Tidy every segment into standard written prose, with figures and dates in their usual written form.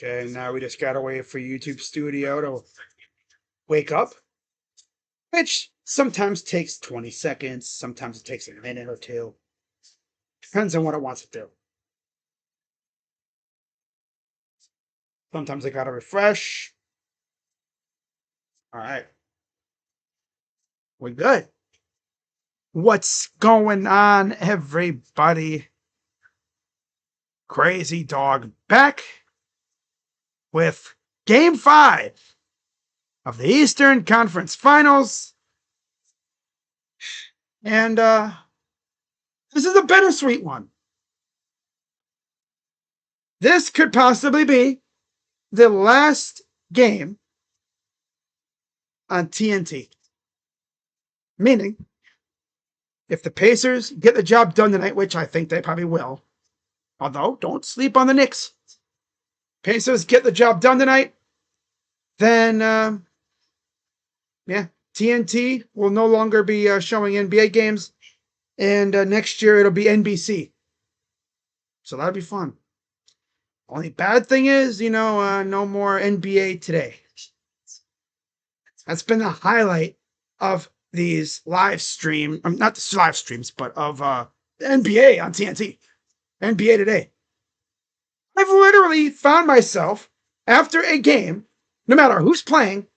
Okay, now we just gotta wait for YouTube Studio to wake up, which sometimes takes 20 seconds, sometimes it takes a minute or two. Depends on what it wants to do. Sometimes I gotta refresh. All right, we're good. What's going on, everybody? Crazy Dog back with Game 5 of the Eastern Conference Finals. And this is a bittersweet one. This could possibly be the last game on TNT. Meaning, if the Pacers get the job done tonight, which I think they probably will, although don't sleep on the Knicks. Pacers get the job done tonight, then TNT will no longer be showing NBA games, and next year it'll be NBC. So that'll be fun. Only bad thing is, no more NBA today. That's been the highlight of these live stream, not the live streams, but of the NBA on TNT. NBA Today. I've literally found myself after a game, no matter who's playing,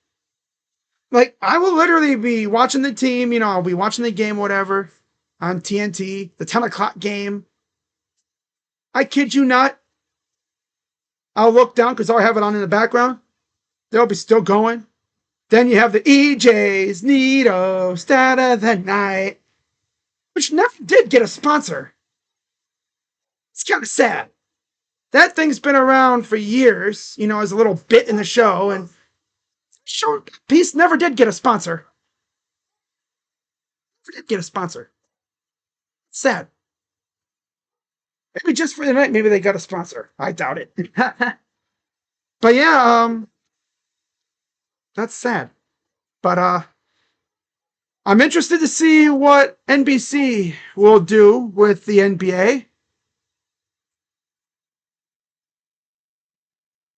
like I will literally be watching the team, I'll be watching the game, whatever, on TNT, the 10 o'clock game. I kid you not. I'll look down because I'll have it on in the background. They'll be still going. Then you have the EJ's Neato Stat of the Night, which never did get a sponsor. It's kind of sad. That thing's been around for years, as a little bit in the show, and short piece never did get a sponsor. Never did get a sponsor. Sad. Maybe just for the night, maybe they got a sponsor. I doubt it. But yeah, that's sad. But I'm interested to see what NBC will do with the NBA.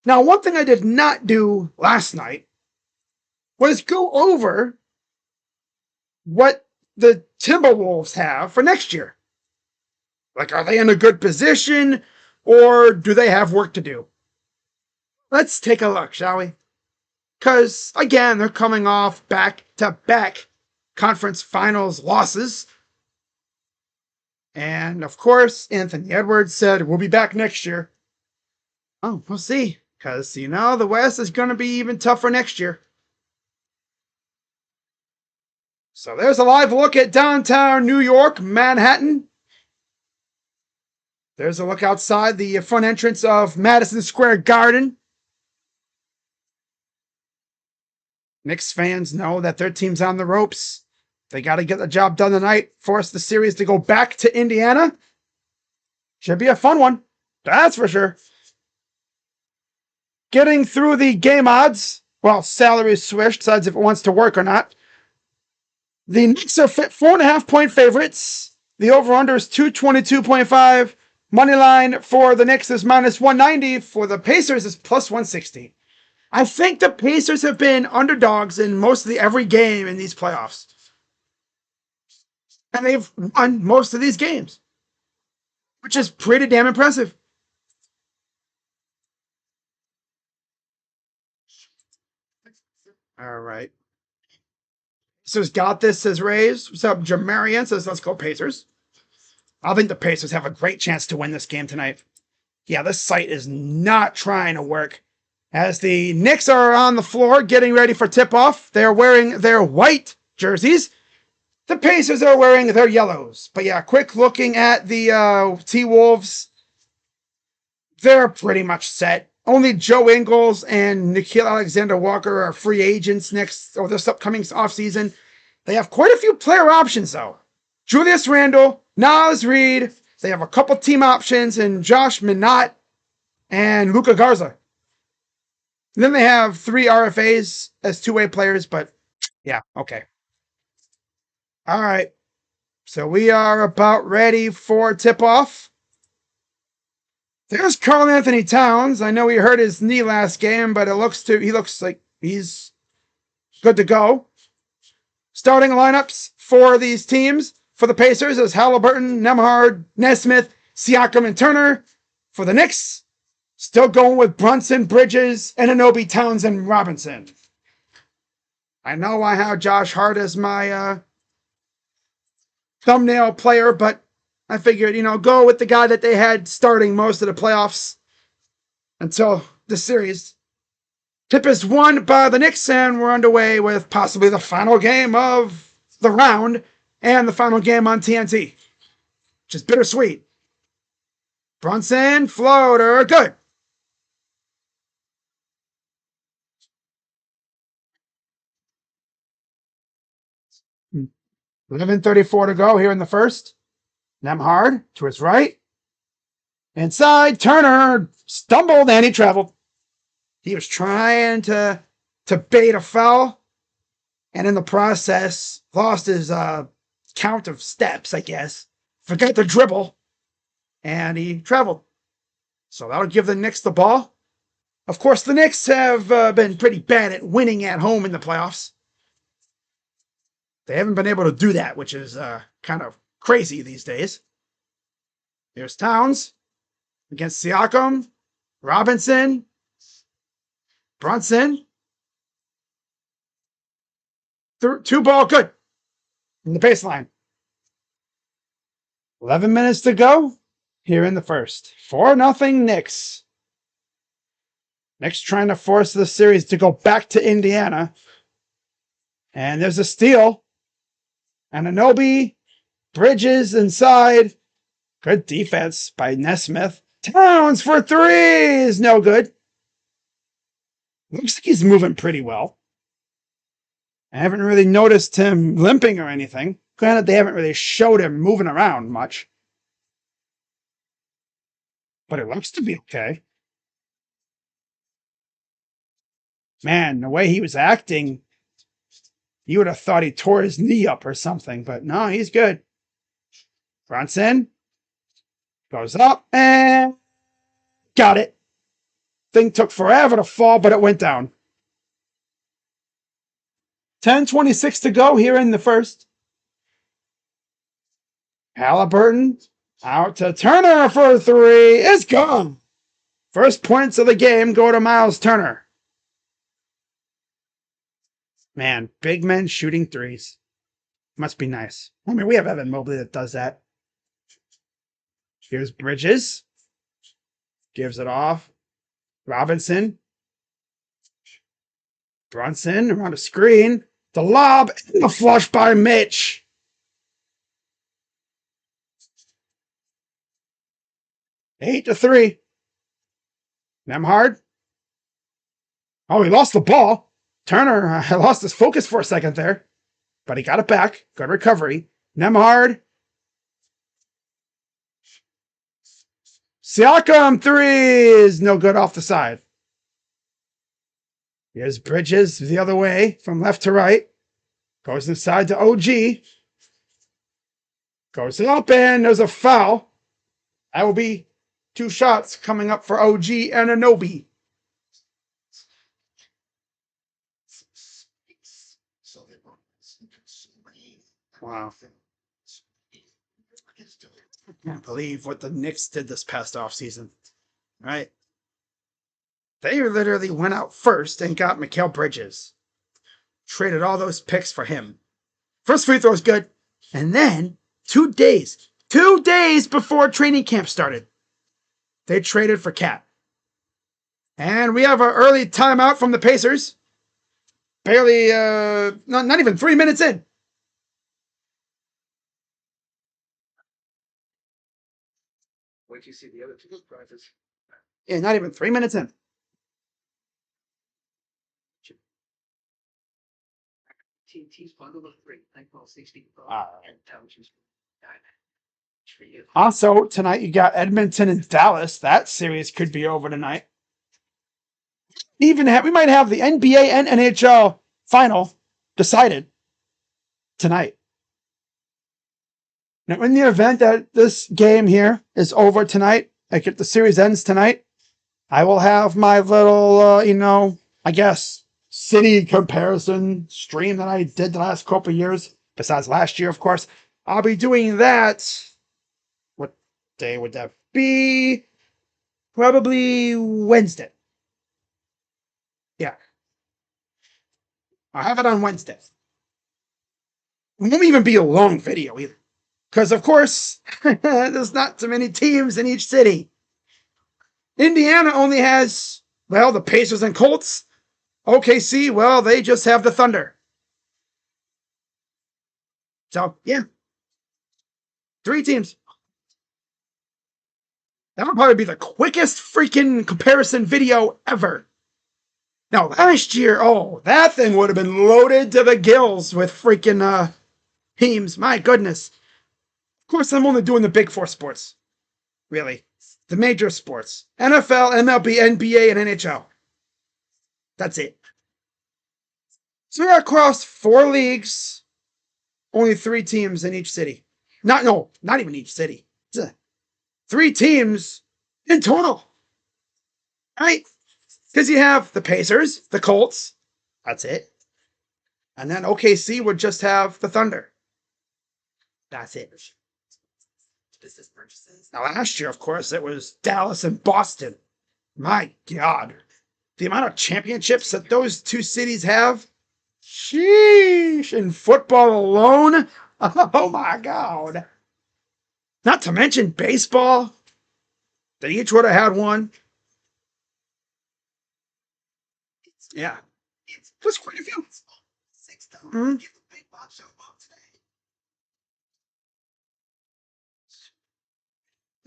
Now, one thing I did not do last night was go over what the Timberwolves have for next year. Like, are they in a good position, or do they have work to do? Let's take a look, shall we? Because, again, they're coming off back-to-back conference finals losses. And, of course, Anthony Edwards said, we'll be back next year. Oh, we'll see. Because, the West is going to be even tougher next year. So there's a live look at downtown New York, Manhattan. There's a look outside the front entrance of Madison Square Garden. Knicks fans know that their team's on the ropes. They got to get the job done tonight, force the series to go back to Indiana. Should be a fun one. That's for sure. Getting through the game odds. Well, salary swish decides if it wants to work or not. The Knicks are 4.5-point favorites. The over-under is 222.5. Money line for the Knicks is -190. For the Pacers is +160. I think the Pacers have been underdogs in mostly every game in these playoffs. And they've won most of these games, which is pretty damn impressive. All right. Pacers got this, says Rays. What's up, Jamarian says, let's go Pacers. I think the Pacers have a great chance to win this game tonight. Yeah, this site is not trying to work. As the Knicks are on the floor getting ready for tip-off, they're wearing their white jerseys. The Pacers are wearing their yellows. But yeah, quick looking at the T-Wolves. They're pretty much set. Only Joe Ingles and Nickeil Alexander-Walker are free agents this upcoming offseason. They have quite a few player options, though. Julius Randle, Naz Reid. They have a couple team options in Josh Minott and Luka Garza. And then they have 3 RFAs as two-way players, but yeah, okay. All right. So we are about ready for tip-off. There's Karl Anthony Towns. I know he hurt his knee last game, but he looks like he's good to go. Starting lineups for these teams for the Pacers is Halliburton, Nembhard, Nesmith, Siakam, and Turner. For the Knicks, still going with Brunson, Bridges, Anunoby, Towns, and Robinson. I know I have Josh Hart as my thumbnail player, but I figured, go with the guy that they had starting most of the playoffs until the series. Tip is won by the Knicks, and we're underway with possibly the final game of the round and the final game on TNT, which is bittersweet. Brunson, floater, good. Hmm. 11:34 to go here in the first. Nembhard to his right. Inside, Turner stumbled and he traveled. He was trying to bait a foul, and in the process, lost his count of steps, I guess. Forgot the dribble, and he traveled. So that'll give the Knicks the ball. Of course, the Knicks have been pretty bad at winning at home in the playoffs. They haven't been able to do that, which is kind of crazy these days. Here's Towns against Siakam, Robinson, Brunson. Two ball, good. In the baseline. 11 minutes to go here in the first. 4-0 Knicks. Knicks trying to force the series to go back to Indiana. And there's a steal. Anunoby, Bridges inside. Good defense by Nesmith. Towns for three is no good. Looks like he's moving pretty well. I haven't really noticed him limping or anything. Granted, they haven't really showed him moving around much. But it looks to be okay. Man, the way he was acting, you would have thought he tore his knee up or something. But no, he's good. Brunson goes up and got it. Thing took forever to fall, but it went down. 10:26 to go here in the first. Halliburton out to Turner for three. It's gone. First points of the game go to Miles Turner. Man, big men shooting threes. Must be nice. I mean, we have Evan Mobley that does that. Here's Bridges. Gives it off. Robinson. Brunson around a screen. The lob and the flush by Mitch. Eight to three. Nembhard. Oh, he lost the ball. Turner lost his focus for a second there, but he got it back. Good recovery. Nembhard. Siakam three is no good off the side. Here's Bridges the other way from left to right. Goes inside to OG. Goes up and there's a foul. That will be two shots coming up for OG and Anunoby. Wow. I can't believe what the Knicks did this past offseason. Right? They literally went out first and got Mikal Bridges. Traded all those picks for him. First free throw is good. And then 2 days before training camp started, they traded for Cat. And we have an early timeout from the Pacers. Barely, not even 3 minutes in. Wait till you see the other two prizes. Yeah, not even 3 minutes in. TNT's bundle of three. Thankful 60. Also, tonight you got Edmonton and Dallas. That series could be over tonight. We might have the NBA and NHL final decided tonight. Now, in the event that this game here is over tonight, like if the series ends tonight, I will have my little, I guess, city comparison stream that I did the last couple of years, besides last year, of course. I'll be doing that. What day would that be? Probably Wednesday. Yeah, I'll have it on Wednesday. It won't even be a long video either. Because, of course, there's not too many teams in each city. Indiana only has, well, the Pacers and Colts. OKC, well, they just have the Thunder. So, yeah. 3 teams. That would probably be the quickest freaking comparison video ever. Now, last year, oh, that thing would have been loaded to the gills with freaking teams. My goodness. Of course, I'm only doing the big 4 sports. Really. The major sports. NFL, MLB, NBA, and NHL. That's it. So we got across 4 leagues. Only 3 teams in each city. Not even each city. 3 teams in total. Right? Because you have the Pacers, the Colts. That's it. And then OKC would just have the Thunder. That's it. Now, last year, of course, it was Dallas and Boston. My God. The amount of championships that those 2 cities have. Sheesh. In football alone. Oh, my God. Not to mention baseball. They each would have had one. Yeah. That's quite a few. Mm-hmm.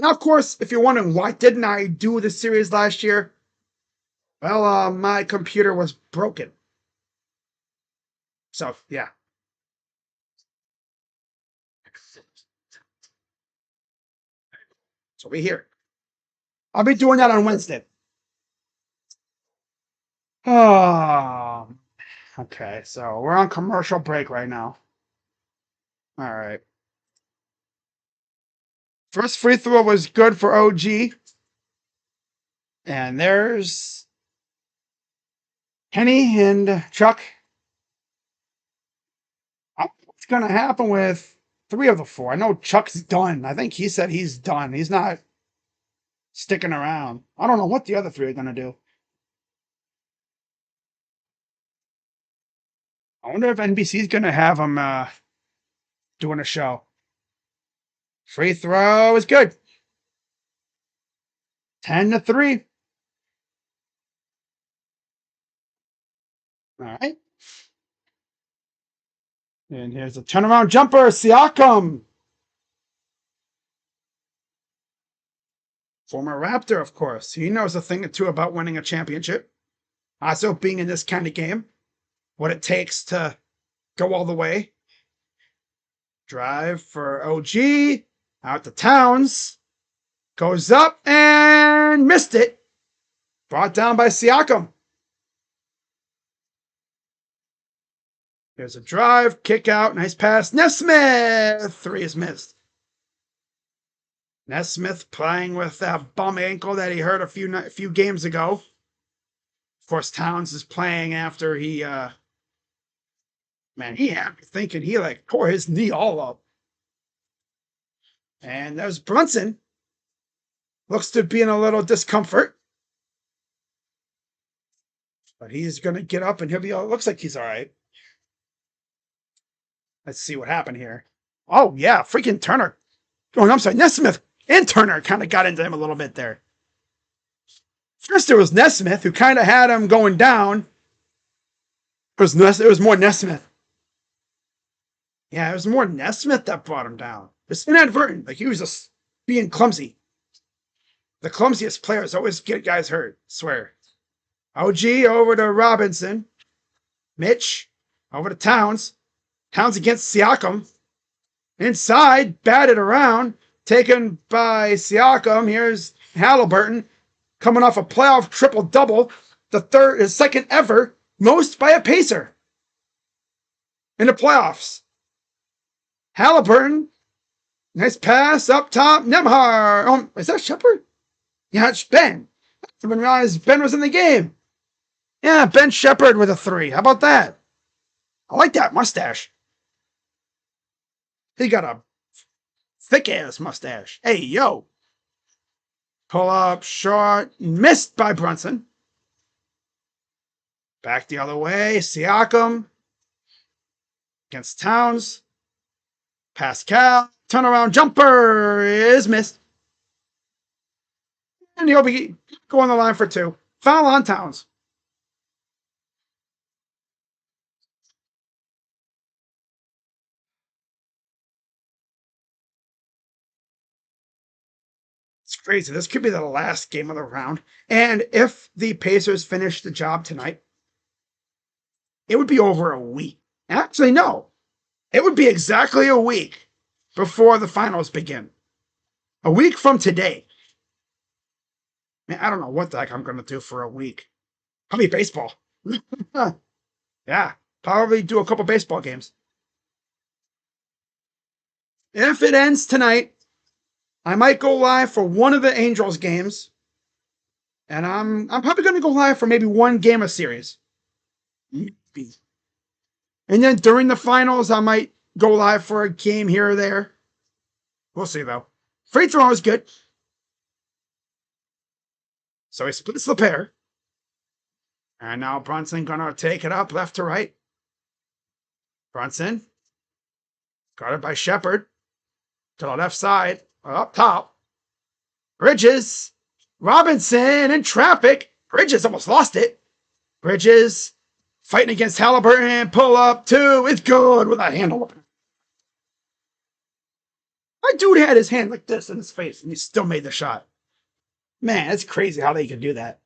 Now, of course, if you're wondering why didn't I do the series last year, well, my computer was broken. So, yeah. So we're here. I'll be doing that on Wednesday. Oh, okay. So we're on commercial break right now. All right. First free throw was good for OG. And there's Kenny and Chuck. What's going to happen with 3 of the 4? I know Chuck's done. I think he said he's done. He's not sticking around. I don't know what the other 3 are going to do. I wonder if NBC's going to have him doing a show. Free throw is good. 10-3. All right. And here's a turnaround jumper, Siakam. Former Raptor, of course. He knows a thing or two about winning a championship. Also being in this kind of game. What it takes to go all the way. Drive for OG. Out to Towns. Goes up and missed it. Brought down by Siakam. There's a drive, kick out, nice pass. Nesmith! 3 is missed. Nesmith playing with that bum ankle that he hurt a few games ago. Of course, Towns is playing after he, man, he had me thinking he like tore his knee all up. And there's Brunson. Looks to be in a little discomfort. But he's going to get up and he'll be, looks like he's all right. Let's see what happened here. Oh, yeah, freaking Turner. Oh, I'm sorry, Nesmith and Turner kind of got into him a little bit there. First, there was Nesmith, who kind of had him going down. It was more Nesmith. Yeah, it was more Nesmith that brought him down. It's inadvertent. Like, he was just being clumsy. The clumsiest players always get guys hurt, I swear. OG over to Robinson. Mitch over to Towns. Towns against Siakam. Inside, batted around. Taken by Siakam. Here's Halliburton. Coming off a playoff triple-double. His second ever. Most by a Pacer. In the playoffs. Halliburton. Nice pass up top. Nemhard. Is that Shepard? Yeah, it's Ben. I didn't realize Ben was in the game. Yeah, Ben Shepherd with a 3. How about that? I like that mustache. He got a thick-ass mustache. Hey, yo. Pull up, short, missed by Brunson. Back the other way, Siakam against Towns. Pascal, turnaround jumper is missed. And he'll be going the line for 2. Foul on Towns. It's crazy. This could be the last game of the round. And if the Pacers finish the job tonight, it would be over a week. Actually, no. It would be exactly a week before the finals begin. A week from today. Man, I don't know what the heck I'm going to do for a week. Probably baseball. Yeah, probably do a couple baseball games. If it ends tonight, I might go live for one of the Angels games. And I'm probably going to go live for maybe one game of series. Maybe. And then during the finals, I might go live for a game here or there. We'll see, though. Free throw is good. So he splits the pair. And now Brunson going to take it up left to right. Brunson. Guarded by Shepherd. To the left side. Up top. Bridges. Robinson in traffic. Bridges almost lost it. Bridges fighting against Halliburton. Pull up 2. It's good with a handle. My dude had his hand like this in his face, and he still made the shot. Man, it's crazy how they can do that.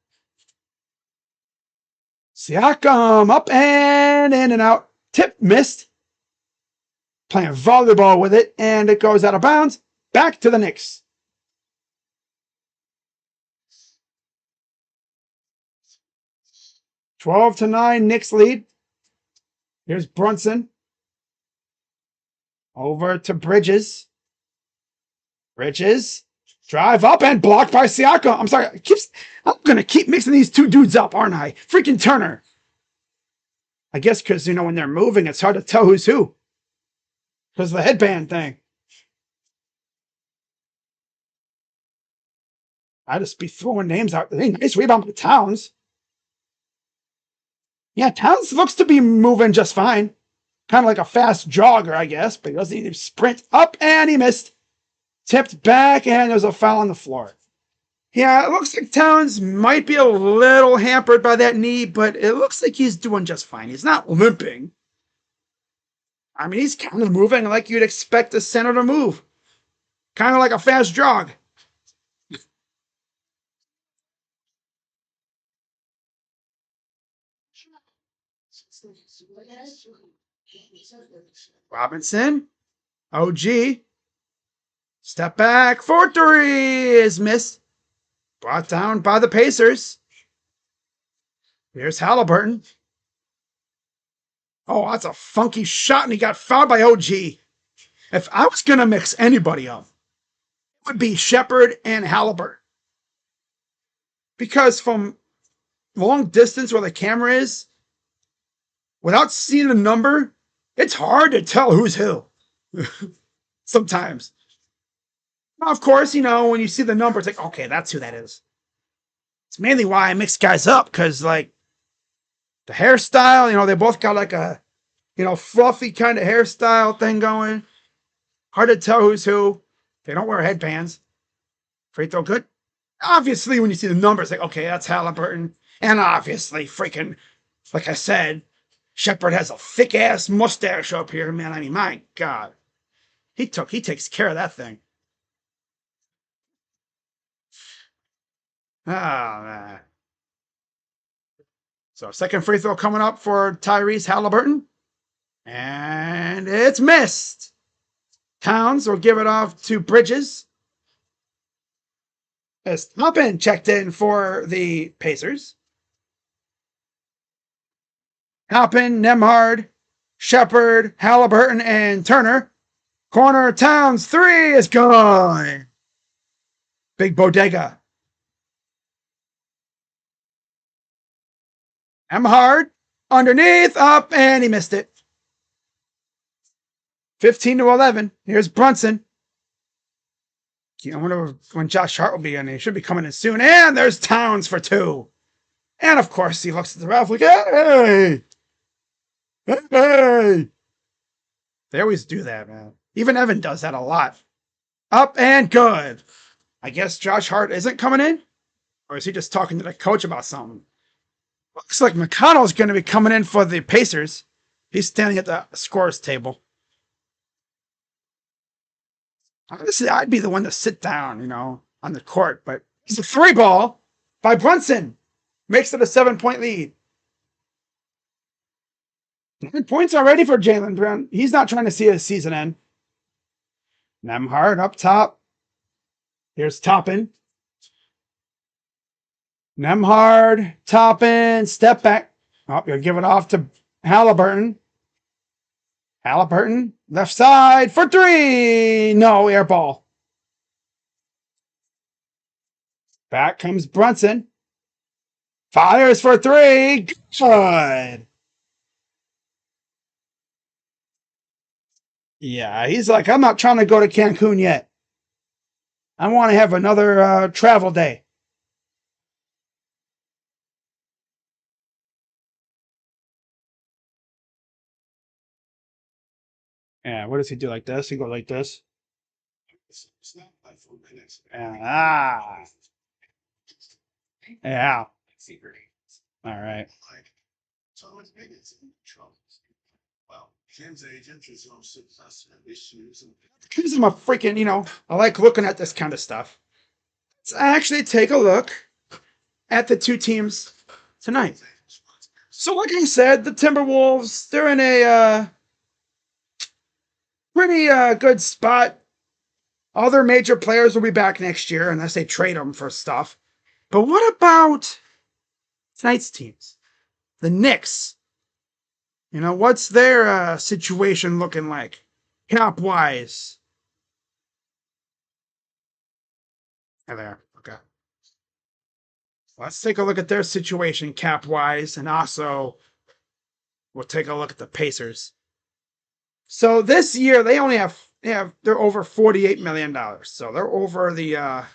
Siakam up and in and out. Tip missed. Playing volleyball with it, and it goes out of bounds. Back to the Knicks. (12-9) Knicks lead. Here's Brunson. Over to Bridges. Bridges. Drive up and blocked by Siakam. I'm sorry. I'm going to keep mixing these two dudes up, aren't I? Freaking Turner. I guess because, when they're moving, it's hard to tell who's who. Because of the headband thing. I just be throwing names out. Hey, nice rebound by Towns. Yeah, Towns looks to be moving just fine. Kind of like a fast jogger, I guess. But he doesn't need to sprint up, and he missed. Tipped back, and there's a foul on the floor. Yeah, it looks like Towns might be a little hampered by that knee, but it looks like he's doing just fine. He's not limping. I mean, he's kind of moving like you'd expect a center to move. Kind of like a fast jog. Robinson. OG. Step back for 3 is missed. Brought down by the Pacers. Here's Halliburton. Oh, that's a funky shot, and he got fouled by OG. If I was going to mix anybody up, it would be Shepherd and Halliburton. Because from long distance where the camera is, without seeing the number, it's hard to tell who's who. Sometimes. Now, of course, when you see the number, it's like, okay, that's who that is. It's mainly why I mix guys up, because, the hairstyle, they both got like a, fluffy kind of hairstyle thing going. Hard to tell who's who. They don't wear headbands. Free throw good. Obviously, when you see the numbers, like, okay, that's Halliburton. And obviously, freaking, like I said, Shepherd has a thick-ass mustache up here, man. I mean, my God. He takes care of that thing. Man. So, second free throw coming up for Tyrese Halliburton. And it's missed. Towns will give it off to Bridges. As Toppin checked in for the Pacers. Toppin, Nembhard, Shepherd, Halliburton, and Turner. Corner Towns 3 is gone. Big bodega. Hard underneath, up, and he missed it. 15-11. Here's Brunson. I wonder when Josh Hart will be in. He should be coming in soon. And there's Towns for 2. And of course, he looks at the ref like, hey! Hey! They always do that, man. Even Evan does that a lot. Up and good. I guess Josh Hart isn't coming in? Or is he just talking to the coach about something? Looks like McConnell's going to be coming in for the Pacers. He's standing at the scorer's table. Honestly, I'd be the one to sit down, on the court. But it's a 3 ball by Brunson. Makes it a 7-point lead. 9 points already for Jaylen Brown. He's not trying to see his season end. Nembhard up top. Here's Toppin. Nembhard, Toppin, step back. Oh, you'll give it off to Halliburton. Halliburton, left side for 3. No, air ball. Back comes Brunson. Fires for 3. Good. Yeah, he's like, I'm not trying to go to Cancun yet. I want to have another travel day. Yeah, what does he do like this? He goes like this. Ah. Yeah. All right. Because I'm a freaking, I like looking at this kind of stuff. Let's actually take a look at the 2 teams tonight. So like I said, the Timberwolves, they're in a pretty good spot. All their major players will be back next year unless they trade them for stuff. But what about tonight's teams? The Knicks. What's their situation looking like? Cap-wise. There. Okay. Let's take a look at their situation cap-wise, and also we'll take a look at the Pacers. So this year they only they're over $48 million. So they're over the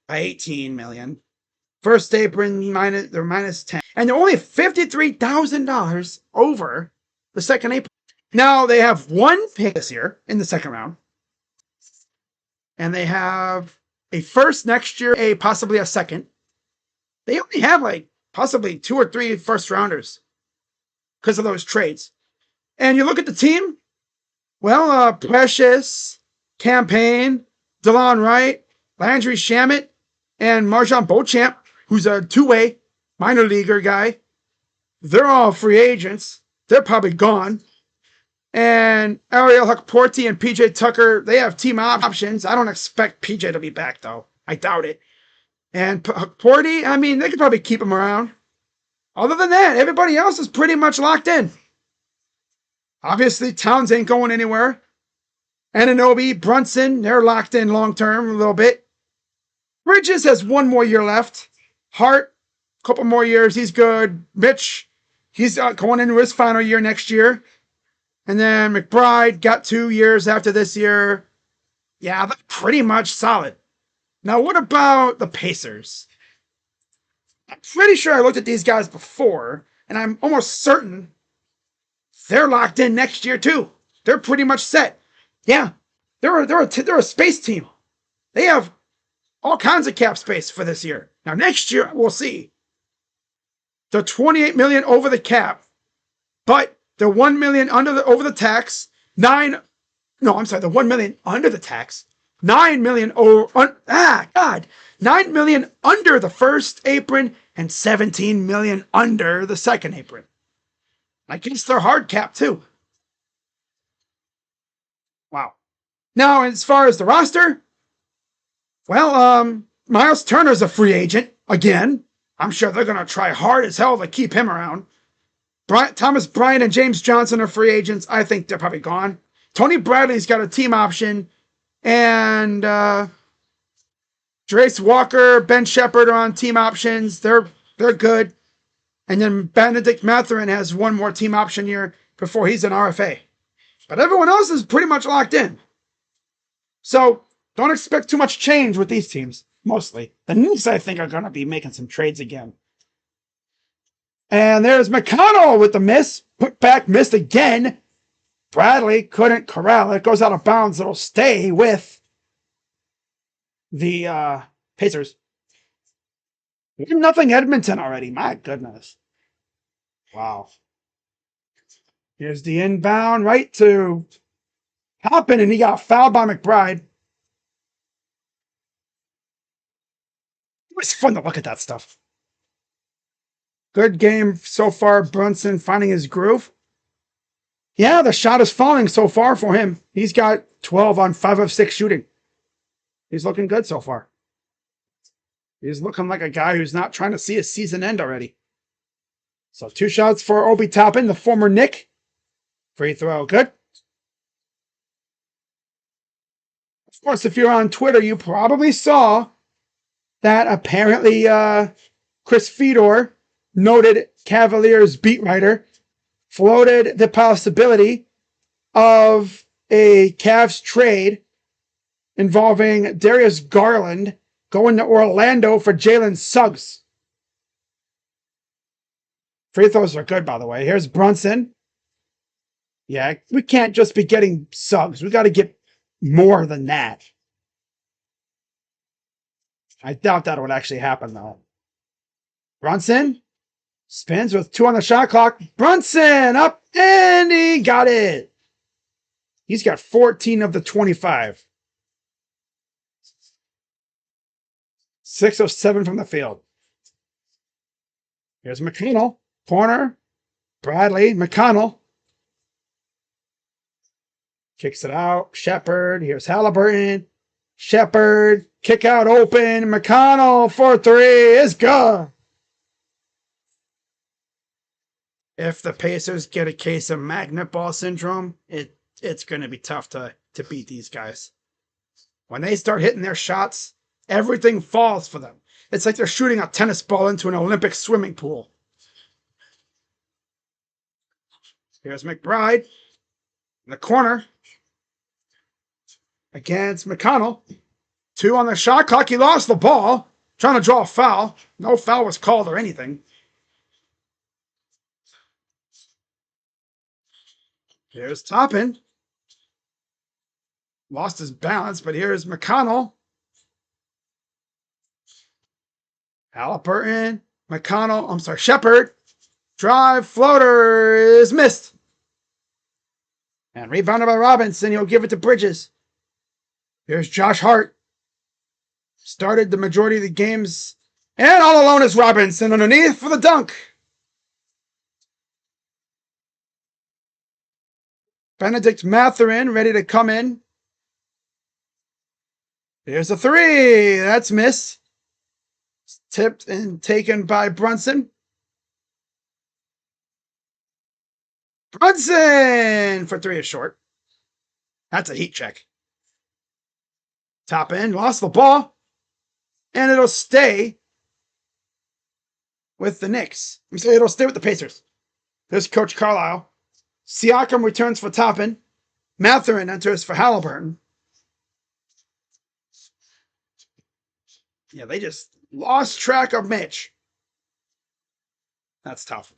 by $18 million. First apron they're minus 10. And they're only $53,000 over the second apron. Now they have 1 pick this year in the second round. And they have a first next year, possibly a second. They only have possibly 2 or 3 first rounders because of those trades. And you look at the team, well, Precious, Campaign, DeLon Wright, Landry Shamet, and Marjon Beauchamp, who's a 2-way minor leaguer guy. They're all free agents. They're probably gone. And Ariel Hukporti and PJ Tucker, they have team options. I don't expect PJ to be back, though. I doubt it. And Hukporti, they could probably keep him around. Other than that, everybody else is pretty much locked in. Obviously, Towns ain't going anywhere. Anunoby, Brunson, they're locked in long-term a little bit. Bridges has 1 more year left. Hart, a couple more years, he's good. Mitch, he's going into his final year next year. And then McBride got 2 years after this year. Yeah, that's pretty much solid. Now, what about the Pacers? I'm pretty sure I looked at these guys before, and I'm almost certain they're locked in next year too. They're pretty much set. Yeah, they're a space team. They have all kinds of cap space for this year. Now, next year, we'll see. They're $28 million over the cap, but they're $1 million over the tax. They're $1 million under the tax. $9 million $9 million under the first apron and $17 million under the second apron. I guess they're hard cap too. Wow. Now, as far as the roster, well, Miles Turner's a free agent again. I'm sure they're going to try hard as hell to keep him around. Thomas Bryant and James Johnson are free agents. I think they're probably gone. Tony Bradley's got a team option. And Trace Walker, Ben Shepard are on team options. They're They're good. And then Benedict Mathurin has one more team option year before he's an RFA. But everyone else is pretty much locked in. So don't expect too much change with these teams, mostly. The Knicks, I think, are going to be making some trades again. And there's McConnell with the miss. Put back, missed again. Bradley couldn't corral it. Goes out of bounds. It'll stay with the Pacers. 1-0 Edmonton already. My goodness. Wow. Here's the inbound right to Toppin, and he got fouled by McBride. It was fun to look at that stuff. Good game so far. Brunson finding his groove. Yeah, the shot is falling so far for him. He's got 12 on 5 of 6 shooting. He's looking good so far. He's looking like a guy who's not trying to see his season end already. So 2 shots for Obi Toppin, the former Knick. Free throw, good. Of course, if you're on Twitter, you probably saw that apparently Chris Fedor, noted Cavaliers beat writer, floated the possibility of a Cavs trade involving Darius Garland going to Orlando for Jalen Suggs. Free throws are good, by the way. Here's Brunson. Yeah, we can't just be getting Suggs. We got to get more than that. I doubt that would actually happen, though. Brunson spins with 2 on the shot clock. Brunson up, and he got it. He's got 14 of the 25. 6 of 7 from the field. Here's McConnell. Corner. Bradley. McConnell. Kicks it out. Shepard. Here's Halliburton. Shepard. Kick out open. McConnell for 3 is good. If the Pacers get a case of magnet ball syndrome, it's going to be tough to beat these guys. When they start hitting their shots, everything falls for them. It's like they're shooting a tennis ball into an Olympic swimming pool. Here's McBride in the corner against McConnell. 2 on the shot clock. He lost the ball. Trying to draw a foul. No foul was called or anything. Here's Toppin. Lost his balance, but here's McConnell. Halliburton. Shepard. Drive, floater is missed. And rebounded by Robinson. He'll give it to Bridges. Here's Josh Hart. Started the majority of the games. And all alone is Robinson underneath for the dunk. Benedict Mathurin ready to come in. Here's a 3. That's missed. Tipped and taken by Brunson. Brunson for 3 is short. That's a heat check. Toppin lost the ball. And it'll stay with the Knicks. It'll stay with the Pacers. There's Coach Carlisle. Siakam returns for Toppin. Mathurin enters for Halliburton. Yeah, they just lost track of Mitch. That's tough.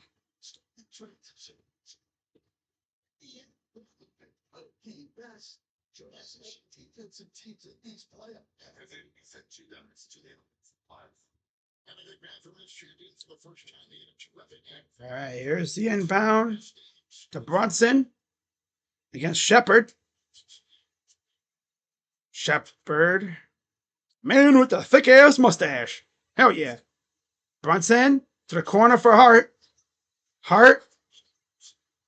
All right, here's the inbound to Brunson against Shepard. Shepard, man with the thick ass mustache. Hell yeah. Brunson to the corner for Hart. Hart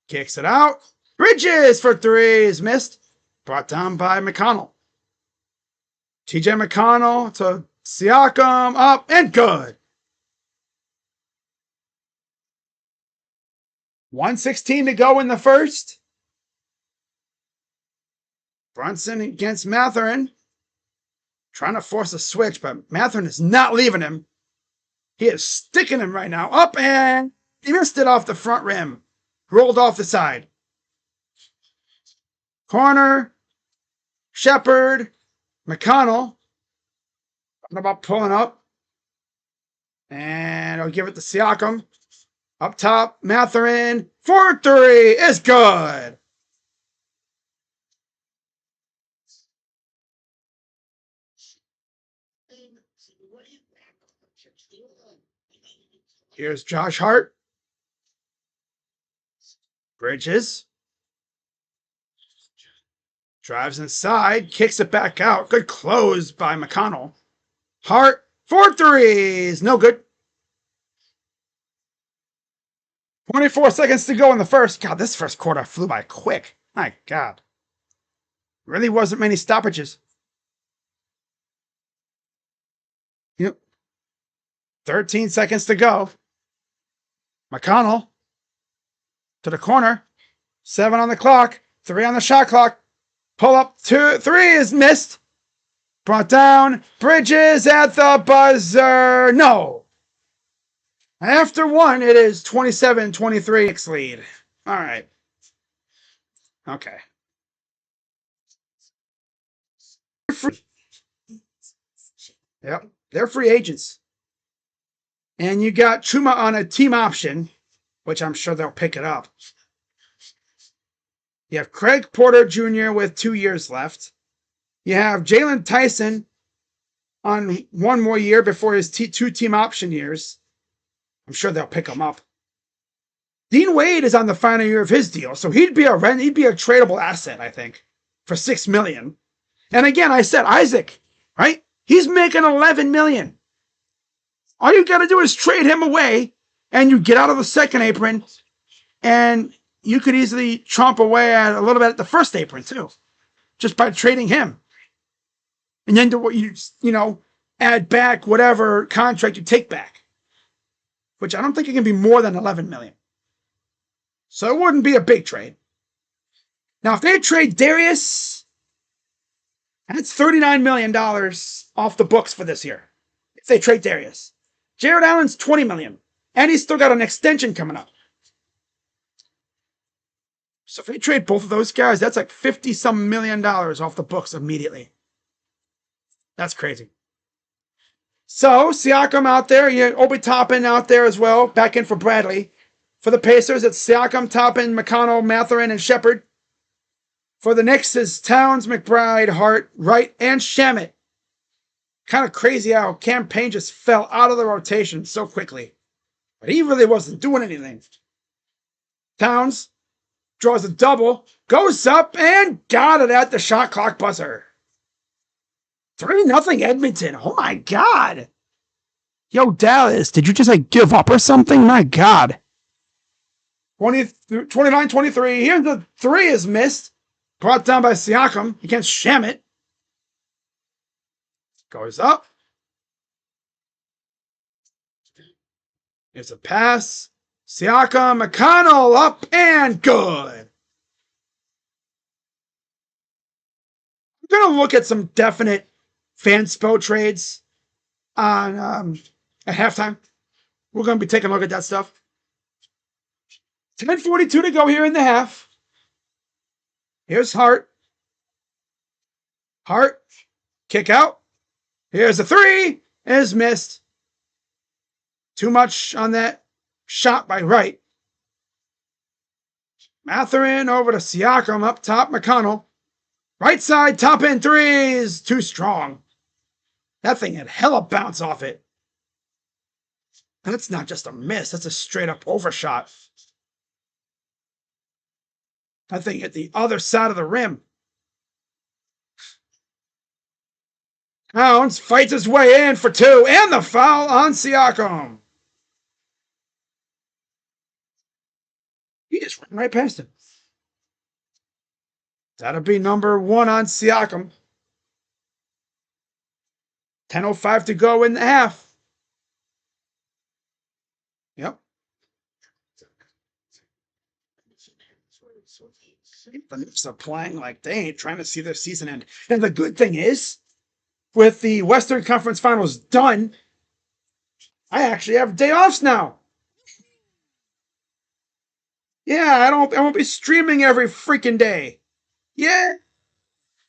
kicks it out. Bridges for 3 is missed. Brought down by McConnell. TJ McConnell to Siakam, up and good. 1:16 to go in the first. Brunson against Mathurin. Trying to force a switch, but Mathurin is not leaving him. He is sticking him right now. Up, and he missed it off the front rim. Rolled off the side. Corner. Shepard. McConnell. What about pulling up? And I'll give it to Siakam. Up top, Mathurin. 4-3 is good. Here's Josh Hart. Bridges. Drives inside, kicks it back out. Good close by McConnell. Hart, 4 threes. No good. 24 seconds to go in the first. God, this first quarter flew by quick. My God. Really wasn't many stoppages. Yep. 13 seconds to go. McConnell to the corner. 7 on the clock. 3 on the shot clock. Pull up 3 is missed. Brought down. Bridges at the buzzer. No. After 1, it is 27-23 Knicks lead. All right. Okay. Yep. They're free agents. And you got Chuma on a team option, which I'm sure they'll pick it up. You have Craig Porter Jr. with 2 years left. You have Jalen Tyson on 1 more year before his 2 team option years. I'm sure they'll pick him up. Dean Wade is on the final year of his deal, so he'd be a tradable asset, I think, for $6 million. And again, I said Isaac, right? He's making $11 million. All you got to do is trade him away, and you get out of the second apron, and you could easily chomp away at a little bit at the first apron too, just by trading him. And then add back whatever contract you take back, which I don't think it can be more than $11 million. So it wouldn't be a big trade. Now, if they trade Darius, that's $39 million off the books for this year. If they trade Darius. Jared Allen's $20 million, and he's still got an extension coming up. So if they trade both of those guys, that's like $50-some million off the books immediately. That's crazy. So Siakam out there, Obi Toppin out there as well, back in for Bradley. For the Pacers, it's Siakam, Toppin, McConnell, Mathurin, and Shepard. For the Knicks, it's Towns, McBride, Hart, Wright, and Shamet. Kind of crazy how Cam Payne just fell out of the rotation so quickly. But he really wasn't doing anything. Towns draws a double, goes up, and got it at the shot clock buzzer. 3-0 Edmonton. Oh my God. Yo, Dallas, did you just give up or something? My God. 29-23. Here's the 3 is missed. Brought down by Siakam against Shamet. Goes up. Here's a pass. Siakam, McConnell up and good. I'm going to look at some definite Fanspo trades on at halftime. We're going to be taking a look at that stuff. 10:42 to go here in the half. Here's Hart. Hart. Kick out. Here's a 3. Is missed. Too much on that shot by Wright. Mathurin over to Siakam up top. McConnell. Right side, top end 3 is too strong. That thing had hella bounce off it. And it's not just a miss. That's a straight up overshot. That thing hit the other side of the rim. Towns fights his way in for 2, and the foul on Siakam. He just went right past him. That'll be number 1 on Siakam. 10:05 to go in the half. Yep. The Knicks are playing like they ain't trying to see their season end. And the good thing is, with the Western Conference Finals done, I actually have day offs now. Yeah, I won't be streaming every freaking day. Yeah.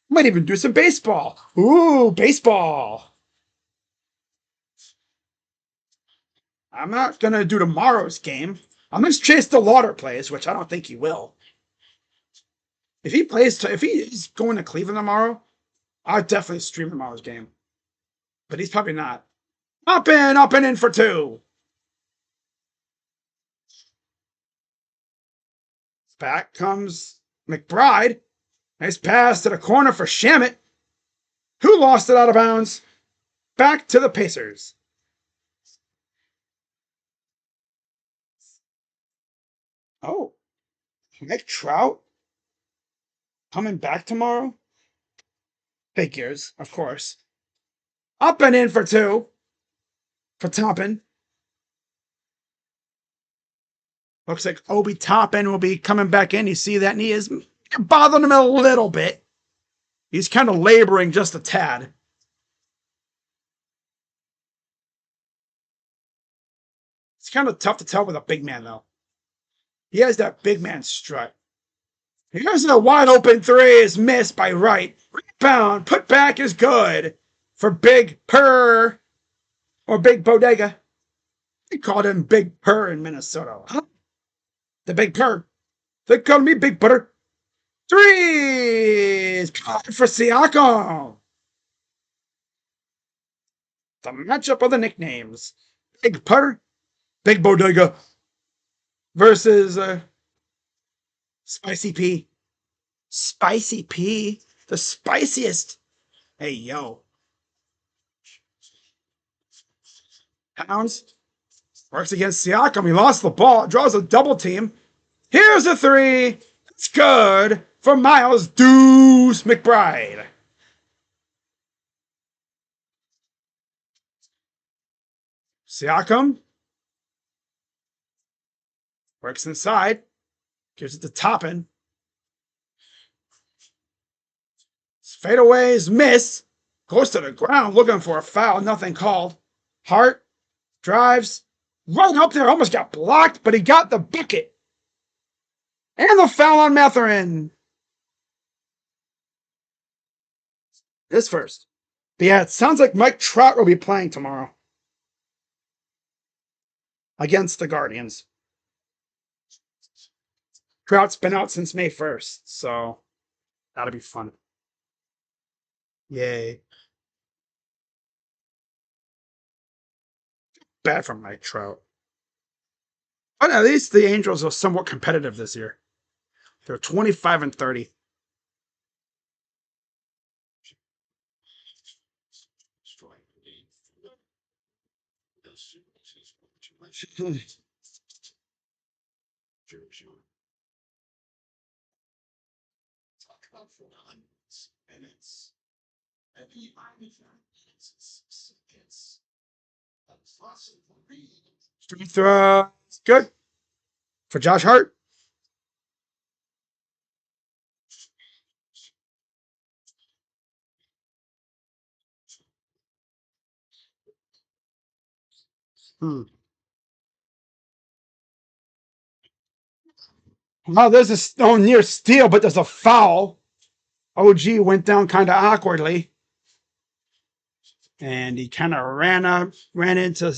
Might even do some baseball. Ooh, baseball. I'm not gonna do tomorrow's game. I'm gonna chase the Lauder plays, which I don't think he will. If he's going to Cleveland tomorrow, I'll definitely stream tomorrow's game. But he's probably not. Up and in for two. Back comes McBride. Nice pass to the corner for Shamit, who lost it out of bounds. Back to the Pacers. Oh, Mike Trout coming back tomorrow? Figures, of course. Up and in for two for Toppin. Looks like Obi Toppin will be coming back in. You see that? And he is bothering him a little bit. He's kind of laboring just a tad. It's kind of tough to tell with a big man, though. He has that big man strut. Here's a wide open three. Is missed by Wright. Rebound. Put back is good for Big Purr or Big Bodega. They called him Big Purr in Minnesota. Huh? The Big Purr. They called me Big Purr. Threes for Siakam. The matchup of the nicknames. Big Purr, Big Bodega versus Spicy P. Spicy P, the spiciest. Hey, yo. Pounds works against Siakam. He lost the ball. Draws a double team. Here's a three. It's good for Miles Deuce McBride. Siakam works inside. Gives it to Toppin. Fadeaways miss. Goes to the ground looking for a foul. Nothing called. Hart drives. Right up there. Almost got blocked, but he got the bucket. And the foul on Mathurin. This first. But yeah, it sounds like Mike Trout will be playing tomorrow against the Guardians. Trout's been out since May 1st, so that'll be fun. Yay. Bad for Mike Trout. But at least the Angels are somewhat competitive this year. They're 25 and 30. Free throw. Good. For Josh Hart. Well, there's a near steal, but there's a foul. OG went down kind of awkwardly. And he kind of ran into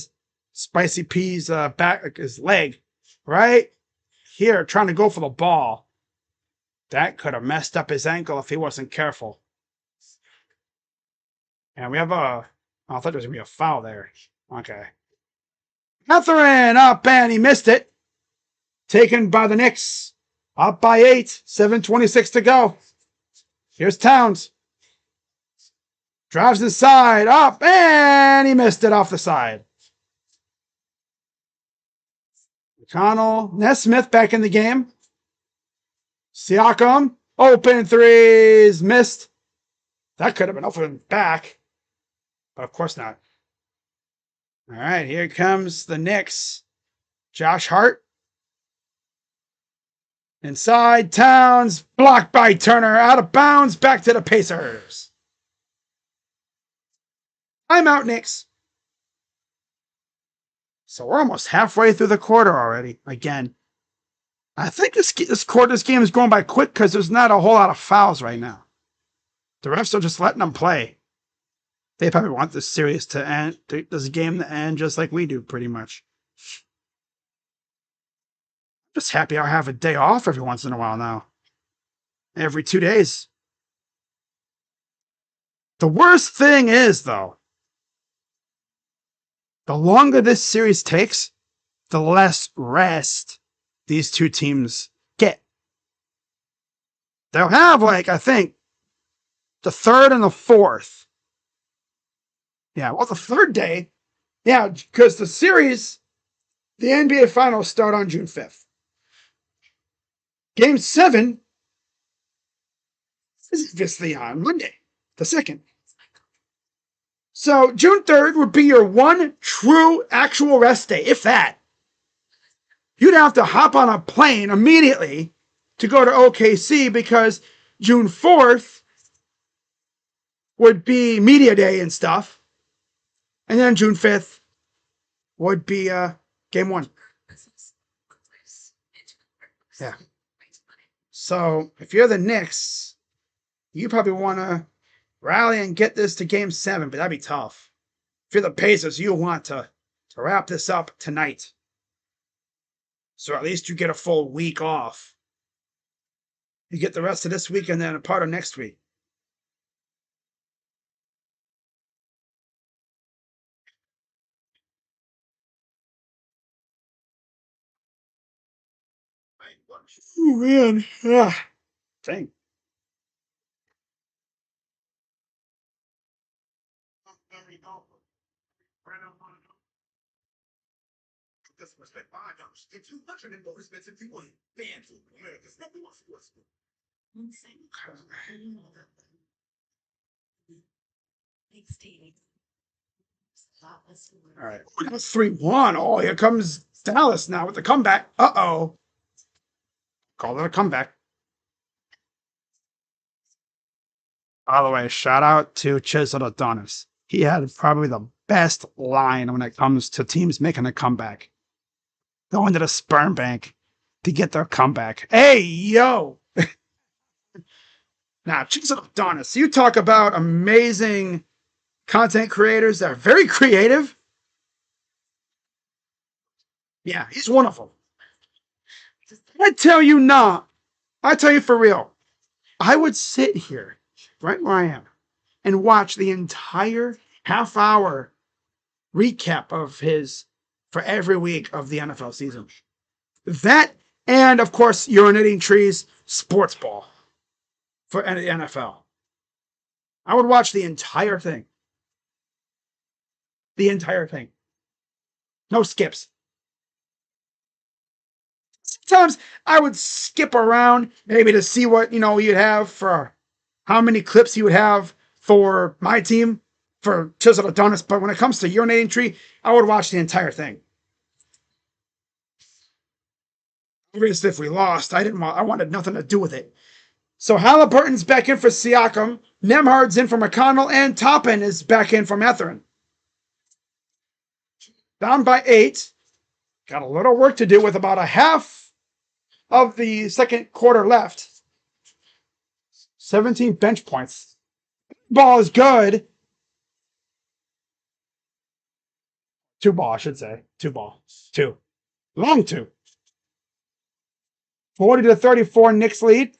Spicy P's back, his leg, right here, trying to go for the ball. That could have messed up his ankle if he wasn't careful. And we have I thought there was going to be a foul there. Okay. Mathurin up and he missed it. Taken by the Knicks. Up by 8. 7:26 to go. Here's Towns. Drives inside. Up and he missed it off the side. McConnell. Nesmith back in the game. Siakam. Open threes. Missed. That could have been open back. But of course not. All right, here comes the Knicks. Josh Hart. Inside, Towns. Blocked by Turner. Out of bounds. Back to the Pacers. I'm out, Knicks. So we're almost halfway through the quarter already. Again, I think this game is going by quick because there's not a whole lot of fouls right now. The refs are just letting them play. They probably want this series to end, this game to end just like we do, pretty much. Just happy I have a day off every once in a while now. Every 2 days. The worst thing is, though, the longer this series takes, the less rest these two teams get. They'll have, like, I think, the third and the fourth. Yeah, well, the third day, yeah, because the series, the NBA Finals start on June 5th. Game 7 is obviously on Monday, the 2nd. So June 3rd would be your one true actual rest day, if that. You'd have to hop on a plane immediately to go to OKC because June 4th would be media day and stuff. And then June 5th would be game 1. Yeah. So if you're the Knicks, you probably want to rally and get this to game 7, but that'd be tough. If you're the Pacers, you want to wrap this up tonight. So at least you get a full week off. You get the rest of this week and then a part of next week. Oh, man. Dang. All right. That's 3-1. Oh, here comes Dallas now with the comeback. Uh-oh. Call it a comeback. By the way, shout out to Chiseled Adonis. He had probably the best line when it comes to teams making a comeback. Going to the sperm bank to get their comeback. Hey, yo! Now, Chiseled Adonis, you talk about amazing content creators that are very creative. Yeah, he's one of them. I tell you not. I tell you for real. I would sit here, right where I am, and watch the entire half-hour recap of his for every week of the NFL season. That, and of course, Urinating Trees Sports Ball for the NFL. I would watch the entire thing. The entire thing. No skips. Sometimes I would skip around maybe to see what, you'd have for how many clips he would have for my team, for Chiseled Adonis. But when it comes to Urinating Tree, I would watch the entire thing. Obviously, if we lost, I wanted nothing to do with it. So Halliburton's back in for Siakam, Nemhard's in for McConnell, and Toppin is back in for Mathurin. Down by 8. Got a little work to do with about a half of the second quarter left. 17 bench points. Ball is good. 2 ball, I should say. 2 ball. 2. Long 2. 40-34 Knicks lead.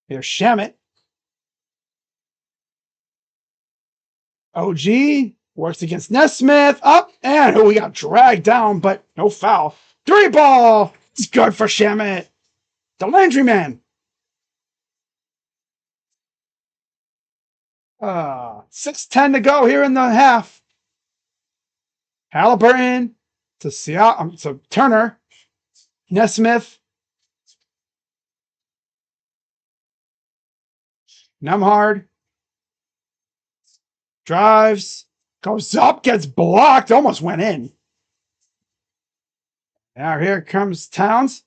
Here's Shamet. OG works against Nesmith. Up, and we got dragged down, but no foul. 3 ball. It's good for Shamet. The Landry Man. 6:10 to go here in the half. Halliburton to Turner. Nesmith. Nemhard. Drives. Goes up. Gets blocked. Almost went in. Now here comes Towns.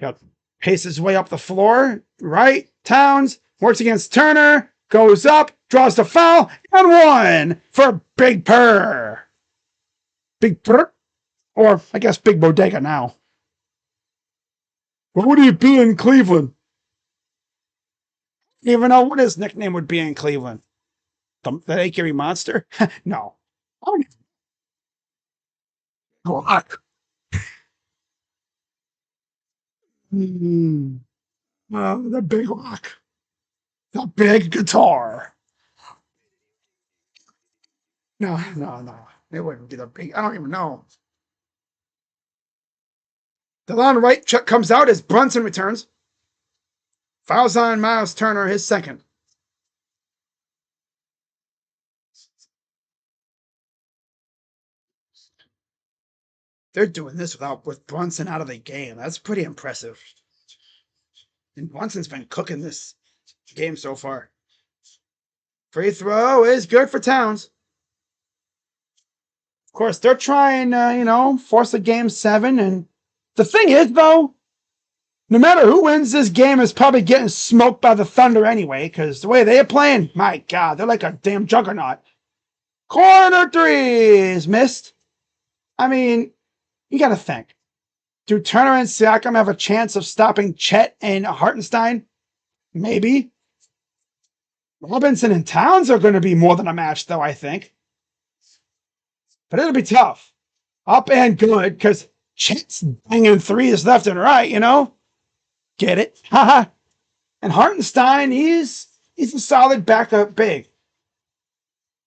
Got paces way up the floor. Right. Towns works against Turner. Goes up. Draws the foul. And 1 for Big Purr. Big Bert, or I guess Big Bodega now. What would he be in Cleveland? Even know what his nickname would be in Cleveland. The Acre Monster? No. Oh, Rock. Mm, the big rock. The big guitar. No, no, no. It wouldn't be the big. I don't even know. DeLon Wright check comes out as Brunson returns. Fouls on Miles Turner, his second. They're doing this with Brunson out of the game. That's pretty impressive. And Brunson's been cooking this game so far. Free throw is good for Towns. Of course, they're trying, force a game 7. And the thing is, though, no matter who wins this game is probably getting smoked by the Thunder anyway, because the way they're playing, my God, they're like a damn juggernaut. Corner threes missed. I mean, you got to think. Do Turner and Siakam have a chance of stopping Chet and Hartenstein? Maybe. Robinson and Towns are going to be more than a match, though, I think. But it'll be tough. Up and good, because Chet's banging threes left and right, Get it? Haha. And Hartenstein, he's a solid backup big.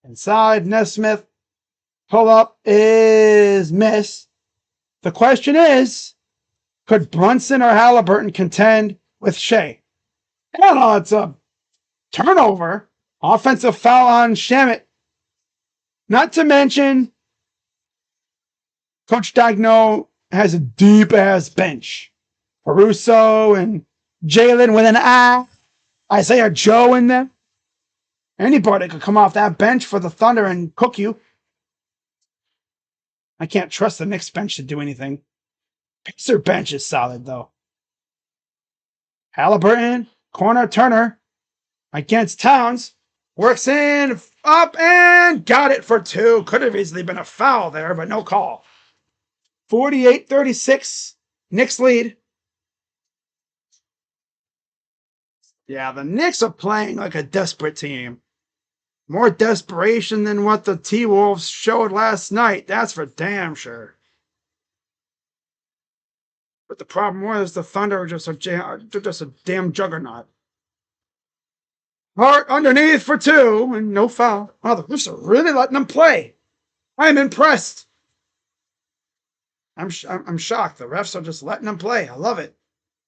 Inside, Nesmith. Pull up is miss. The question is, could Brunson or Halliburton contend with Shea? Hell no, it's a turnover. Offensive foul on Shamet. Not to mention, Coach Dagno has a deep-ass bench. Caruso and Jalen with an eye. Isaiah Joe in there. Anybody could come off that bench for the Thunder and cook you. I can't trust the Knicks bench to do anything. Pacer bench is solid, though. Halliburton, corner Turner against Towns. Works in, up, and got it for 2. Could have easily been a foul there, but no call. 48-36, Knicks lead. Yeah, the Knicks are playing like a desperate team. More desperation than what the T-Wolves showed last night. That's for damn sure. But the problem was the Thunder are just a damn juggernaut. Hart underneath for 2 and no foul. Wow, the Wolves are really letting them play. I'm impressed. I'm shocked. The refs are just letting them play. I love it.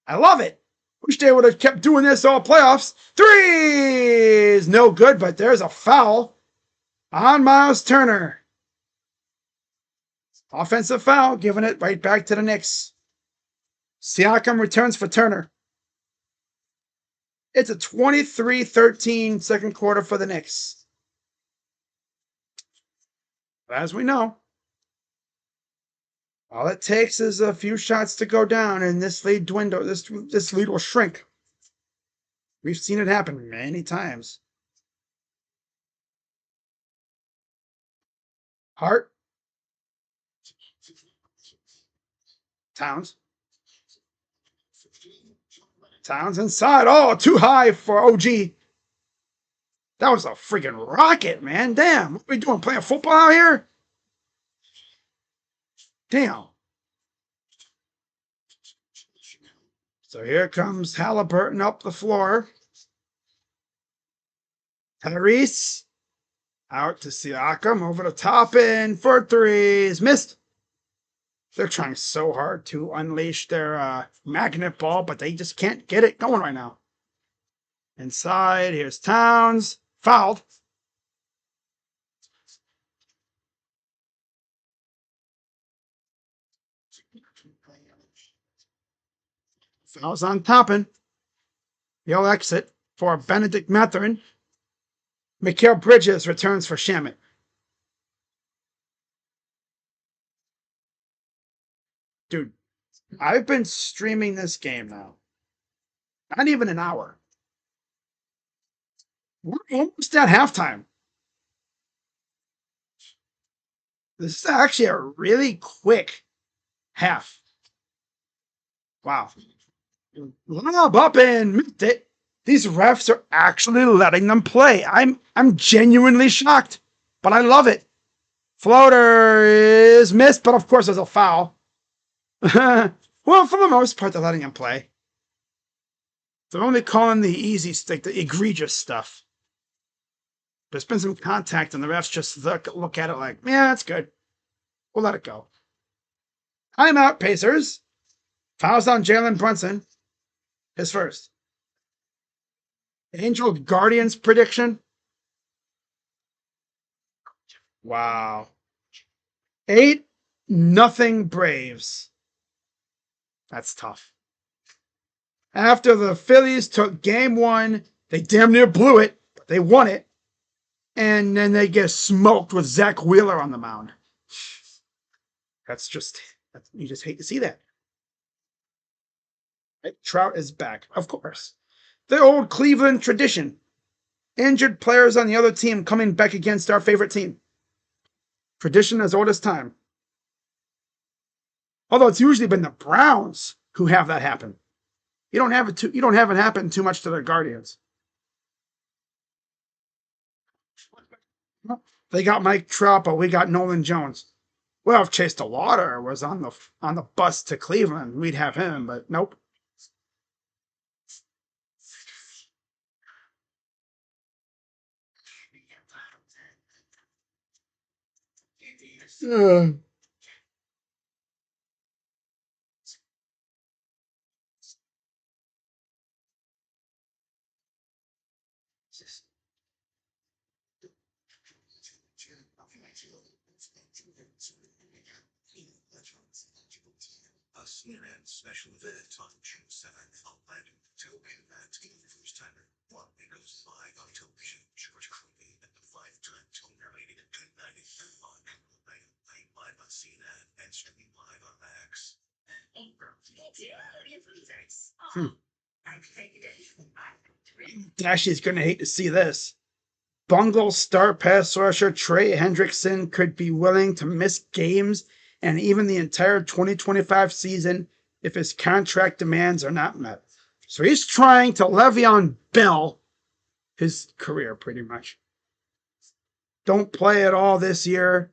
I love it. Wish they would have kept doing this all playoffs. 3 is no good, but there's a foul on Miles Turner. Offensive foul, giving it right back to the Knicks. Siakam returns for Turner. It's a 23-13 second quarter for the Knicks. As we know, all it takes is a few shots to go down, and this lead dwindle. This lead will shrink. We've seen it happen many times. Hart. Towns. Towns inside. Oh, too high for OG. That was a freaking rocket, man. Damn. What are we doing? Playing football out here? Damn. So here comes Halliburton up the floor. Tyrese out to Siakam over the top and for 3s. Missed. They're trying so hard to unleash their magnet ball, but they just can't get it going right now. Inside, here's Towns. Fouled. Fouls on Toppin. He'll exit for Benedict Mathurin. Mikal Bridges returns for Shamet. Dude, I've been streaming this game now. Not even an hour. We're almost at halftime. This is actually a really quick half. Wow. Lob up and missed it. These refs are actually letting them play. I'm genuinely shocked, but I love it. Floater is missed, but of course there's a foul. Well, for the most part, they're letting him play. They're only calling the easy stick, the egregious stuff. There's been some contact, and the refs just look at it like, yeah, that's good. We'll let it go. Timeout, Pacers. Fouls on Jalen Brunson. His first. Angel Guardians prediction. Wow. 8-0 Braves. That's tough. After the Phillies took game one, they damn near blew it, but they won it. And then they get smoked with Zach Wheeler on the mound. You just hate to see that. Right? Trout is back, of course. The old Cleveland tradition. Injured players on the other team coming back against our favorite team. Tradition as old as time. Although it's usually been the Browns who have that happen. You don't have it happen too much to the Guardians. They got Mike Trout, but we got Nolan Jones. Well, if Chase DeLauder was on the bus to Cleveland, we'd have him, but nope. A CNN special event on June 7th on landing Tobin at the first timer. One that goes live on television. George Clooney and the five-time Tony nominated 1993 on live on CNN and streaming live on Max. Dashy's gonna hate to see this. Bungle star pass rusher Trey Hendrickson could be willing to miss games and even the entire 2025 season if his contract demands are not met. So he's trying to Le'Veon Bell his career, pretty much. Don't play at all this year.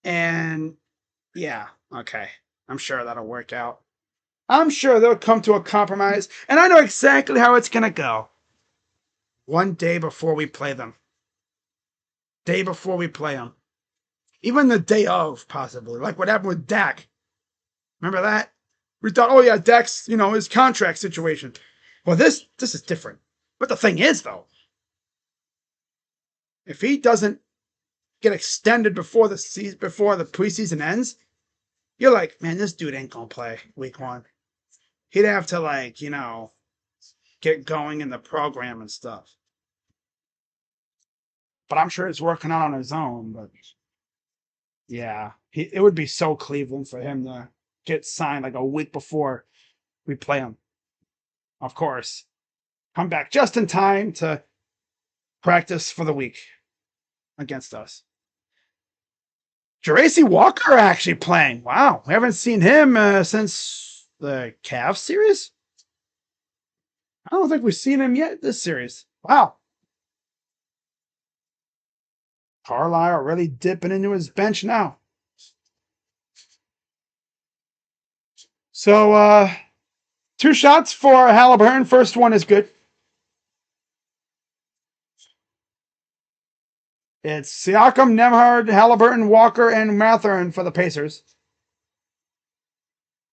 And yeah, okay. I'm sure that'll work out. I'm sure they'll come to a compromise, and I know exactly how it's going to go. One day before we play them. Day before we play them. Even the day of, possibly. Like what happened with Dak. Remember that? We thought, oh yeah, Dak's, his contract situation. Well, this is different. But the thing is, though, if he doesn't get extended before the preseason ends, you're like, man, this dude ain't gonna play week one. He'd have to get going in the program and stuff. But I'm sure he's working out on his own. But yeah, it would be so Cleveland for him to get signed like a week before we play him. Of course, come back just in time to practice for the week against us. Juracy Walker actually playing. Wow, we haven't seen him since the Cavs series. I don't think we've seen him yet this series. Wow. Carlisle really dipping into his bench now. So, 2 shots for Halliburton. First one is good. It's Siakam, Nemhard, Halliburton, Walker, and Mathurin for the Pacers.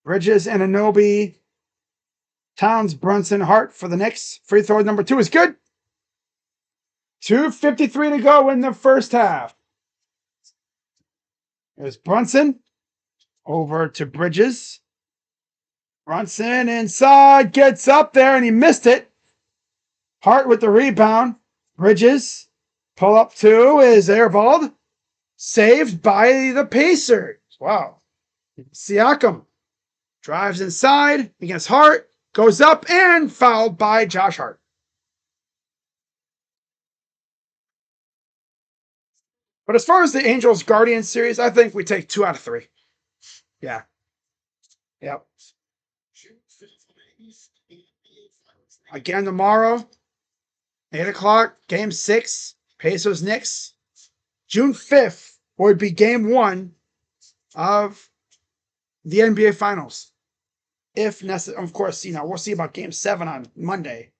Bridges and Anunoby, Towns, Brunson, Hart for the Knicks. Free throw number 2 is good. 2:53 to go in the first half. There's Brunson over to Bridges. Brunson inside, gets up there, and he missed it. Hart with the rebound. Bridges, pull up 2 is airballed. Saved by the Pacers. Wow. Siakam drives inside against Hart, goes up, and fouled by Josh Hart. But as far as the Angels Guardians series, I think we take 2 out of 3. Yeah. Yep. Again tomorrow, 8 o'clock, game 6, Pacers Knicks. June 5th would be game 1 of the NBA Finals. If necessary, of course, we'll see about game 7 on Monday.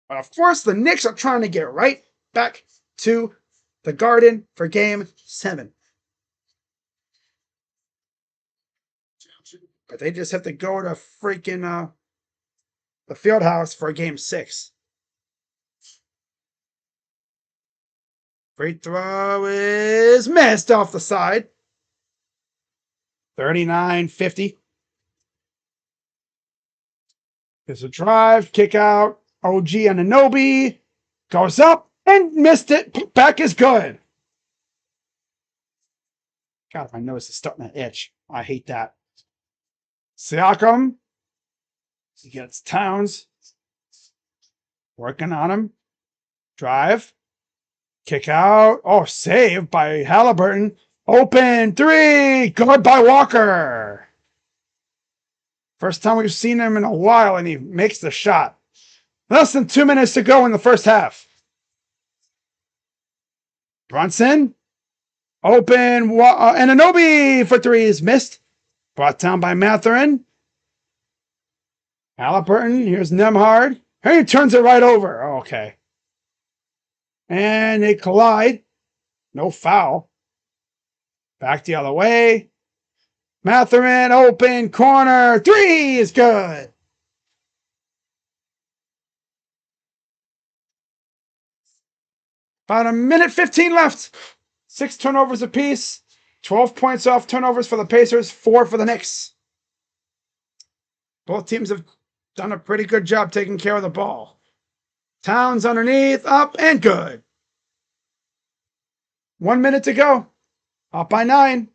But of course, the Knicks are trying to get right back to the Garden for game 7. But they just have to go to freaking the field house for game 6. Free throw is missed off the side. 39-50. There's a drive, kick out. OG Anunoby goes up and missed it. Put back is good. God, my nose is starting to itch. I hate that. Siakam. He gets Towns. Working on him. Drive. Kick out. Oh, save by Halliburton. Open 3. Good by Walker. First time we've seen him in a while, and he makes the shot. Less than 2 minutes to go in the first half. Brunson. Open. And Anunoby for 3 is missed. Brought down by Mathurin. Halliburton. Here's Nembhard. And he turns it right over. Oh, okay. And they collide. No foul. Back the other way. Mathurin. Open. Corner. 3 is good. About 1:15 left. 6 turnovers apiece. 12 points off turnovers for the Pacers, 4 for the Knicks. Both teams have done a pretty good job taking care of the ball. Towns underneath, up, and good. 1 minute to go. Up by 9.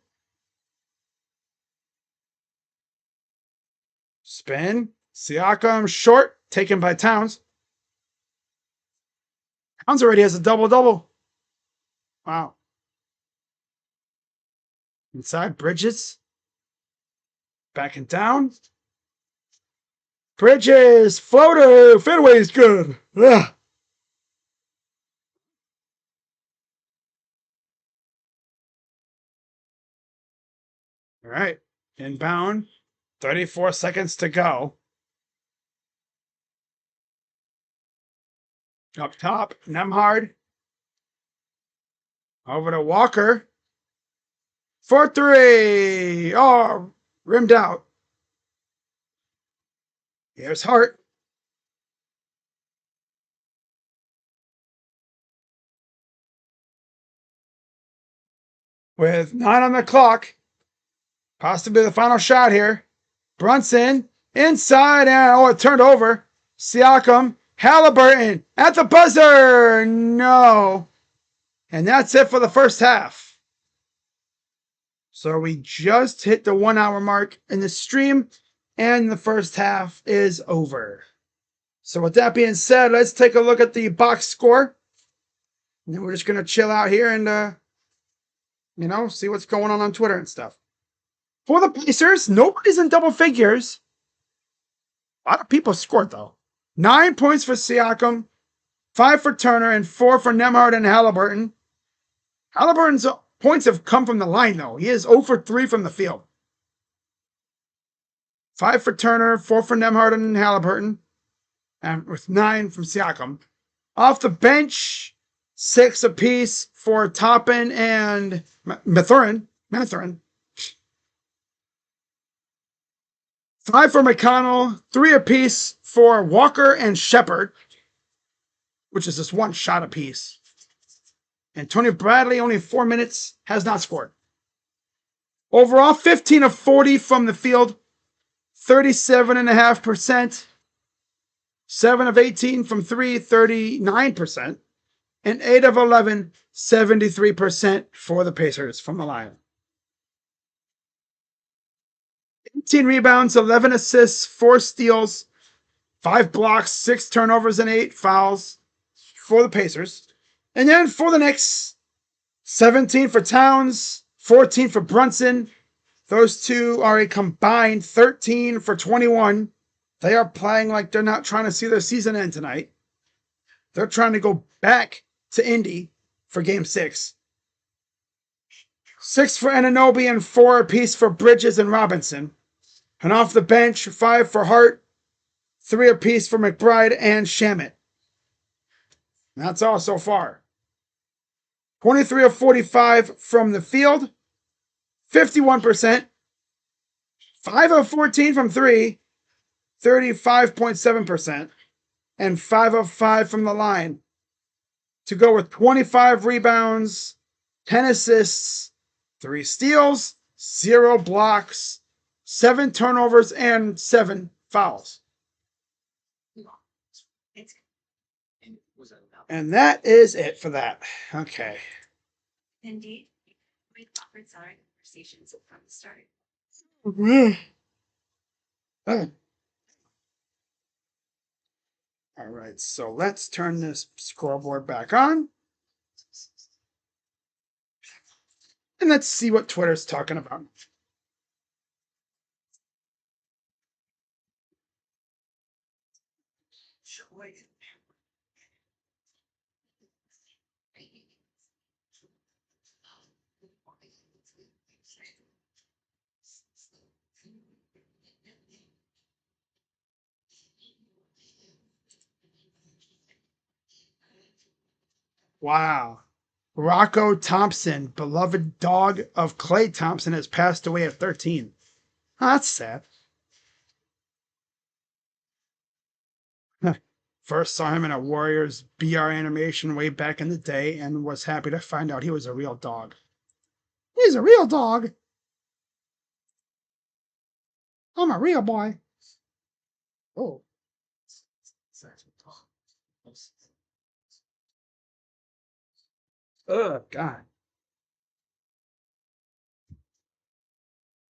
Spin. Siakam short, taken by Towns. Towns already has a double-double. Wow. Inside, Bridges. Backing down. Bridges, floater, fadeaway's good. Ugh. All right, inbound. 34 seconds to go. Up top, Nembhard. Over to Walker. For 3. Oh, rimmed out. Here's Hart. With 9 on the clock. Possibly the final shot here. Brunson inside and it turned over. Siakam. Halliburton at the buzzer. No. And that's it for the first half. So we just hit the 1 hour mark in the stream, and the first half is over. So with that being said, let's take a look at the box score. And then we're just going to chill out here and, see what's going on Twitter and stuff. For the Pacers, nobody's in double figures. A lot of people scored, though. 9 points for Siakam, 5 for Turner, and 4 for Nembhard and Halliburton. Halliburton's points have come from the line, though. He is 0 for 3 from the field. 5 for Turner, 4 for Nembhard and Halliburton, and with 9 from Siakam. Off the bench, 6 apiece for Toppin and Mathurin. 5 for McConnell, 3 apiece for Walker and Shepard, which is just 1 shot apiece. And Tony Bradley, only 4 minutes, has not scored. Overall, 15 of 40 from the field, 37.5%. 7 of 18 from 3, 39%. And 8 of 11, 73% for the Pacers from the line. 18 rebounds, 11 assists, 4 steals, 5 blocks, 6 turnovers, and 8 fouls for the Pacers. And then for the Knicks, 17 for Towns, 14 for Brunson. Those two are a combined 13 for 21. They are playing like they're not trying to see their season end tonight. They're trying to go back to Indy for game 6. 6 for Anunoby and 4 apiece for Bridges and Robinson. And off the bench, 5 for Hart, 3 apiece for McBride and Shamet. That's all so far. 23 of 45 from the field, 51%. 5 of 14 from 3, 35.7%. And 5 of 5 from the line to go with 25 rebounds, 10 assists, 3 steals, 0 blocks, 7 turnovers, and 7 fouls. And that is it for that. Okay. Indeed, we offered salary conversations from the start. All right, so let's turn this scoreboard back on. And let's see what Twitter's talking about. Wow. Rocco Thompson, beloved dog of Klay Thompson, has passed away at 13. That's sad. First saw him in a Warriors BR animation way back in the day and was happy to find out he was a real dog. He's a real dog. I'm a real boy. Oh. Oh, God.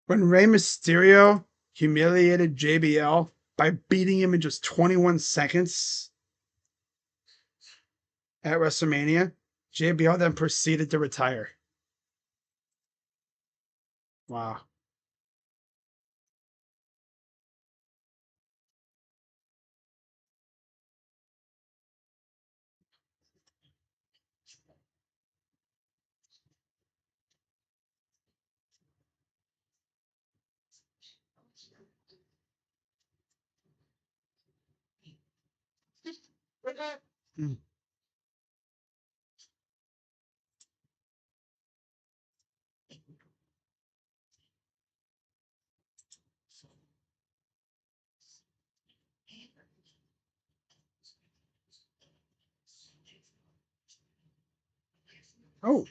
When Rey Mysterio humiliated JBL by beating him in just 21 seconds at WrestleMania, JBL then proceeded to retire. Wow. Mm. Oh.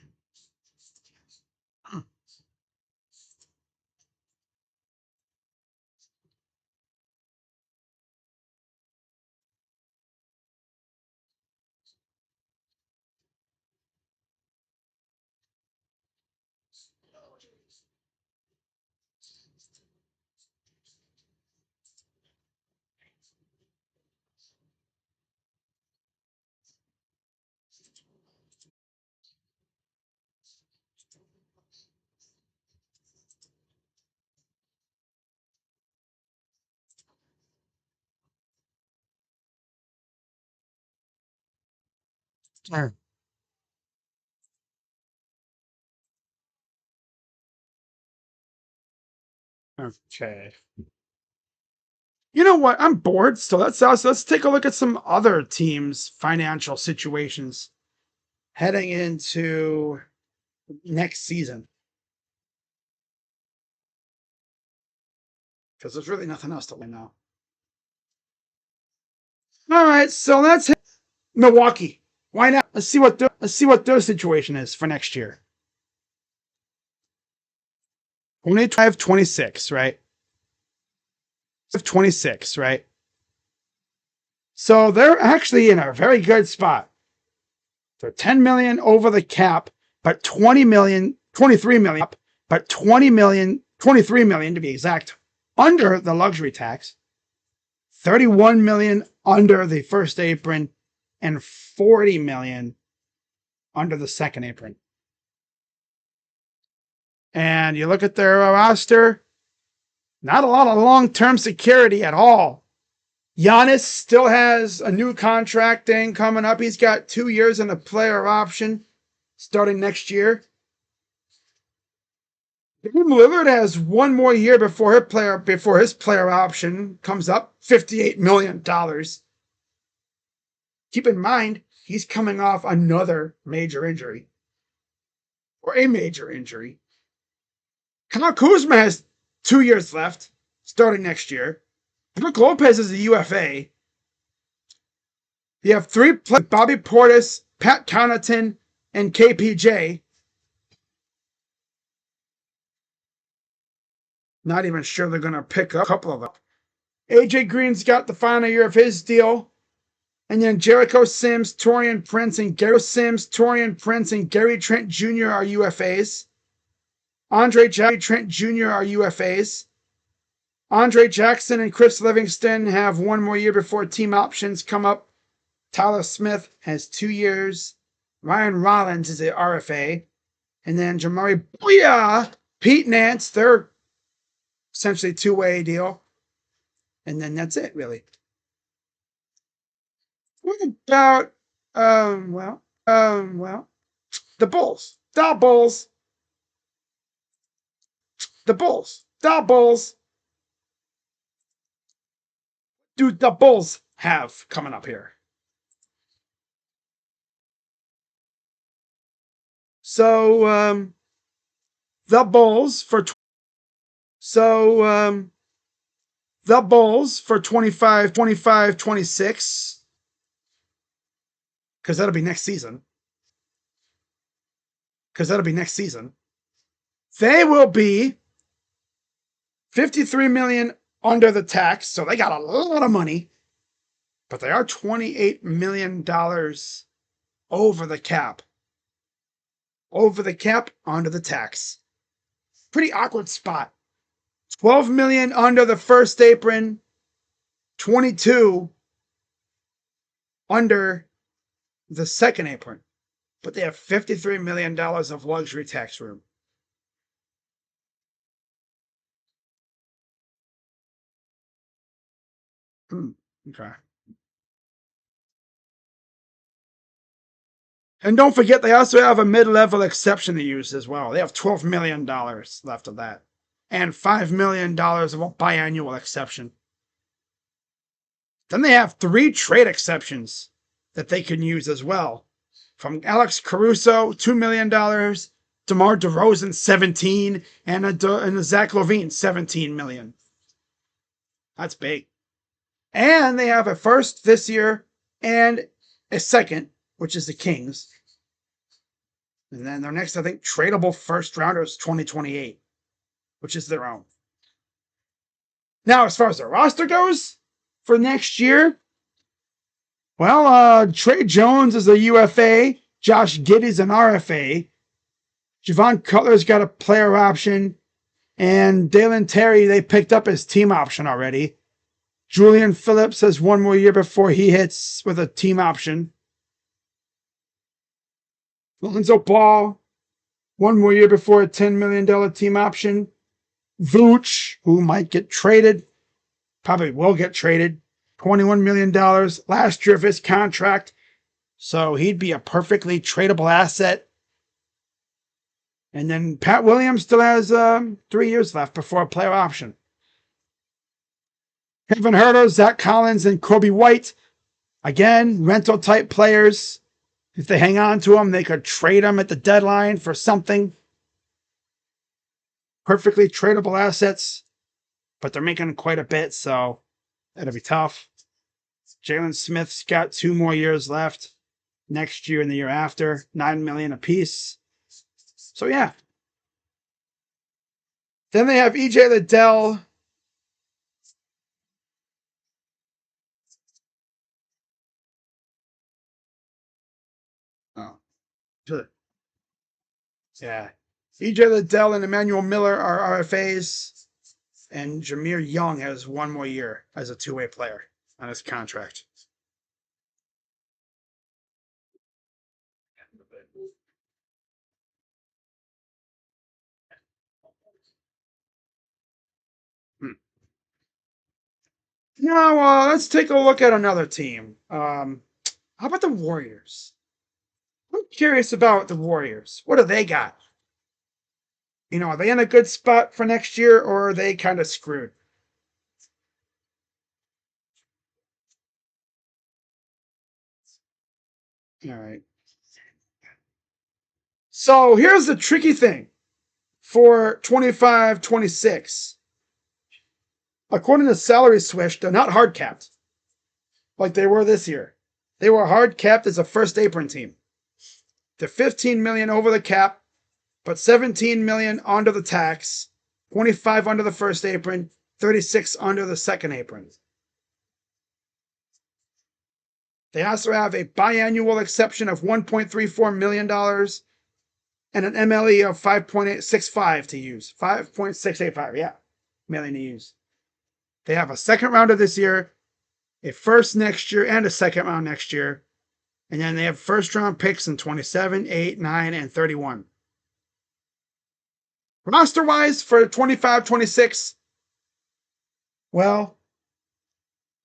Okay. You know what? I'm bored, so let's take a look at some other teams' financial situations heading into next season. Because there's really nothing else to win now. All right, so let's hit Milwaukee. Why not? Let's see what their situation is for next year. 25-26, right? 26, right? So they're actually in a very good spot. They're 10 million over the cap, but 20 million, 23 million up, but 20 million, 23 million to be exact, under the luxury tax. $31 million under the first apron and $40 million under the second apron. And you look at their roster, not a lot of long-term security at all. Giannis still has a new contract thing coming up. He's got 2 years and a player option starting next year. Dame Lillard has 1 more year before his player option comes up, $58 million. Keep in mind, he's coming off another major injury. Or a major injury. Kyle Kuzma has 2 years left, starting next year. Brook Lopez is a UFA. You have 3 players, Bobby Portis, Pat Connaughton, and KPJ. Not even sure they're going to pick up a couple of them. AJ Green's got the final year of his deal. And then Jericho Sims, Torian Prince, and Gary Trent Jr. are UFAs. Andre Trent Jr. are UFAs. Andre Jackson and Chris Livingston have 1 more year before team options come up. Tyler Smith has 2 years. Ryan Rollins is an RFA. And then Jamari Booyah, Pete Nance, they're essentially 2-way deal. And then that's it, really. What about, the Bulls. The Bulls. Dude, the Bulls have coming up here. So, the Bulls for 25-26, because that'll be next season. They will be $53 million under the tax, so they got a lot of money, but they are $28 million over the cap. Over the cap, under the tax. Pretty awkward spot. $12 million under the first apron, 22 under the second apron. But they have $53 million of luxury tax room. Okay. And don't forget, they also have a mid-level exception to use as well. They have $12 million left of that. And $5 million of a biannual exception. Then they have 3 trade exceptions that they can use as well. From Alex Caruso, $2 million. DeMar DeRozan, $17 million. And a Zach LaVine, $17 million. That's big. And they have a first this year and a second, which is the Kings. And then their next, I think, tradable first rounder is 2028, which is their own. Now, as far as their roster goes for next year, well, Trey Jones is a UFA. Josh Giddey's an RFA. Javon Cutler's got a player option. And Dalen Terry, they picked up his team option already. Julian Phillips has 1 more year before he hits with a team option. Lonzo Ball, 1 more year before a $10 million team option. Vooch, who might get traded, probably will get traded, $21 million last year of his contract. So he'd be a perfectly tradable asset. And then Pat Williams still has 3 years left before a player option. Kevin Huerter, Zach Collins, and Kobe White. Again, rental type players. If they hang on to them, they could trade them at the deadline for something. Perfectly tradable assets. But they're making quite a bit, so that'll be tough. Jalen Smith's got 2 more years left. Next year and the year after. $9 million apiece. So yeah. Then they have EJ Liddell. Oh. Yeah. EJ Liddell and Emmanuel Miller are RFAs. And Jameer Young has 1 more year as a two-way player on his contract. Now, let's take a look at another team. How about the Warriors? I'm curious about the Warriors. What do they got? Are they in a good spot for next year, or are they kind of screwed? All right. So here's the tricky thing for 25-26. According to Salary Swish, they're not hard capped like they were this year. They were hard capped as a first apron team. They're 15 million over the cap, but 17 million under the tax, 25 under the first apron, 36 under the second apron. They also have a biannual exception of $1.34 million and an MLE of 5.865 to use. 5.685, yeah, million to use. They have a second rounder this year, a first next year, and a second round next year. And then they have first round picks in 27, 8, 9, and 31. Roster wise for 25-26, well,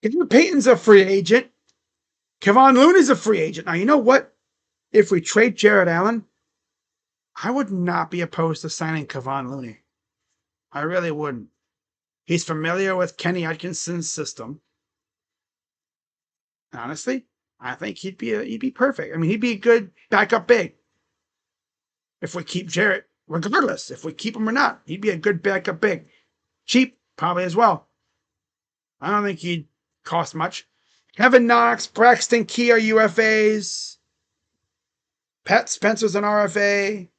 Gary Payton's a free agent. Kevon Looney's a free agent. Now, you know what? If we trade Jared Allen, I would not be opposed to signing Kevon Looney. I really wouldn't. He's familiar with Kenny Atkinson's system. Honestly, I think he'd be perfect. I mean, he'd be a good backup big. If we keep Jarrett, regardless, if we keep him or not, he'd be a good backup big. Cheap, probably as well. I don't think he'd cost much. Kevin Knox, Braxton Key are UFAs. Pat Spencer's an RFA.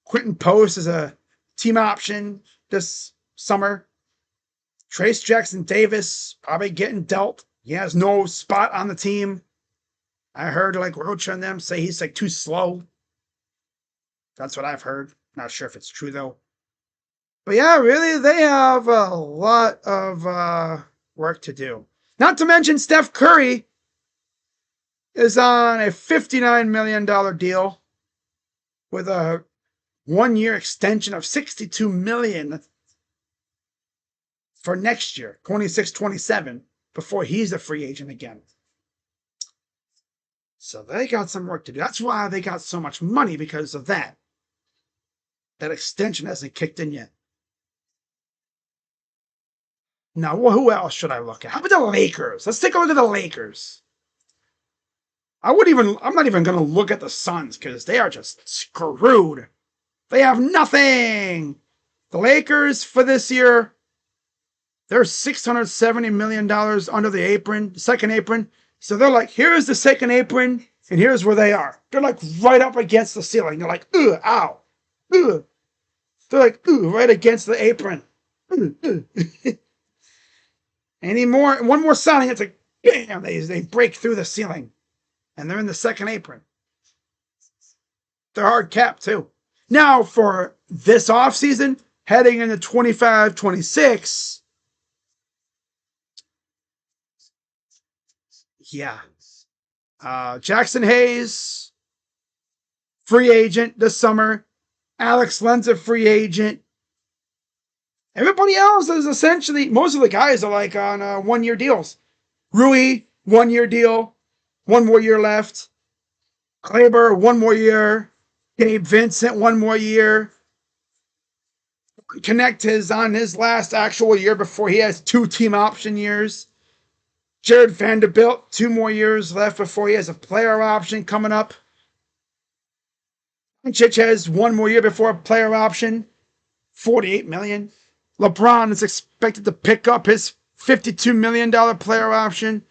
Quentin Post is a team option this summer. Trace Jackson Davis probably getting dealt. He has no spot on the team. I heard like Roach and them say he's like too slow. That's what I've heard. Not sure if it's true though. But yeah, really, they have a lot of work to do. Not to mention Steph Curry is on a $59 million deal with a 1-year extension of $62 million for next year, 26-27, before he's a free agent again. So they got some work to do. That's why they got so much money, because of that. That extension hasn't kicked in yet. Now, who else should I look at? How about the Lakers? Let's take a look at the Lakers. I'm not even going to look at the Suns because they are just screwed. They have nothing. The Lakers for this year, they're $670 million under the apron, the second apron. So they're like, here's the second apron, and here's where they are. They're like right up against the ceiling. They're like, ow, ugh. They're like, right against the apron. One more signing, it's like, bam, they break through the ceiling. And they're in the second apron. They're hard capped too. Now, for this offseason, heading into 25-26, yeah. Jackson Hayes, free agent this summer. Alex Len's a free agent. Everybody else is essentially, most of the guys are like on 1-year deals. Rui, 1-year deal. 1 more year left. Kleber, 1 more year. Gabe Vincent, 1 more year. Connect is on his last actual year before he has 2 team option years. Jared Vanderbilt, 2 more years left before he has a player option coming up. Doncic has 1 more year before a player option. $48 million. LeBron is expected to pick up his $52 million player option.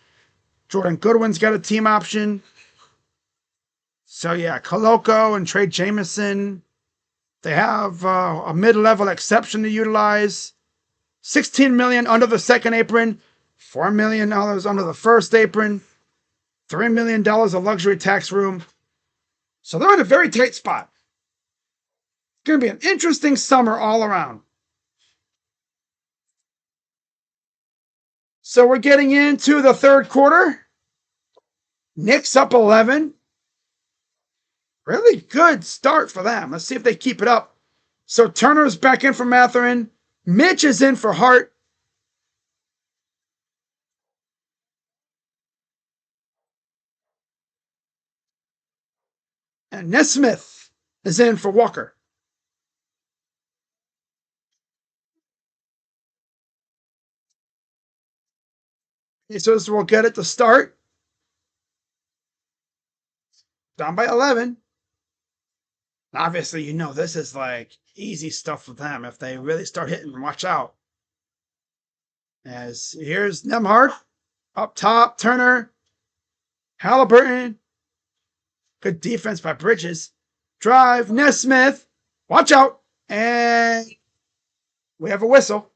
Jordan Goodwin's got a team option. So yeah, Koloko and Trey Jameson, they have a mid-level exception to utilize. $16 million under the second apron, $4 million under the first apron, $3 million of luxury tax room. So they're in a very tight spot. It's going to be an interesting summer all around. So we're getting into the third quarter. Knicks up 11. Really good start for them. Let's see if they keep it up. So Turner's back in for Matherin. Mitch is in for Hart. And Nesmith is in for Walker. Pacers will get it to start. Down by 11. Obviously, you know this is like easy stuff for them. If they really start hitting, watch out. As here's Nemhard. Up top, Turner. Halliburton. Good defense by Bridges. Drive, Nesmith. Watch out. And we have a whistle.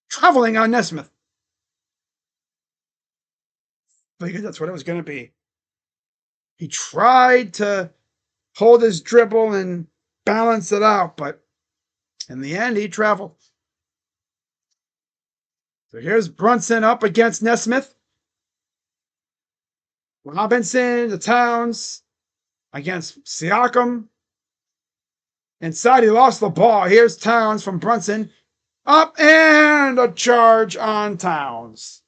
Traveling on Nesmith. Because that's what it was going to be. He tried to hold his dribble and balance it out, but in the end, he traveled. So here's Brunson up against Nesmith. Robinson to Towns against Siakam. Inside, he lost the ball. Here's Towns from Brunson. Up and a charge on Towns.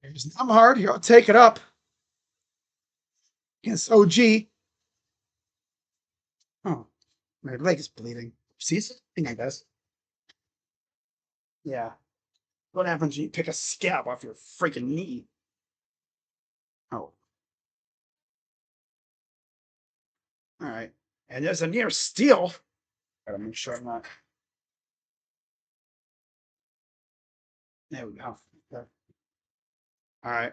Here's Nemhard. He'll take it up against OG. Oh, my leg is bleeding. See, I think I guess. Yeah. What happens when you pick a scab off your freaking knee? Oh. All right. And there's a near steal. Gotta make sure I'm not. There we go. Okay. All right.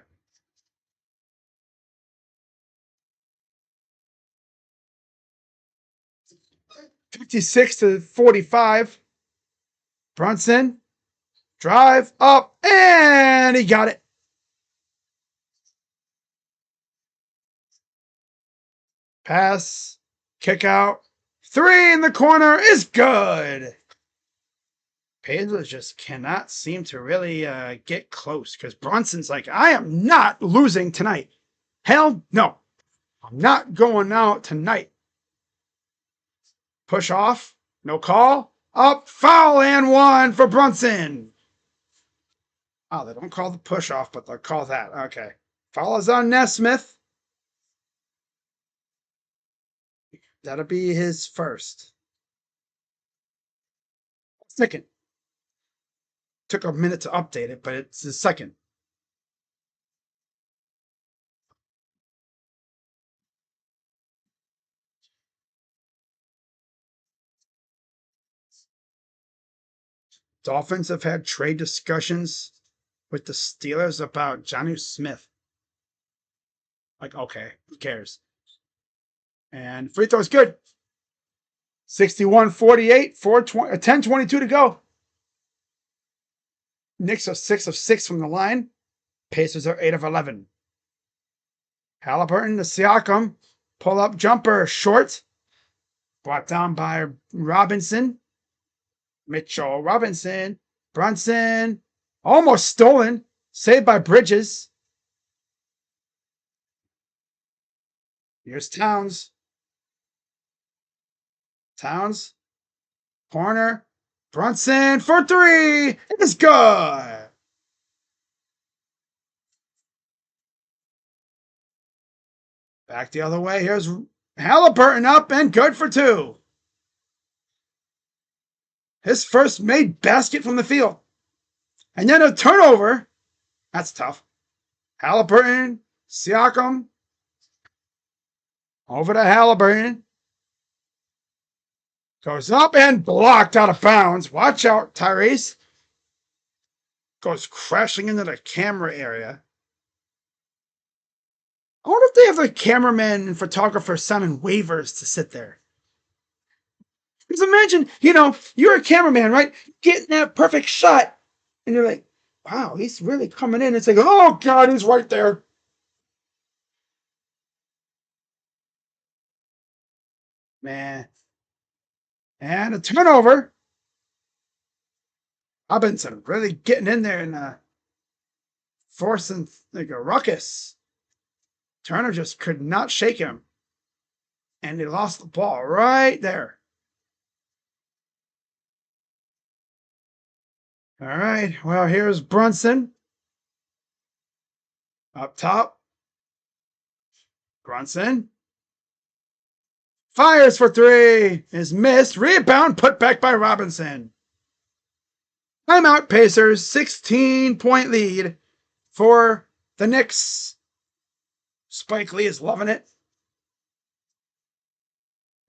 56-45. Brunson. Drive up. And he got it. Pass. Kick out. Three in the corner is good. Pacers just cannot seem to really get close because Brunson's like, I am not losing tonight. Hell no. I'm not going out tonight. Push off. No call. Up. Foul and one for Brunson. Oh, they don't call the push off, but they'll call that. Okay. Foul is on Nesmith. That'll be his first. Second. Took a minute to update it, but it's his second. Dolphins have had trade discussions with the Steelers about Jonnu Smith. Like, okay, who cares? And free throw is good. 61-48, 10-22 to go. Knicks are 6 of 6 from the line. Pacers are 8 of 11. Halliburton to Siakam. Pull up jumper short. Brought down by Robinson. Mitchell Robinson. Brunson. Almost stolen. Saved by Bridges. Here's Towns. Towns. Corner. Brunson for three. It is good. Back the other way. Here's Halliburton up and good for two. His first made basket from the field. And then a turnover. That's tough. Halliburton. Siakam. Over to Halliburton. Goes up and blocked out of bounds. Watch out, Tyrese. Goes crashing into the camera area. I wonder if they have the cameraman and photographer signing waivers to sit there. Because imagine, you're a cameraman, right? Getting that perfect shot. And you're like, wow, he's really coming in. It's like, oh, God, he's right there. Man. And a turnover. Robinson really getting in there and forcing like a ruckus. Turner just could not shake him. And he lost the ball right there. All right. Well, here's Brunson. Up top. Brunson. Fires for three. Is missed. Rebound put back by Robinson. Timeout Pacers. 16-point lead for the Knicks. Spike Lee is loving it.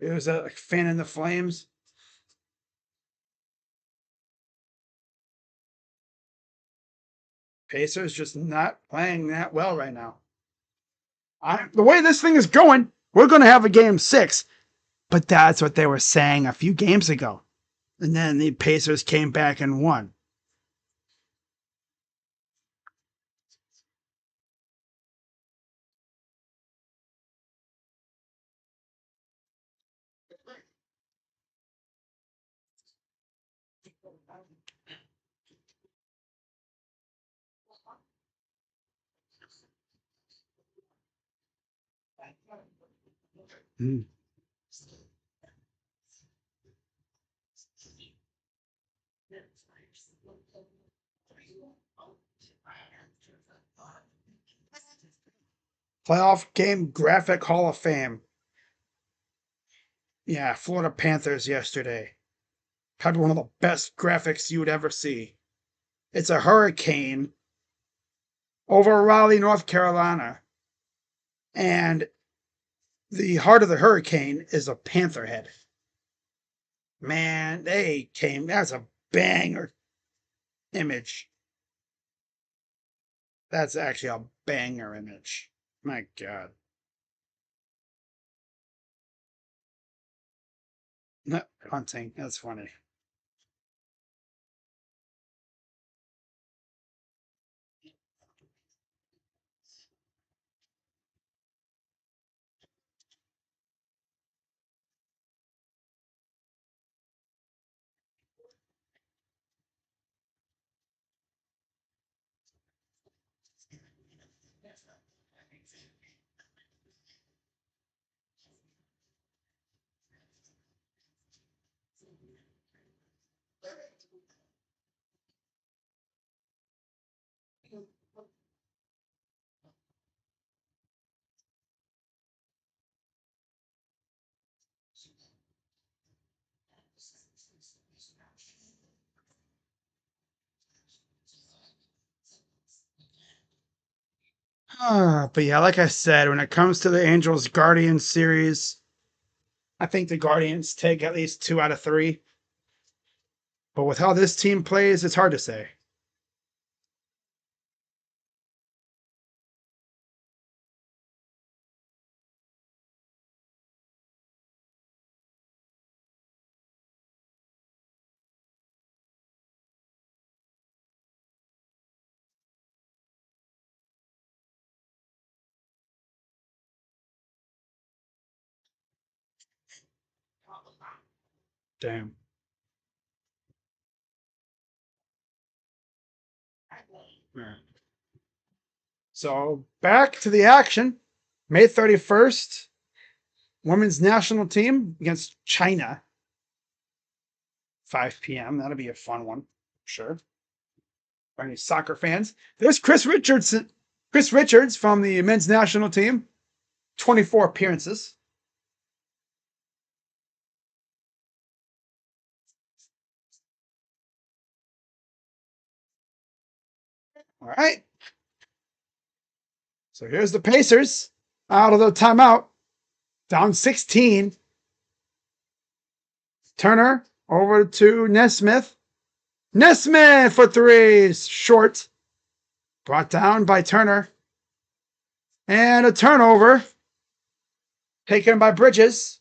He was a fan in the Flames. Pacers just not playing that well right now. The way this thing is going, we're going to have a game 6. But that's what they were saying a few games ago. And then the Pacers came back and won. Hmm. Playoff game graphic Hall of Fame. Yeah, Florida Panthers yesterday. Probably one of the best graphics you would ever see. It's a hurricane over Raleigh, North Carolina. And the heart of the hurricane is a panther head. Man, that's a banger image. That's actually a banger image. My God. No, hunting. That's funny. But yeah, like I said, when it comes to the Angels Guardians series, I think the Guardians take at least 2 out of 3. But with how this team plays, it's hard to say. Damn. Yeah. So back to the action. May 31st, women's national team against China. 5 p.m. That'll be a fun one. Sure. For any soccer fans. There's Chris Richardson. Chris Richards from the men's national team. 24 appearances. All right. So here's the Pacers out of the timeout. Down 16. Turner over to Nesmith. Nesmith for three. Short. Brought down by Turner. And a turnover taken by Bridges.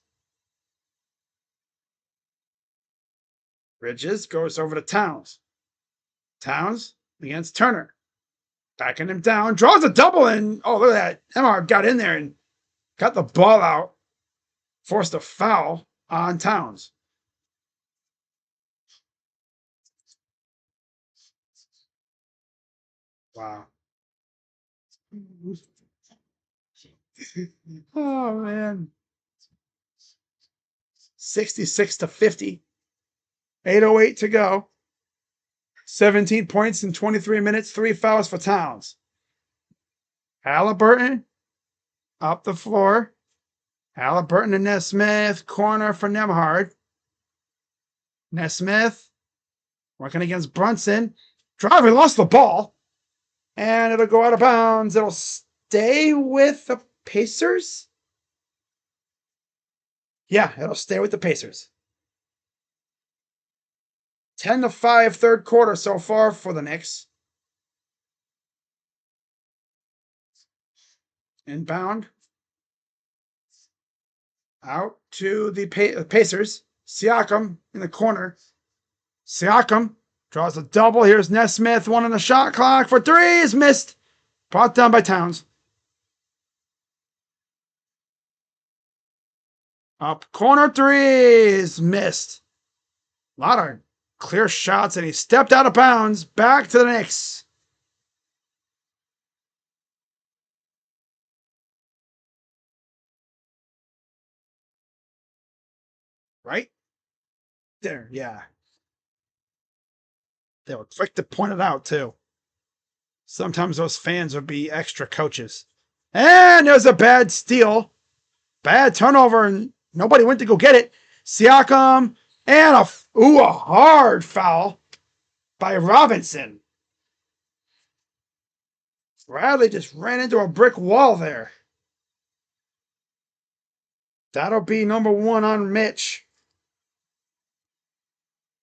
Bridges goes over to Towns. Towns against Turner. Backing him down. Draws a double and oh, look at that. Emar got in there and got the ball out. Forced a foul on Towns. Wow. Oh, man. 66-50. 8:08 to go. 17 points in 23 minutes. 3 fouls for Towns. Halliburton up the floor. Halliburton to Nesmith. Corner for Nemhard. Nesmith working against Brunson. Driving, lost the ball. And it'll go out of bounds. It'll stay with the Pacers? Yeah, it'll stay with the Pacers. 10-5 third quarter so far for the Knicks. Inbound. Out to the Pacers. Siakam in the corner. Siakam draws a double. Here's Nesmith. One on the shot clock for three. Is missed. Brought down by Towns. Up corner three is missed. A lot of clear shots, and he stepped out of bounds. Back to the Knicks. Right? There, yeah. They were quick to point it out, too. Sometimes those fans would be extra coaches. And there's a bad steal. Bad turnover, and nobody went to go get it. Siakam, and a hard foul by Robinson. Bradley just ran into a brick wall there. That'll be number 1 on Mitch.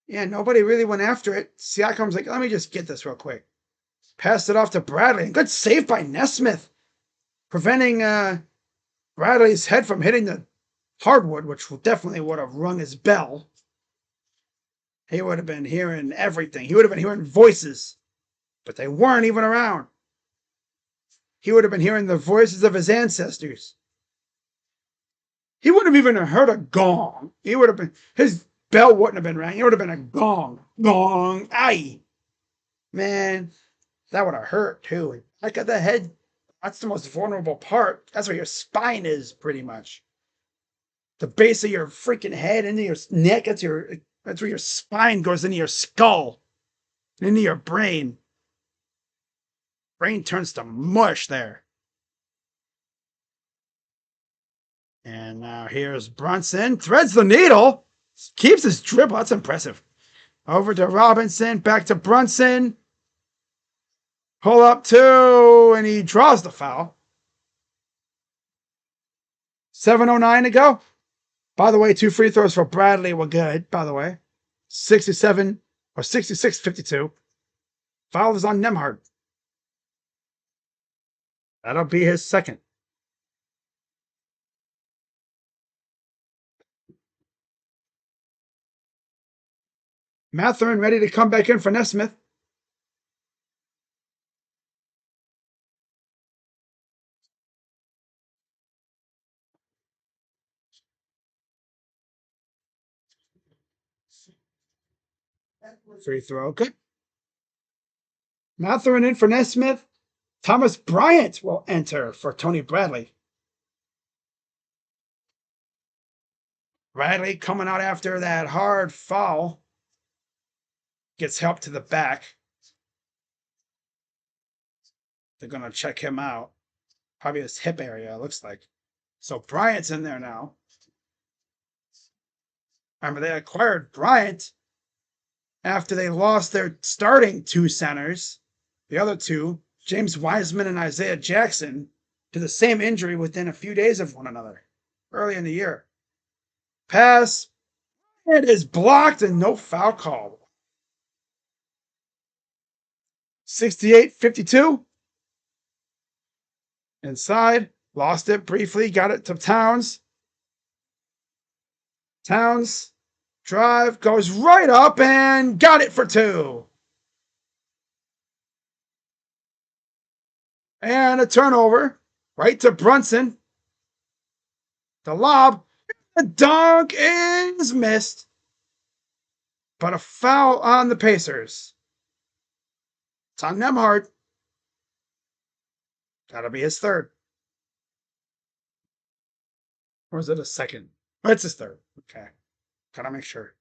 Yeah, nobody really went after it. Siakam's like, let me just get this real quick. Passed it off to Bradley. Good save by Nesmith. Preventing Bradley's head from hitting the hardwood, which definitely would have rung his bell. He would have been hearing everything. He would have been hearing voices, but they weren't even around. He would have been hearing the voices of his ancestors. He wouldn't have even heard a gong. He would have been, his bell wouldn't have been rang. It would have been a gong. Gong. Aye. Man, that would have hurt too. Back of the head, that's the most vulnerable part. That's where your spine is, pretty much. The base of your freaking head into your neck. That's where your spine goes into your skull, into your brain. Brain turns to mush there. And now here's Brunson. Threads the needle. Keeps his dribble. That's impressive. Over to Robinson. Back to Brunson. Pull up 2. And he draws the foul. 7:09 to go. By the way, 2 free throws for Bradley were good, by the way. 67 or 66-52. Foul is on Nemhard. That'll be his second. Mathurin ready to come back in for Nesmith. Free throw, okay. Mathurin in for Nesmith. Thomas Bryant will enter for Tony Bradley. Bradley coming out after that hard foul. Gets help to the back. They're going to check him out. Probably his hip area, it looks like. So Bryant's in there now. Remember, they acquired Bryant after they lost their starting 2 centers. The other 2, James Wiseman and Isaiah Jackson, to the same injury within a few days of one another early in the year. Pass. It is blocked and no foul call. 68-52. Inside, lost it briefly, got it to Towns. Towns, drive, goes right up and got it for 2. And a turnover, right to Brunson. The lob, the dunk is missed. But a foul on the Pacers. It's on Nembhard. That'll be his third. Or is it a second? Oh, it's his third. Okay. Gotta make sure.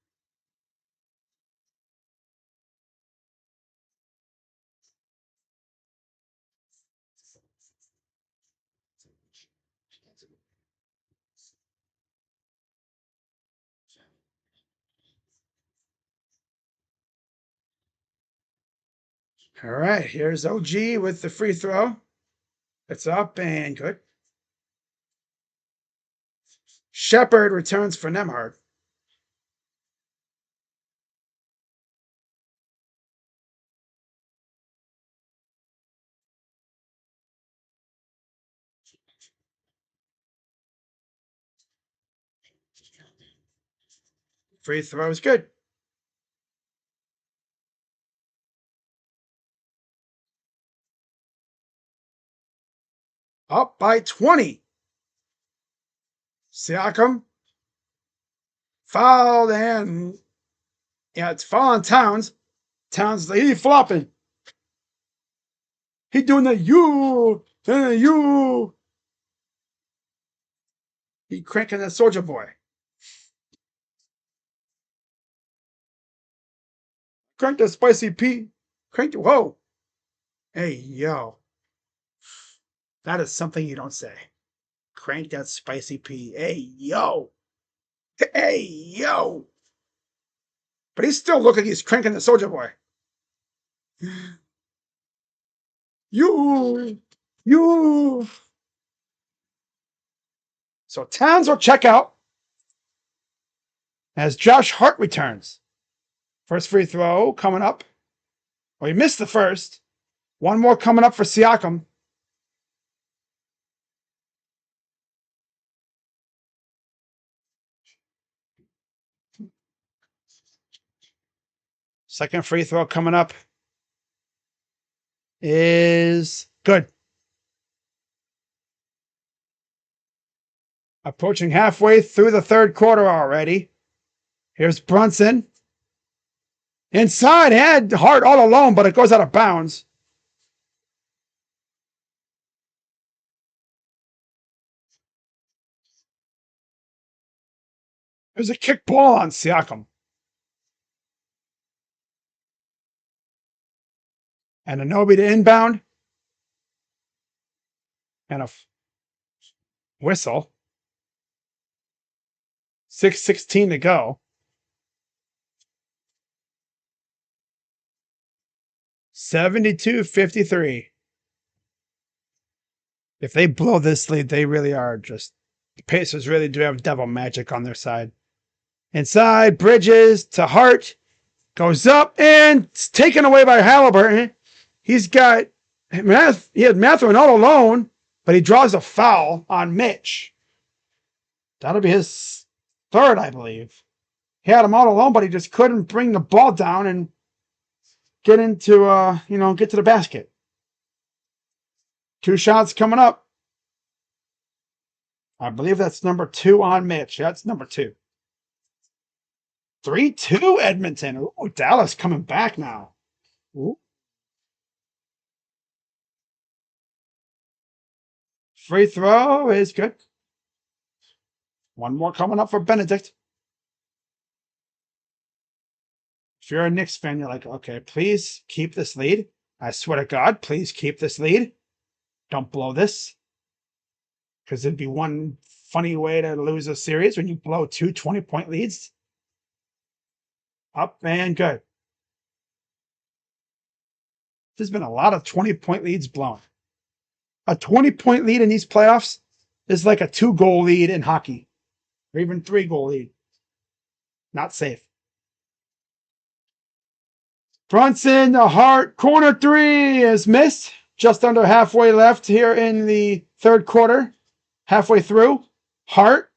All right, here's OG with the free throw. It's up and good. Shepard returns for Nembhard. Free throw is good. Up by 20. Siakam fouled and it's foul on Towns. Towns, he flopping. He doing the you. He cranking that Soldier Boy. Crank the Spicy P. Crank the, whoa. Hey, yo. That is something you don't say. Crank that Spicy P. Hey, yo. Hey, yo. But he's still looking, he's cranking the Soldier Boy. You. So Towns will check out as Josh Hart returns. First free throw coming up. Well, he missed the first. One more coming up for Siakam. Second free throw coming up is good. Approaching halfway through the third quarter already. Here's Brunson. Inside, had Hart all alone, but it goes out of bounds. There's a kick ball on Siakam. And Anobi to inbound. And a whistle. 6:16 to go. 72-53. If they blow this lead, they really are just... The Pacers really do have devil magic on their side. Inside, Bridges to Hart. Goes up and it's taken away by Halliburton. He's got... He had Mathurin all alone, but he draws a foul on Mitch. That'll be his third, I believe. He had him all alone, but he just couldn't bring the ball down and get into, get to the basket. 2 shots coming up. I believe that's number 2 on Mitch. That's number 2. 3-2 Edmonton. Ooh, Dallas coming back now. Ooh. Free throw is good. One more coming up for Benedict. If you're a Knicks fan, you're like, okay, please keep this lead. I swear to God, please keep this lead. Don't blow this. Because it'd be one funny way to lose a series when you blow 2 20-point leads. Up and good. There's been a lot of 20-point leads blown. A 20-point lead in these playoffs is like a 2-goal lead in hockey. Or even 3-goal lead. Not safe. Brunson, the Hart, corner 3 is missed. Just under halfway left here in the third quarter. Halfway through. Hart.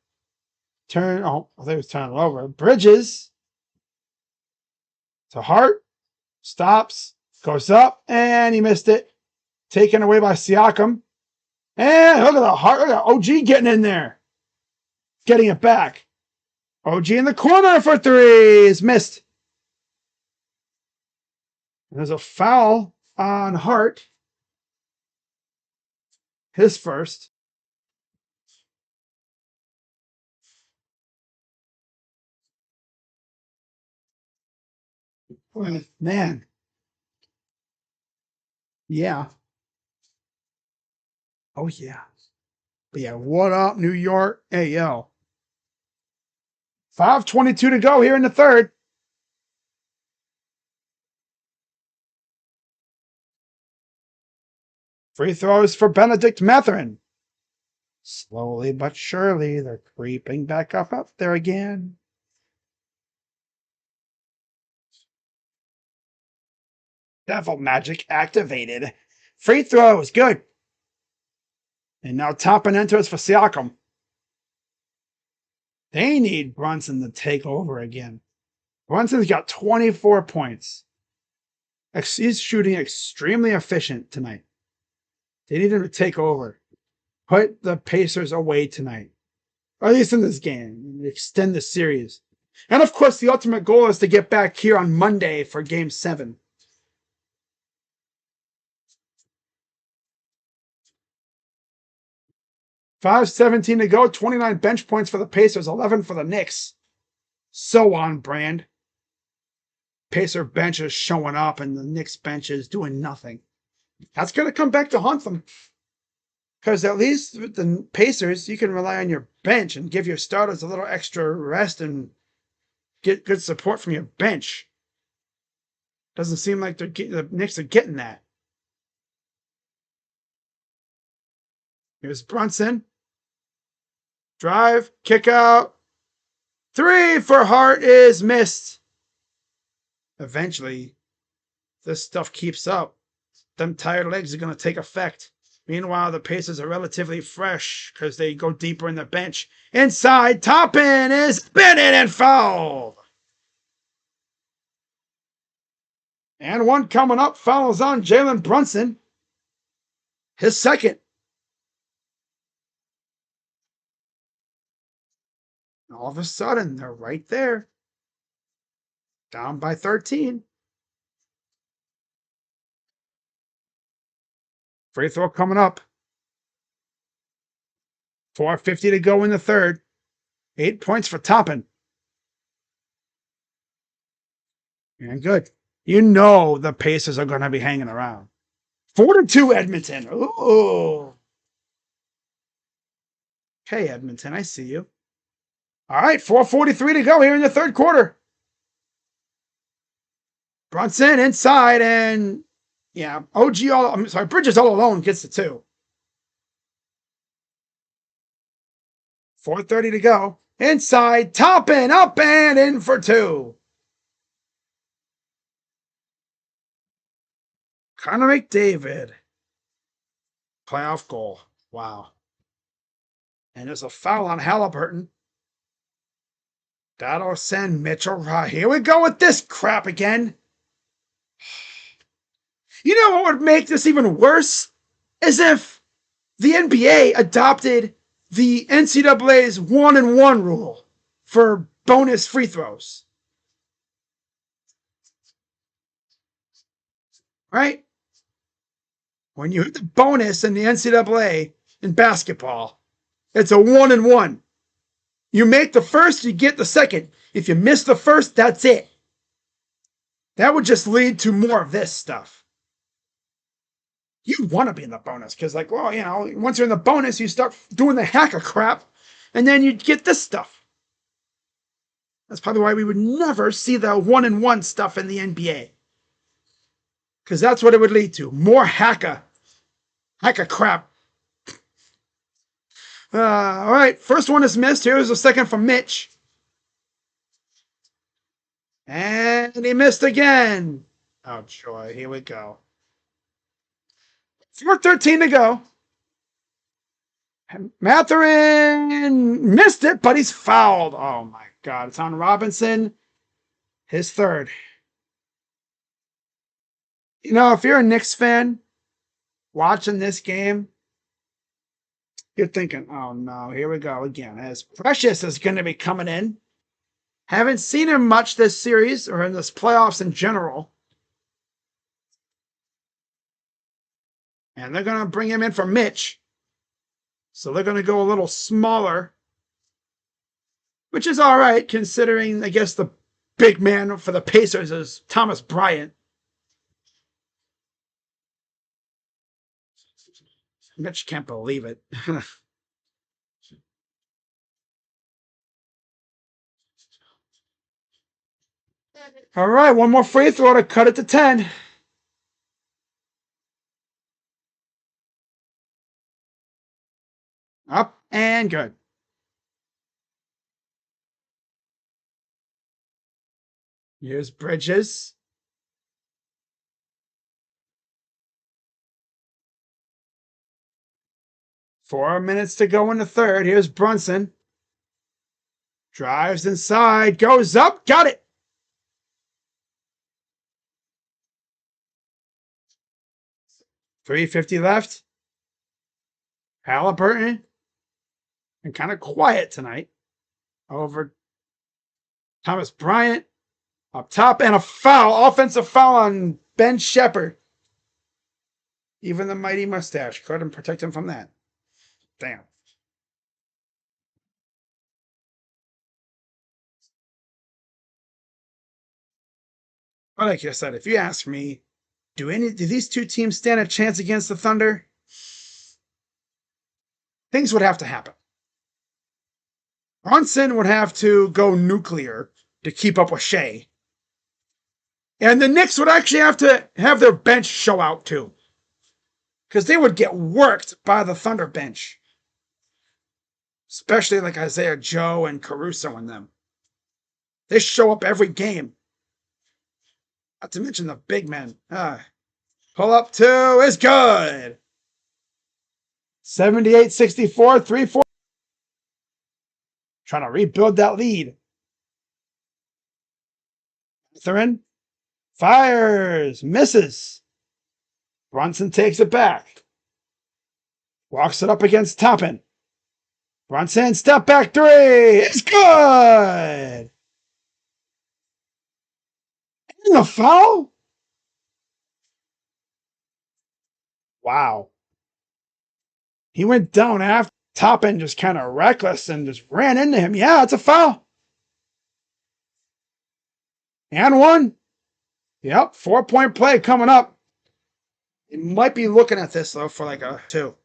Turn. Oh, I think it was turning over. Bridges. To Hart. Stops. Goes up. And he missed it. Taken away by Siakam. And look at the Hart. Look at OG getting in there. Getting it back. OG in the corner for three. Is missed. And there's a foul on Hart. His first. Man. Yeah. Oh, yeah. But yeah, what up, New York? Hey, yo. 5:22 to go here in the third. Free throws for Benedict Mathurin. Slowly but surely, they're creeping back up there again. Devil Magic activated. Free throws, good. And now Toppin enters for Siakam. They need Brunson to take over again. Brunson's got 24 points. He's shooting extremely efficient tonight. They need him to take over. Put the Pacers away tonight. Or at least in this game. Extend the series. And of course, the ultimate goal is to get back here on Monday for Game 7. $5:17 to go. 29 bench points for the Pacers. 11 for the Knicks. So on brand. Pacer bench is showing up and the Knicks bench is doing nothing. That's going to come back to haunt them. Because at least with the Pacers, you can rely on your bench and give your starters a little extra rest and get good support from your bench. Doesn't seem like the Knicks are getting that. Here's Brunson. Drive, kick out. Three for Hart is missed. Eventually, this stuff keeps up. Them tired legs are going to take effect. Meanwhile, the Pacers are relatively fresh because they go deeper in the bench. Inside, Toppin is spinning and fouled. And one coming up, fouls on Jalen Brunson. His second. All of a sudden, they're right there. Down by 13. Free throw coming up. 4:50 to go in the third. 8 points for Toppin. And good. You know the Pacers are going to be hanging around. 4-2 Edmonton. Ooh. Okay, Edmonton, I see you. All right, 4:43 to go here in the third quarter. Brunson inside and yeah, Bridges all alone gets the two. 4:30 to go. Inside, Toppin up and in for two. Connor McDavid. Playoff goal. Wow. And there's a foul on Halliburton. That'll send Mitchell right. Here we go with this crap again. You know what would make this even worse? Is if the NBA adopted the NCAA's 1-and-1 rule for bonus free throws. Right? When you hit the bonus in the NCAA in basketball, it's a 1-and-1. You make the first, you get the second. If you miss the first, that's it. That would just lead to more of this stuff. You want to be in the bonus because, like, well, you know, once you're in the bonus, you start doing the hacker crap, and then you get this stuff. That's probably why we would never see the 1-and-1 stuff in the NBA. Because that's what it would lead to. More hacker crap. All right, first one is missed. Here's the second from Mitch. And he missed again. Oh, joy. Here we go. 4:13 to go. Matherin missed it, but he's fouled. Oh my God. It's on Robinson. His third. You know, if you're a Knicks fan watching this game, you're thinking, oh no, here we go again. As Precious is going to be coming in. Haven't seen him much this series or in this playoffs in general. And they're going to bring him in for Mitch. So they're going to go a little smaller, which is all right considering, I guess, the big man for the Pacers is Thomas Bryant. Mitch can't believe it. All right, one more free throw to cut it to 10. Up and good. Here's Bridges. Four minutes to go in the third. Here's Brunson. Drives inside, goes up, got it. 3:50 left. Halliburton. And kind of quiet tonight. Over Thomas Bryant. Up top, and a foul. Offensive foul on Ben Shepherd. Even the mighty mustache couldn't protect him from that. Damn. But like I said, if you ask me, do these two teams stand a chance against the Thunder? Things would have to happen. Brunson would have to go nuclear to keep up with Shea. And the Knicks would actually have to have their bench show out too. Because they would get worked by the Thunder bench. Especially like Isaiah Joe and Caruso and them. They show up every game. Not to mention the big men. Pull up two is good. 78-64, 3-4. Trying to rebuild that lead. Theron fires, misses. Brunson takes it back. Walks it up against Toppin. Brunson, step back three. It's good. And the foul? Wow. He went down after Toppin, just kind of reckless and just ran into him. Yeah, it's a foul. And one. Yep, 4-point play coming up. You might be looking at this, though, for like a 2.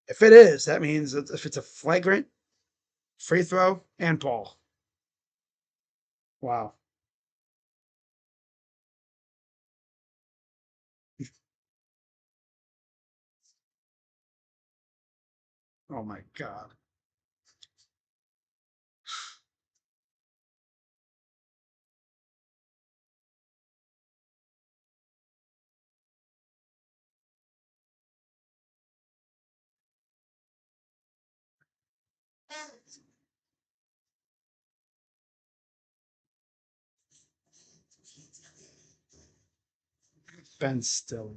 If it is, that means if it's a flagrant, free throw, and ball. Wow. Oh my God. Ben Stiller.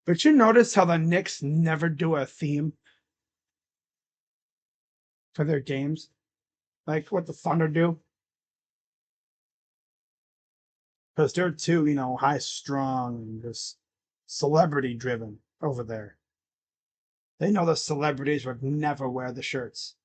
But you notice how the Knicks never do a theme for their games? Like what the Thunder do? Because they're too, high strung and just celebrity driven over there. They know the celebrities would never wear the shirts.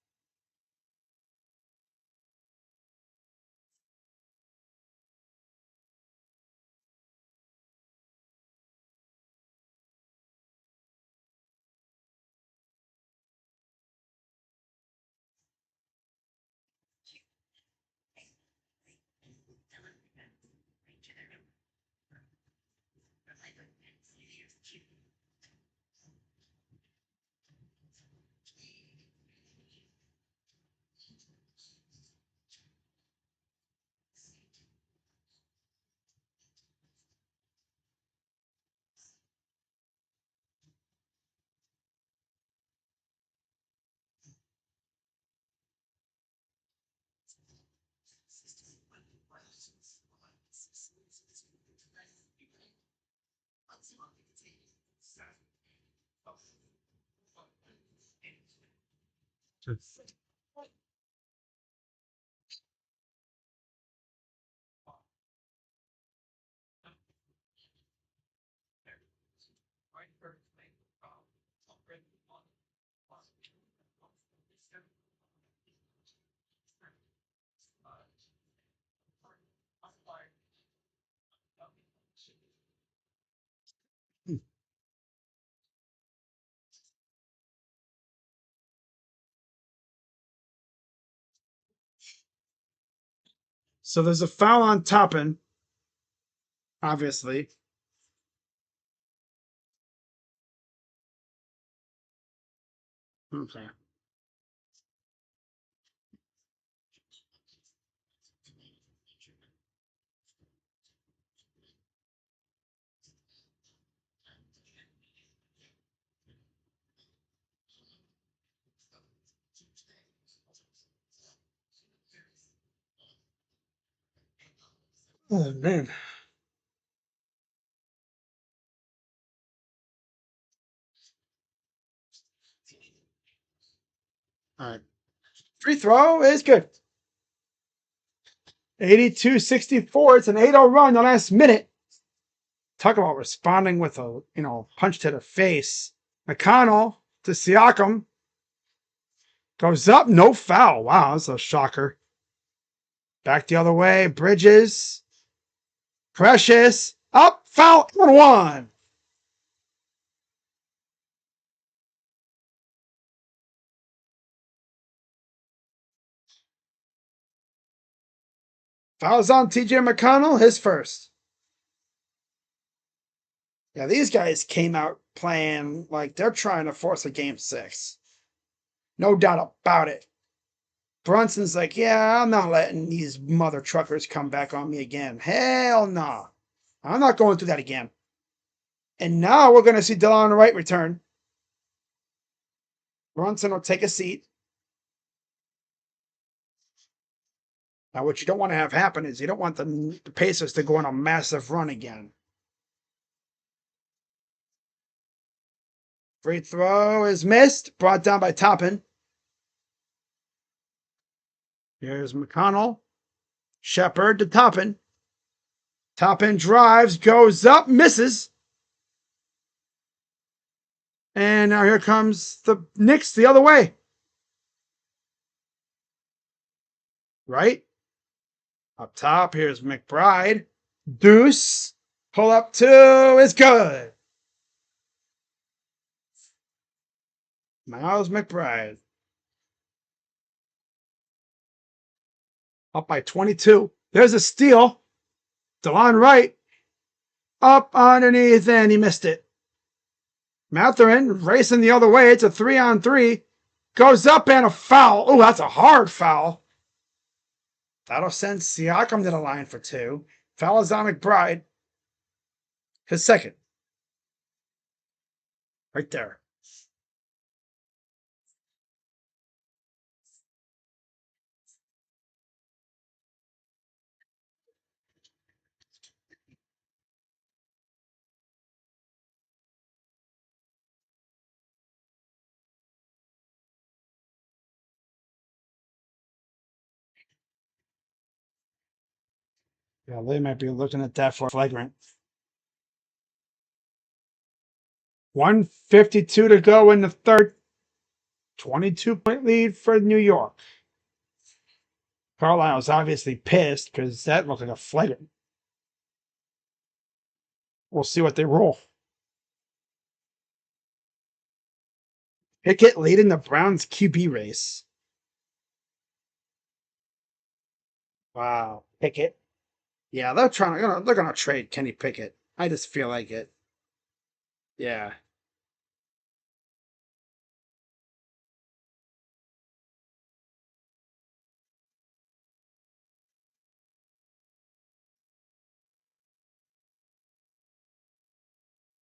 So there's a foul on Toppin, obviously. Okay. Oh man. All right. Free throw is good. 82-64. It's an 8-0 run in the last minute. Talk about responding with a punch to the face. McConnell to Siakam. Goes up, no foul. Wow, that's a shocker. Back the other way. Bridges. Precious. Up, foul, 1-1. Fouls on TJ McConnell, his first. Yeah, these guys came out playing like they're trying to force a game 6. No doubt about it. Brunson's like, yeah, I'm not letting these mother truckers come back on me again. Hell no. Nah. I'm not going through that again. And now we're going to see DeLon Wright return. Brunson will take a seat. Now, what you don't want to have happen is you don't want the Pacers to go on a massive run again. Free throw is missed. Brought down by Toppin. Here's McConnell. Shepard to Toppin. Toppin drives, goes up, misses. And now here comes the Knicks the other way. Right? Up top, here's McBride. Deuce. Pull up 2 is good. Miles McBride. Up by 22. There's a steal. DeLon Wright. Up underneath, and he missed it. Matherin racing the other way. It's a 3-on-3. Goes up and a foul. Oh, that's a hard foul. That'll send Siakam to the line for 2. Foul is on McBride. His second. Right there. Yeah, they might be looking at that for flagrant. 1:52 to go in the third. 22-point lead for New York. Carlisle's obviously pissed because that looked like a flagrant. We'll see what they roll. Pickett leading the Browns QB race. Wow, Pickett. Yeah, they're gonna trade Kenny Pickett. I just feel like it. Yeah.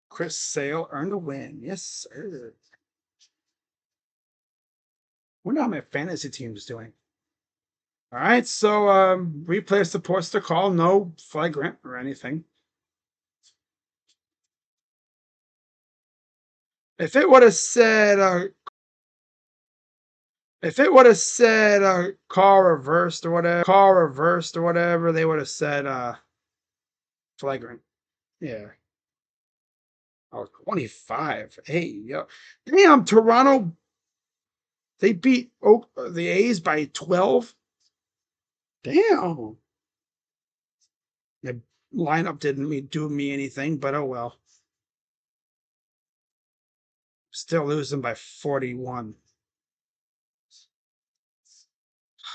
Chris Sale earned a win. Yes, sir. Wonder how my fantasy team is doing. All right, so replay supports the call. No flagrant or anything. If it would have said car reversed or whatever, they would have said flagrant. Yeah. Oh, 25. Hey, yo. Damn, Toronto, they beat the A's by 12. Damn. The lineup didn't do me anything, but oh well. Still losing by 41.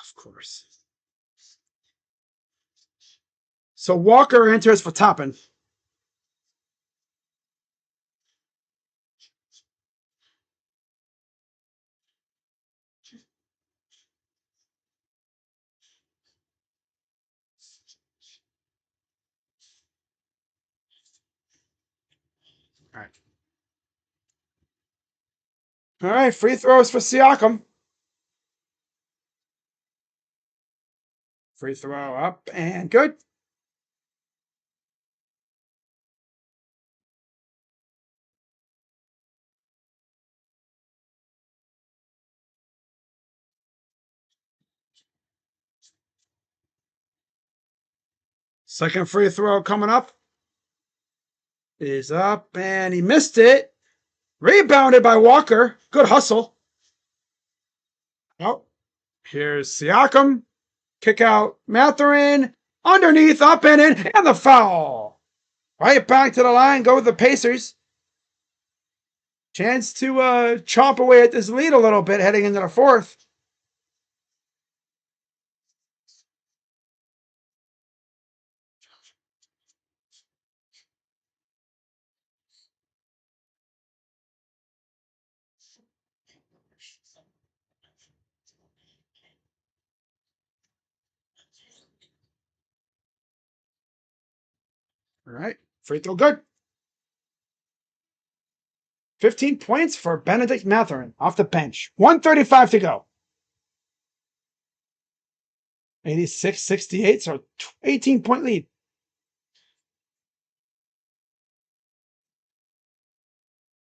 Of course. So Walker enters for Toppin. All right. All right, free throws for Siakam. Free throw up and good. Second free throw coming up is up and he missed it. Rebounded by Walker. Good hustle. Oh, here's Siakam. Kick out Matherin. Underneath, up and in, and the foul. Right back to the line. Go with the Pacers. Chance to chomp away at this lead a little bit heading into the fourth. All right. Free throw good. 15 points for Benedict Mathurin off the bench. 1:35 to go. 86-68, so 18-point lead.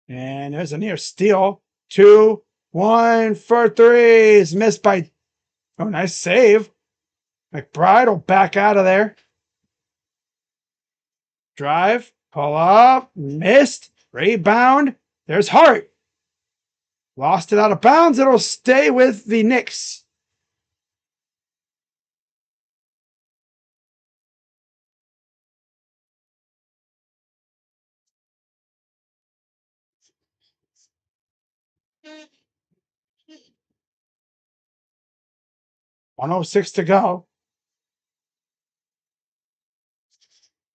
And there's a near steal. 2-1 for threes. Missed by... Oh, nice save. McBride will back out of there. Drive. Pull up. Missed. Rebound. There's Hart. Lost it out of bounds. It'll stay with the Knicks. .106 to go.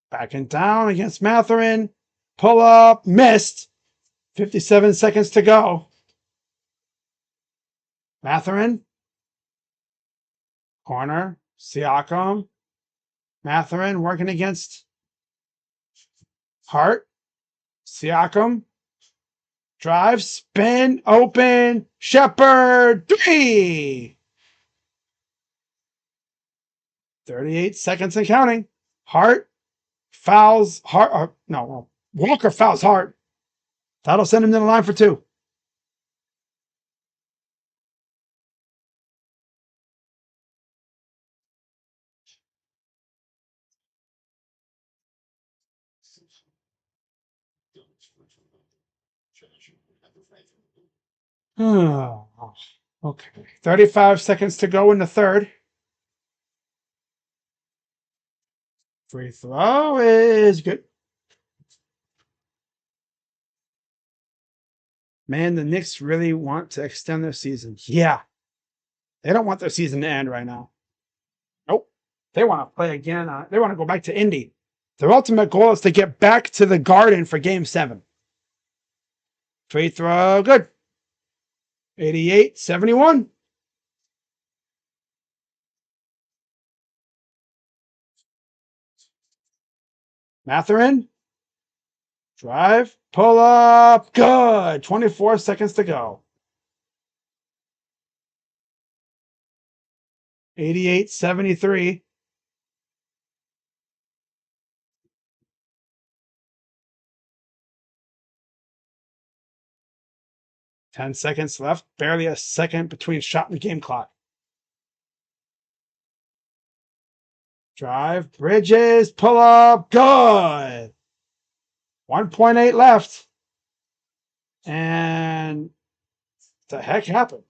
Backing down against Mathurin. Pull up. Missed. 57 seconds to go. Mathurin. Corner. Siakam. Mathurin working against Hart. Siakam. Drive. Spin. Open. Shepherd. 3. 38 seconds and counting. Hart fouls Hart. No, Walker fouls Hart. That'll send him to the line for 2. Oh, okay. 35 seconds to go in the third. Free throw is good. Man, the Knicks really want to extend their season. Yeah. They don't want their season to end right now. Nope. They want to play again. They want to go back to Indy. Their ultimate goal is to get back to the Garden for Game 7. Free throw, good. 88-71. Mathurin. Drive. Pull up. Good. 24 seconds to go. 88-73. 10 seconds left. Barely a second between shot and game clock. Drive. Bridges. Pull up. Good. 1.8 left. And the heck happened?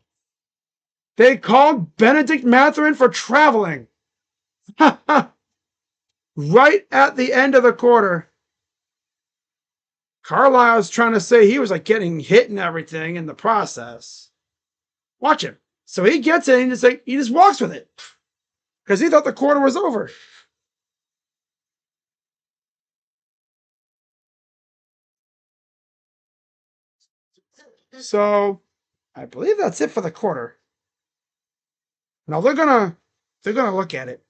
They called Benedict Mathurin for traveling. Right at the end of the quarter. Carlisle's trying to say he was like getting hit and everything in the process. Watch him. So he gets it and he just walks with it. Because he thought the quarter was over. So I believe that's it for the quarter. Now they're gonna look at it.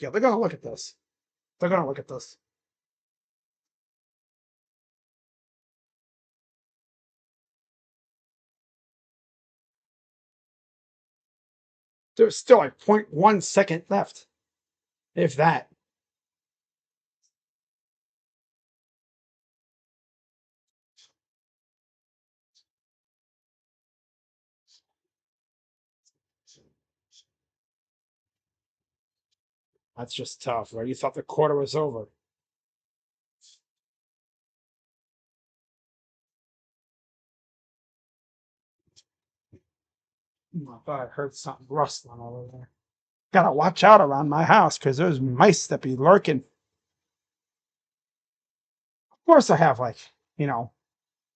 Yeah, they're gonna look at this. They're gonna look at this. There's still like 0.1 second left. If that. That's just tough, right? You thought the quarter was over. I thought I heard something rustling over there. Gotta watch out around my house because there's mice that be lurking. Of course, I have like,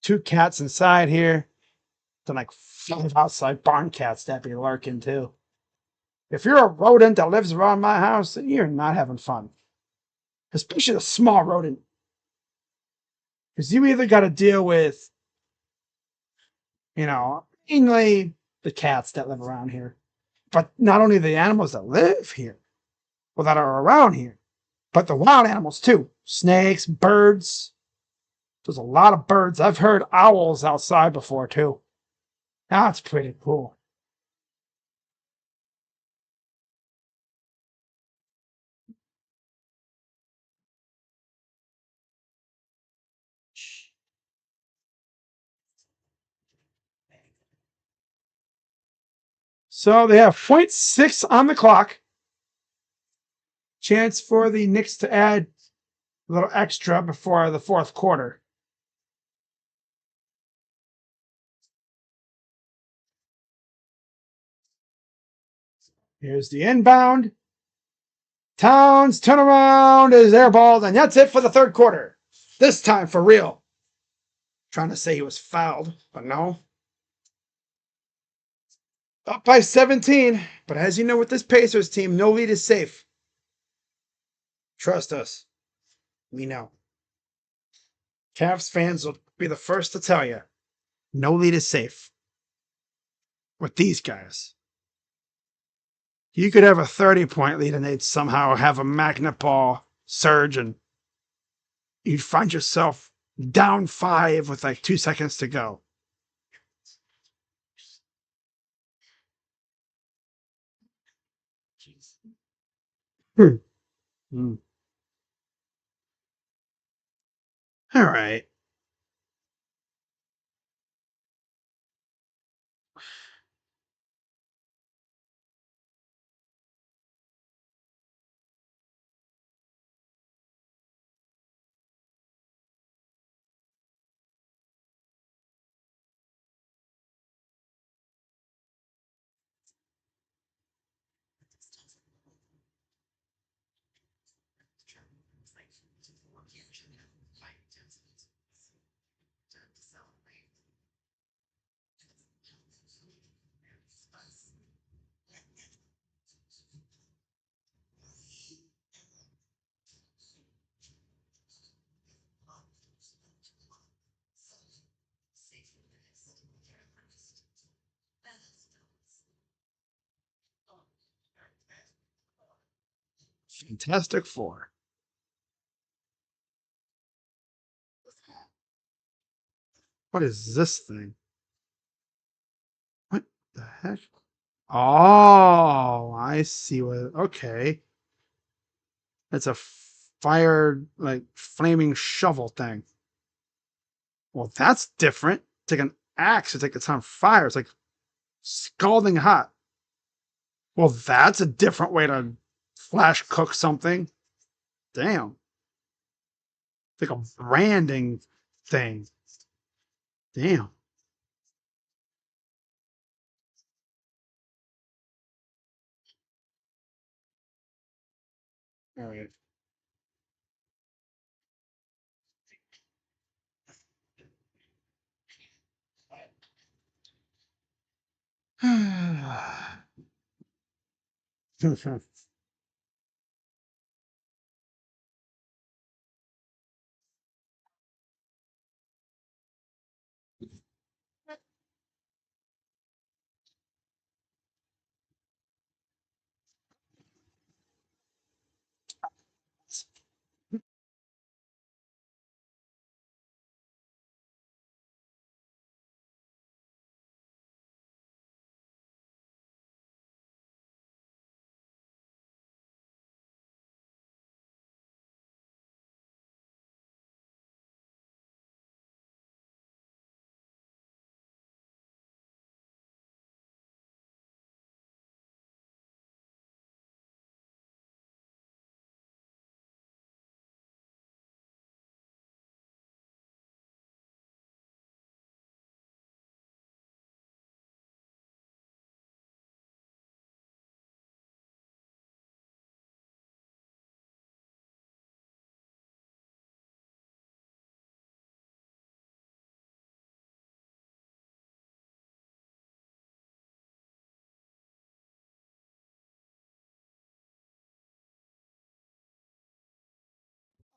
2 cats inside here, then like 5 outside barn cats that be lurking too. If you're a rodent that lives around my house, then you're not having fun. Especially a small rodent. Because you either got to deal with, mainly the cats that live around here, but not only the animals that live here or that are around here, but the wild animals too. Snakes, birds. There's a lot of birds. I've heard owls outside before too. That's pretty cool. So they have 0.6 on the clock. Chance for the Knicks to add a little extra before the fourth quarter. Here's the inbound. Towns turnaround is airballed, and that's it for the third quarter. This time for real. Trying to say he was fouled, but no. Up by 17, but as you know with this Pacers team, no lead is safe. Trust us. We know. Cavs fans will be the first to tell you, no lead is safe. With these guys. You could have a 30-point lead and they'd somehow have a magnet ball surge and you'd find yourself down 5 with like 2 seconds to go. Hmm. All right. Fantastic Four. What is this thing? What the heck? Oh, I see what. Okay. It's a fire, like flaming shovel thing. Well, that's different. It's like an axe. It's like it's on fire. It's like scalding hot. Well, that's a different way to flash cook something. Damn. It's like a branding thing. Damn. All right.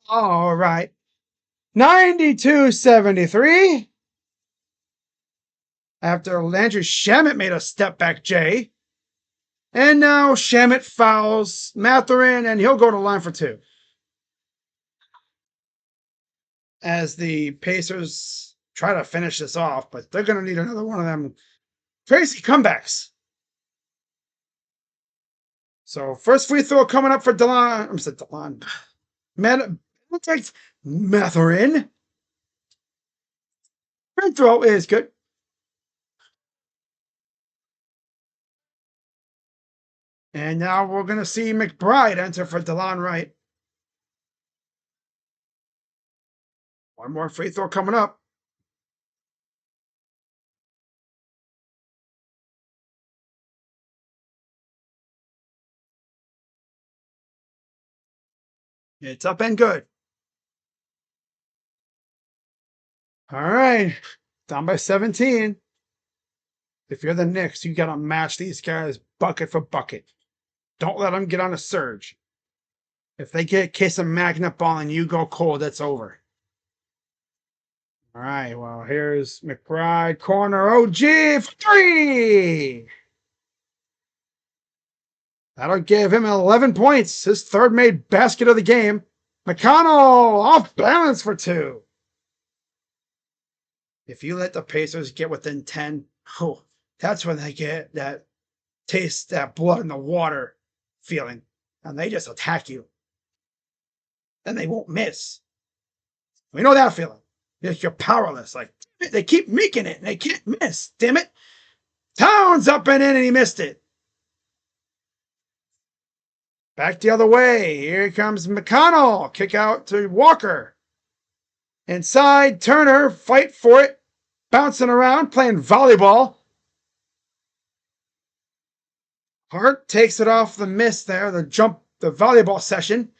All right. 92-73. After Landry Shamet made a step back J. And now Shamet fouls Matherin, and he'll go to line for two. As the Pacers try to finish this off, but they're going to need another one of them crazy comebacks. So first free throw coming up for Delon. I'm sorry, Delon. Matherin. Free throw is good. And now we're going to see McBride enter for Delon Wright. One more free throw coming up. It's up and good. All right. Down by 17. If you're the Knicks, you got to match these guys bucket for bucket. Don't let them get on a surge. If they get a case of magnet ball and you go cold, it's over. All right, well, here's McBride, corner, OG for three. That'll give him 11 points, his third made basket of the game. McConnell off balance for two. If you let the Pacers get within 10, oh, that's when they get that taste, that blood in the water feeling, and they just attack you. Then they won't miss. We know that feeling. You're powerless. Like, they keep making it and they can't miss. Damn it. Towns up and in, and he missed it. Back the other way. Here comes McConnell. Kick out to Walker. Inside, Turner, fight for it. Bouncing around, playing volleyball. Hart takes it off the miss there, the volleyball session.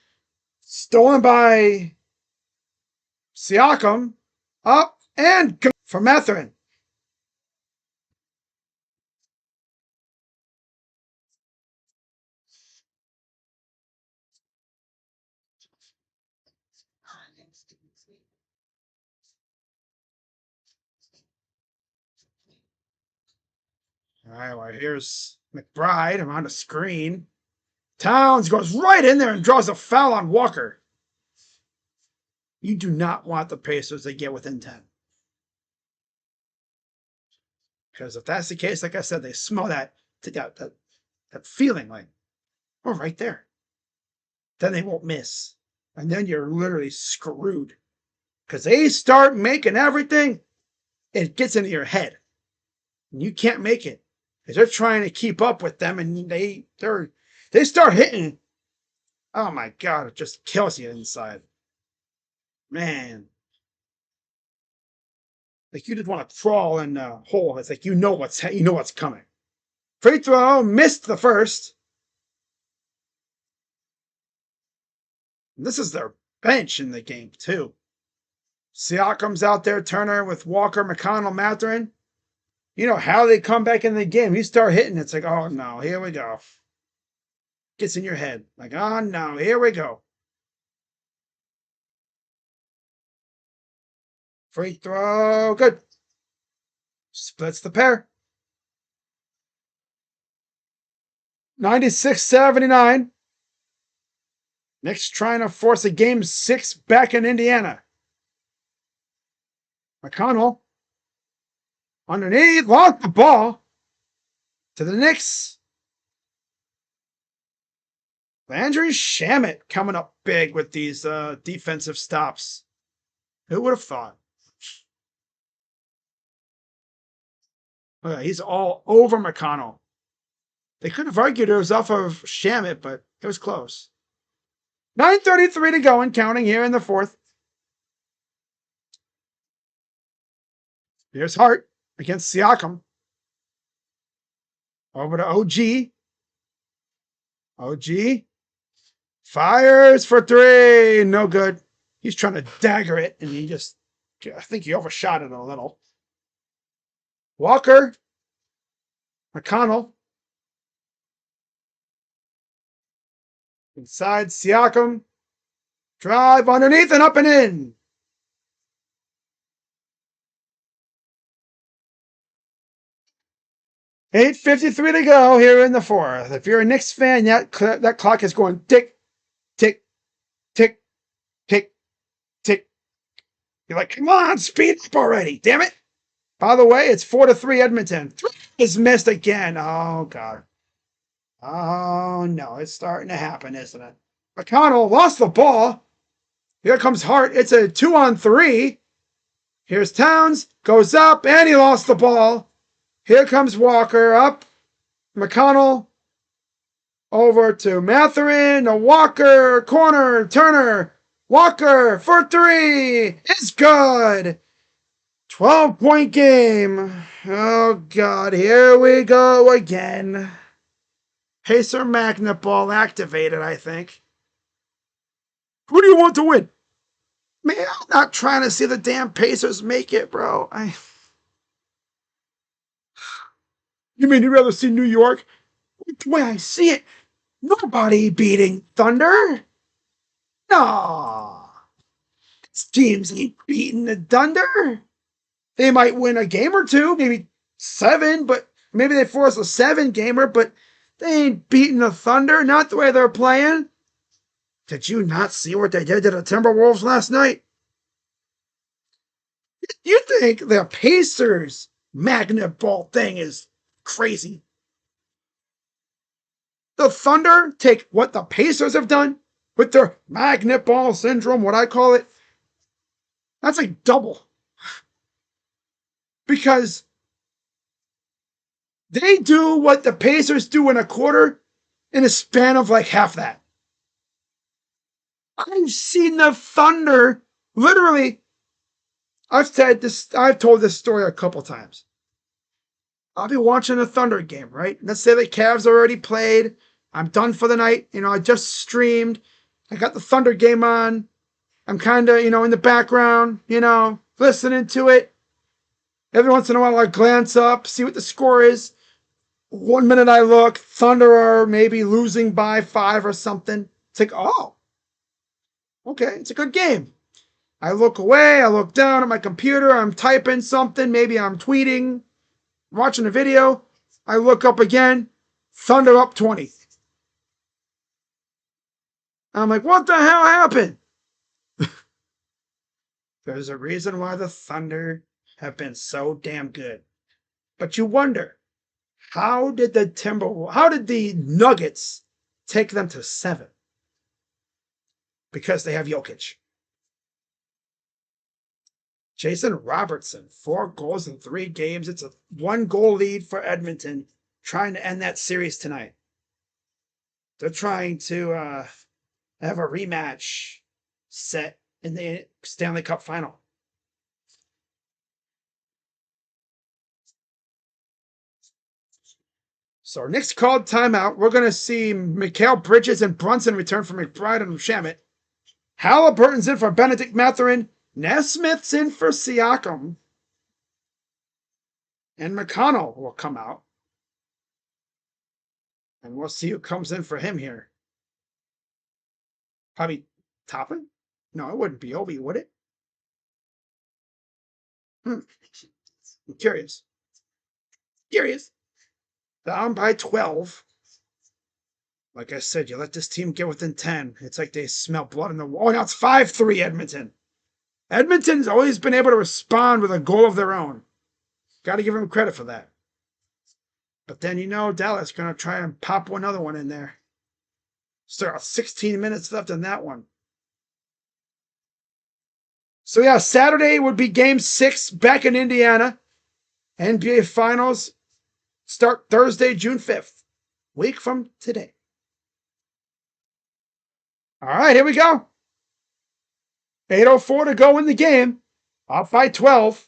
Stolen by Siakam. Up and go for Matherin. All right, well, here's McBride. I'm on the screen. Towns goes right in there and draws a foul on Walker. You do not want the Pacers to get within 10. Because if that's the case, like I said, they smell that feeling like, oh, right there. Then they won't miss. And then you're literally screwed. Because they start making everything, it gets into your head. And you can't make it. Because they're trying to keep up with them, and they start hitting. Oh my God, it just kills you inside. Man. Like you just want to crawl in a hole. It's like you know what's coming. Free throw, missed the first. This is their bench in the game, too. Siakam's out there, Turner with Walker, McConnell, Mathurin. You know how they come back in the game. You start hitting, it's like, oh no, here we go. Gets in your head. Like, oh no, here we go. Free throw, good. Splits the pair. 96-79. Knicks trying to force a game 6 back in Indiana. McConnell underneath, lost the ball to the Knicks. Landry Shamet coming up big with these defensive stops. Who would have thought? He's all over McConnell. They could have argued it was off of Shamet, but it was close. 9:33 to go and counting here in the fourth. Here's Hart against Siakam. Over to OG. OG fires for three. No good. He's trying to dagger it, and I think he overshot it a little. Walker. McConnell. Inside Siakam. Drive underneath and up and in. $8:53 to go here in the fourth. If you're a Knicks fan, that clock is going tick, tick, tick, tick, tick. You're like, come on, speed up already, damn it. By the way, it's 4-3 Edmonton. 3 is missed again. Oh, God. Oh, no, it's starting to happen, isn't it? McConnell lost the ball. Here comes Hart. It's a 2-on-3. Here's Towns. Goes up, and he lost the ball. Here comes Walker up. McConnell over to Mathurin. A Walker. Corner. Turner. Walker for three. It's good. 12-point game. Oh, God. Here we go again. Pacer magnet ball activated, I think. Who do you want to win? Man, I'm not trying to see the damn Pacers make it, bro. You mean you'd rather see New York? The way I see it, nobody beating Thunder. No. These teams ain't beating the Thunder. They might win a game or two, maybe 7, but maybe they force a 7-gamer, but they ain't beating the Thunder, not the way they're playing. Did you not see what they did to the Timberwolves last night? You think the Pacers magnet ball thing is crazy? The Thunder take what the Pacers have done with their magnet ball syndrome, what I call it. That's like double. Because they do what the Pacers do in a quarter in a span of like half that. I've seen the Thunder literally. I've told this story a couple times. I'll be watching a Thunder game, right? Let's say the Cavs already played. I'm done for the night. I just streamed. I got the Thunder game on. I'm kind of, in the background, listening to it. Every once in a while, I glance up, see what the score is. 1 minute I look, Thunder are maybe losing by 5 or something. It's like, oh, okay, it's a good game. I look away, I look down at my computer, I'm typing something, maybe I'm tweeting, watching a video. I look up again, Thunder up 20. I'm like, what the hell happened? There's a reason why the Thunder have been so damn good. But you wonder, how did the Nuggets take them to 7? because they have Jokic. Jason Robertson, 4 goals in 3 games. It's a 1-goal lead for Edmonton, trying to end that series tonight. They're trying to have a rematch set in the Stanley Cup final. So our Knicks called timeout. We're going to see Mikal Bridges and Brunson return for McBride and Shamit. Halliburton's in for Benedict Mathurin. Nesmith's in for Siakam. And McConnell will come out. And we'll see who comes in for him here. Probably Toppin? No, it wouldn't be Obi, would it? I'm curious. Down by 12. Like I said, you let this team get within 10. It's like they smell blood in the wall. Now it's 5-3 Edmonton. Edmonton's always been able to respond with a goal of their own. Got to give them credit for that. But then, Dallas going to try and pop another one in there. Still 16 minutes left in that one. So yeah, Saturday would be game 6 back in Indiana. NBA Finals start Thursday, June 5th. Week from today. All right, here we go. 8:04 to go in the game. Up by 12.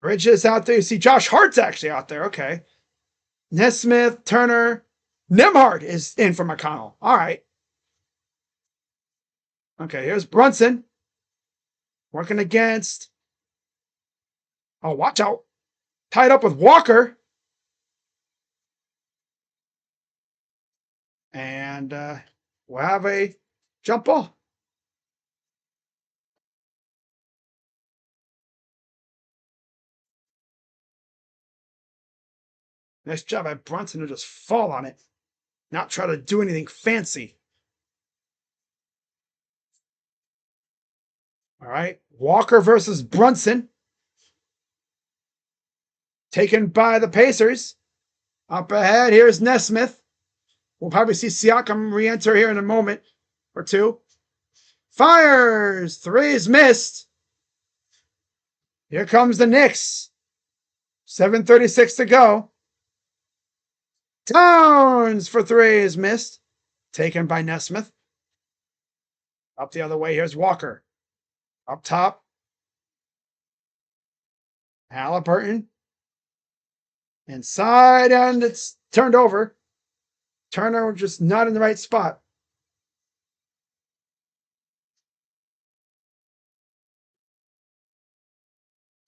Bridges out there. You see Josh Hart's actually out there. Okay. Nesmith, Turner. Nembhard is in for McConnell. All right. Okay, here's Brunson. Working against. Oh, watch out. Tied up with Walker. And we'll have a jump ball. Nice job by Brunson to just fall on it. Not try to do anything fancy. All right. Walker versus Brunson. Taken by the Pacers. Up ahead, here's Nesmith. We'll probably see Siakam re-enter here in a moment or two. Fires! 3 is missed. Here comes the Knicks. 7:36 to go. Towns for 3 is missed. Taken by Nesmith. Up the other way, here's Walker. Up top. Halliburton. Inside, and it's turned over. Turner just not in the right spot.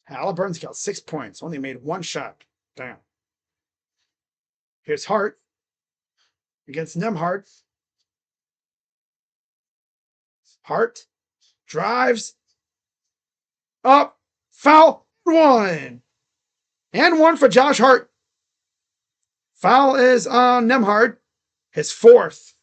Halliburton's got 6 points. Only made 1 shot. Damn. Here's Hart against Nembhard. Hart drives up. Foul. 1. And 1 for Josh Hart. Foul is on Nembhard. His 4th.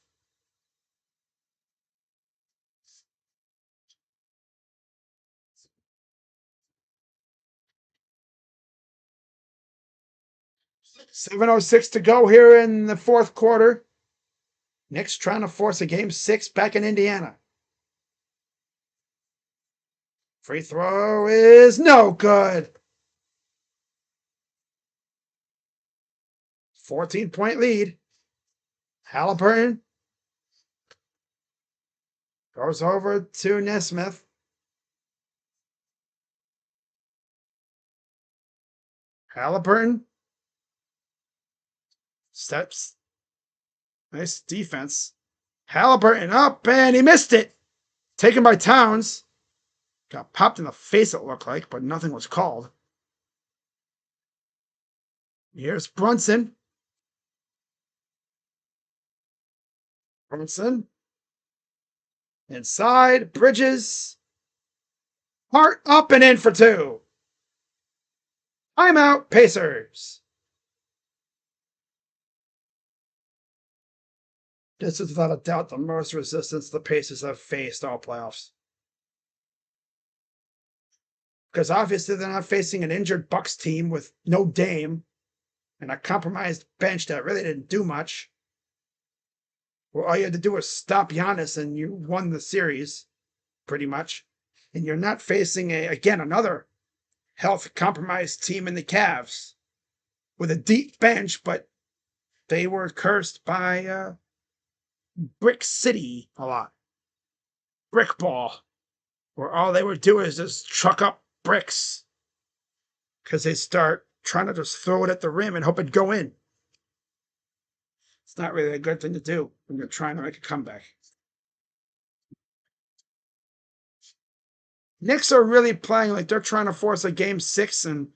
$7:06 to go here in the 4th quarter. Knicks trying to force a game 6 back in Indiana. Free throw is no good. 14-point lead. Halliburton goes over to Nesmith. Halliburton steps. Nice defense. Halliburton up, and he missed it. Taken by Towns. Got popped in the face, it looked like, but nothing was called. Here's Brunson. Brunson. Inside. Bridges. Hart up and in for 2. Timeout, Pacers. This is without a doubt the most resistance the Pacers have faced all playoffs. Because obviously they're not facing an injured Bucks team with no Dame and a compromised bench that really didn't do much. Well, all you had to do was stop Giannis and you won the series, pretty much. And you're not facing another health compromised team in the Cavs with a deep bench, but they were cursed by Brick City a lot. Brick ball, where all they would do is just truck up bricks because they start trying to just throw it at the rim and hope it'd go in. It's not really a good thing to do when you're trying to make a comeback. Knicks are really playing like they're trying to force a game 6, and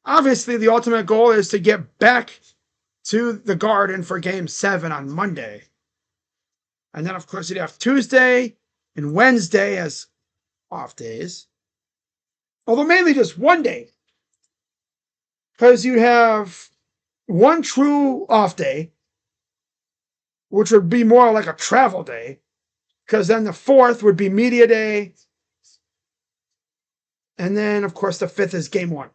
obviously the ultimate goal is to get back to the Garden for game 7 on Monday. And then, of course, you'd have Tuesday and Wednesday as off days. Although mainly just one day. Because you have one true off day, which would be more like a travel day. Because then the 4th would be media day. And then, of course, the 5th is game 1.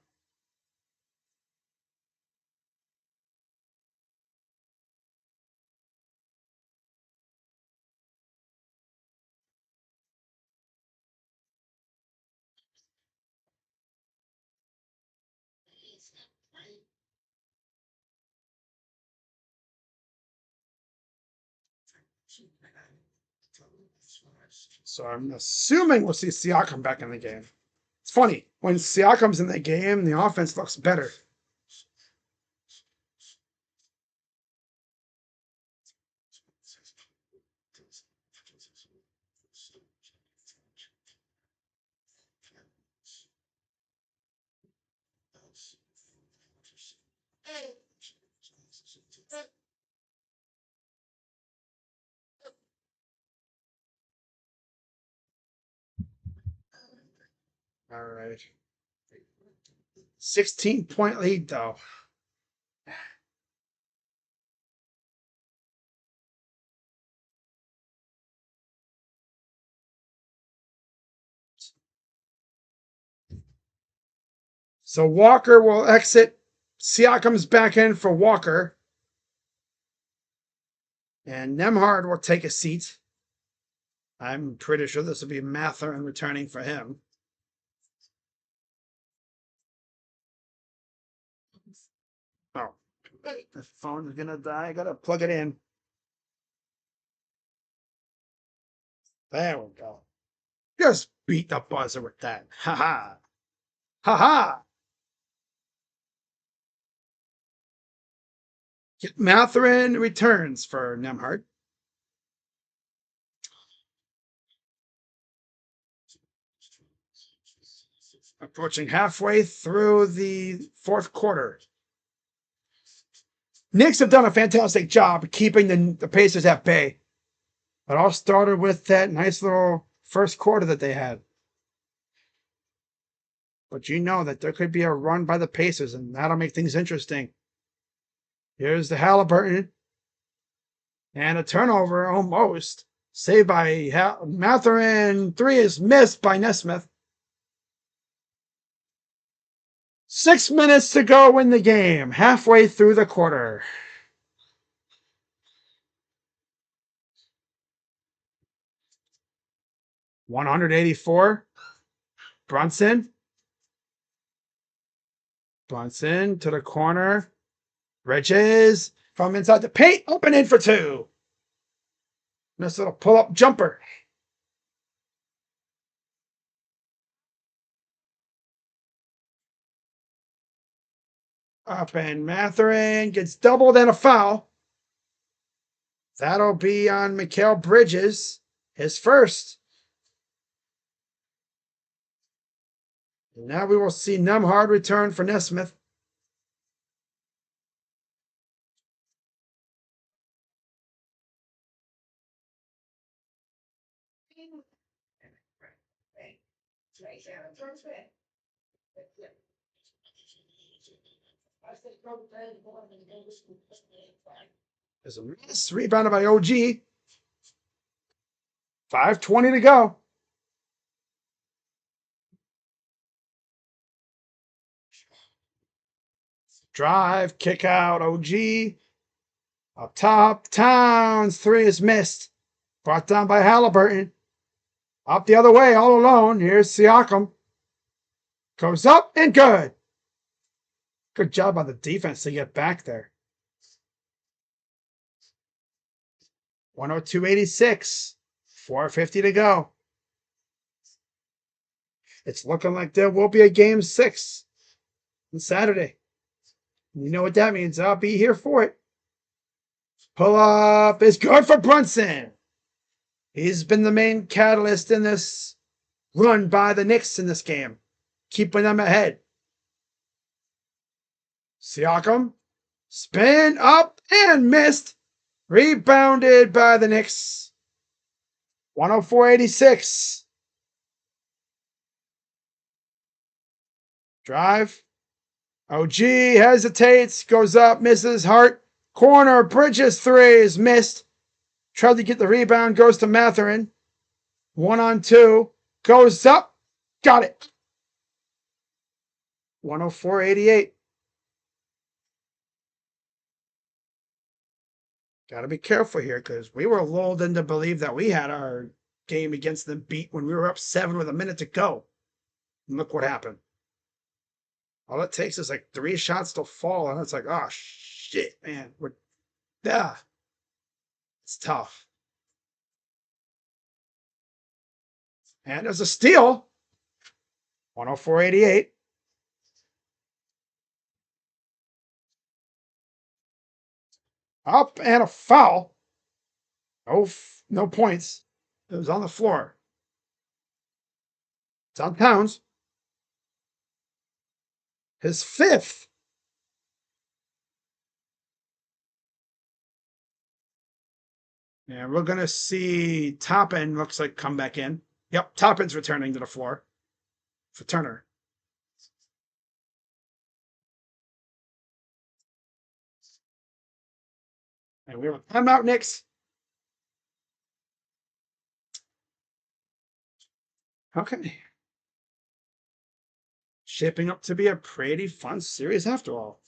So I'm assuming we'll see Siakam back in the game. It's funny, when Siakam's in the game, the offense looks better. All right. 16-point lead, though. So Walker will exit. Siakam's back in for Walker. And Nemhard will take a seat. I'm pretty sure this will be Mathurin returning for him. Oh, the phone's gonna die. I gotta plug it in. There we go. Just beat the buzzer with that. Ha ha. Ha ha. Mathurin returns for Nemhard. Approaching halfway through the 4th quarter. Knicks have done a fantastic job keeping the Pacers at bay. It all started with that nice little first quarter that they had. But you know that there could be a run by the Pacers, and that'll make things interesting. Here's the Halliburton. And a turnover almost. Saved by Mathurin. 3 is missed by Nesmith. 6 minutes to go in the game. Halfway through the quarter. $184. Brunson. Brunson to the corner. Bridges from inside the paint. Open in for 2. Nice little pull-up jumper. Up and Mathurin gets doubled and a foul. That'll be on Mikal Bridges, his first. And now we will see Nemhard return for Nesmith. There's a miss, rebounded by OG. 5:20 to go. Drive, kick out, OG. Up top, Towns. 3 is missed. Brought down by Halliburton. Up the other way, all alone. Here's Siakam. Goes up and good. Good job on the defense to get back there. 102.86. 4:50 to go. It's looking like there will be a game 6 on Saturday. You know what that means. I'll be here for it. Pull up is good for Brunson. He's been the main catalyst in this run by the Knicks in this game, keeping them ahead. Siakam, spin up and missed. Rebounded by the Knicks. 104.86. Drive. OG hesitates, goes up, misses. Hart. Corner, Bridges 3 is missed. Tried to get the rebound, goes to Mathurin. 1-on-2. Goes up. Got it. 104.88. Got to be careful here because we were lulled into believe that we had our game against them beat when we were up 7 with a minute to go. And look what happened. All it takes is like 3 shots to fall, and it's like, oh, shit, man. It's tough. And there's a steal. 104.88. Up and a foul. No points. It was on the floor. It's on Towns. His 5th. And we're going to see Toppin looks like come back in. Yep, Toppin's returning to the floor for Turner. And we have a timeout, Knicks. Okay. Shaping up to be a pretty fun series after all.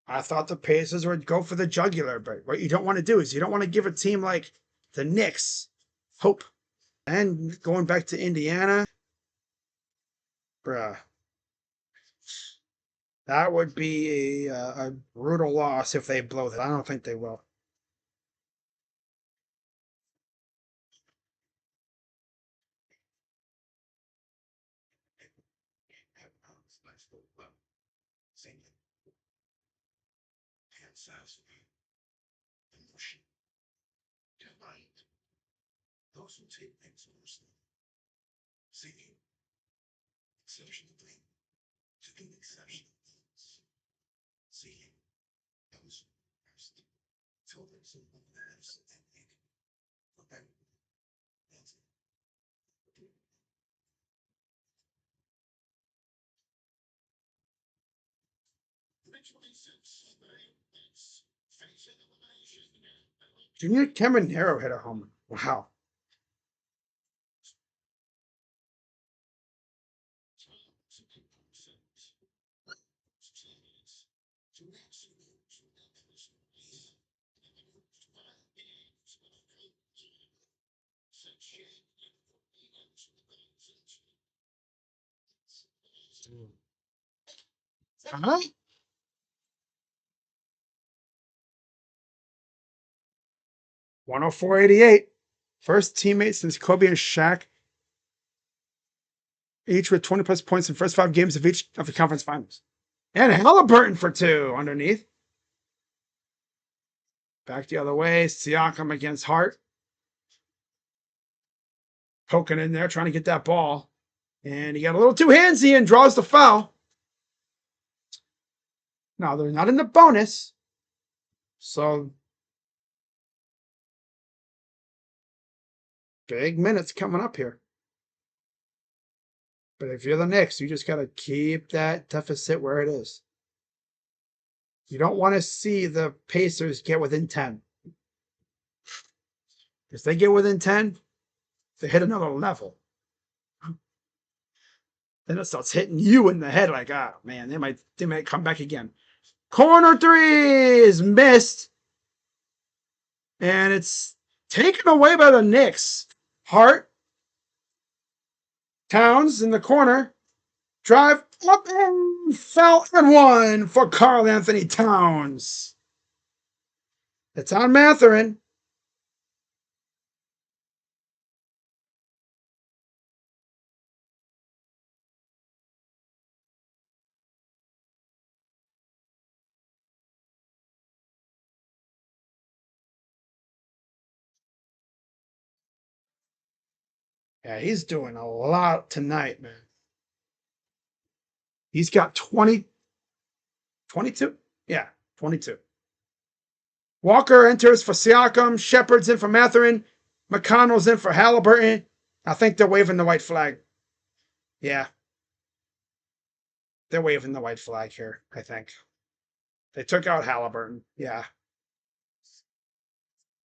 I thought the Pacers would go for the jugular, but what you don't want to do is you don't want to give a team like the Knicks hope. And going back to Indiana, bruh, that would be a brutal loss if they blow that. I don't think they will. Those who take things seriously, seeking exceptional things, to do exceptional things, seeking those who first, till there's someone that has something for better. That's it. Junior Caminero hit a home run. Wow. Huh? $104.88. First teammate since Kobe and Shaq, each with 20 plus points in the first 5 games of each of the conference finals. And Halliburton for 2 underneath. Back the other way. Siakam against Hart. Poking in there, trying to get that ball. And he got a little too handsy and draws the foul. Now, they're not in the bonus. So, big minutes coming up here. But if you're the Knicks, you just got to keep that deficit where it is. You don't want to see the Pacers get within 10. If they get within 10, they hit another level. Then it starts hitting you in the head like, man, they might come back again. Corner three is missed. And it's taken away by the Knicks. Hart. Towns in the corner. Drive up and fell and one for Karl Anthony Towns. It's on Mathurin. Yeah, he's doing a lot tonight, man. He's got 20, 22? Yeah, 22. Walker enters for Siakam. Shepard's in for Mathurin. McConnell's in for Halliburton. I think they're waving the white flag. Yeah. They're waving the white flag here, I think. They took out Halliburton. Yeah.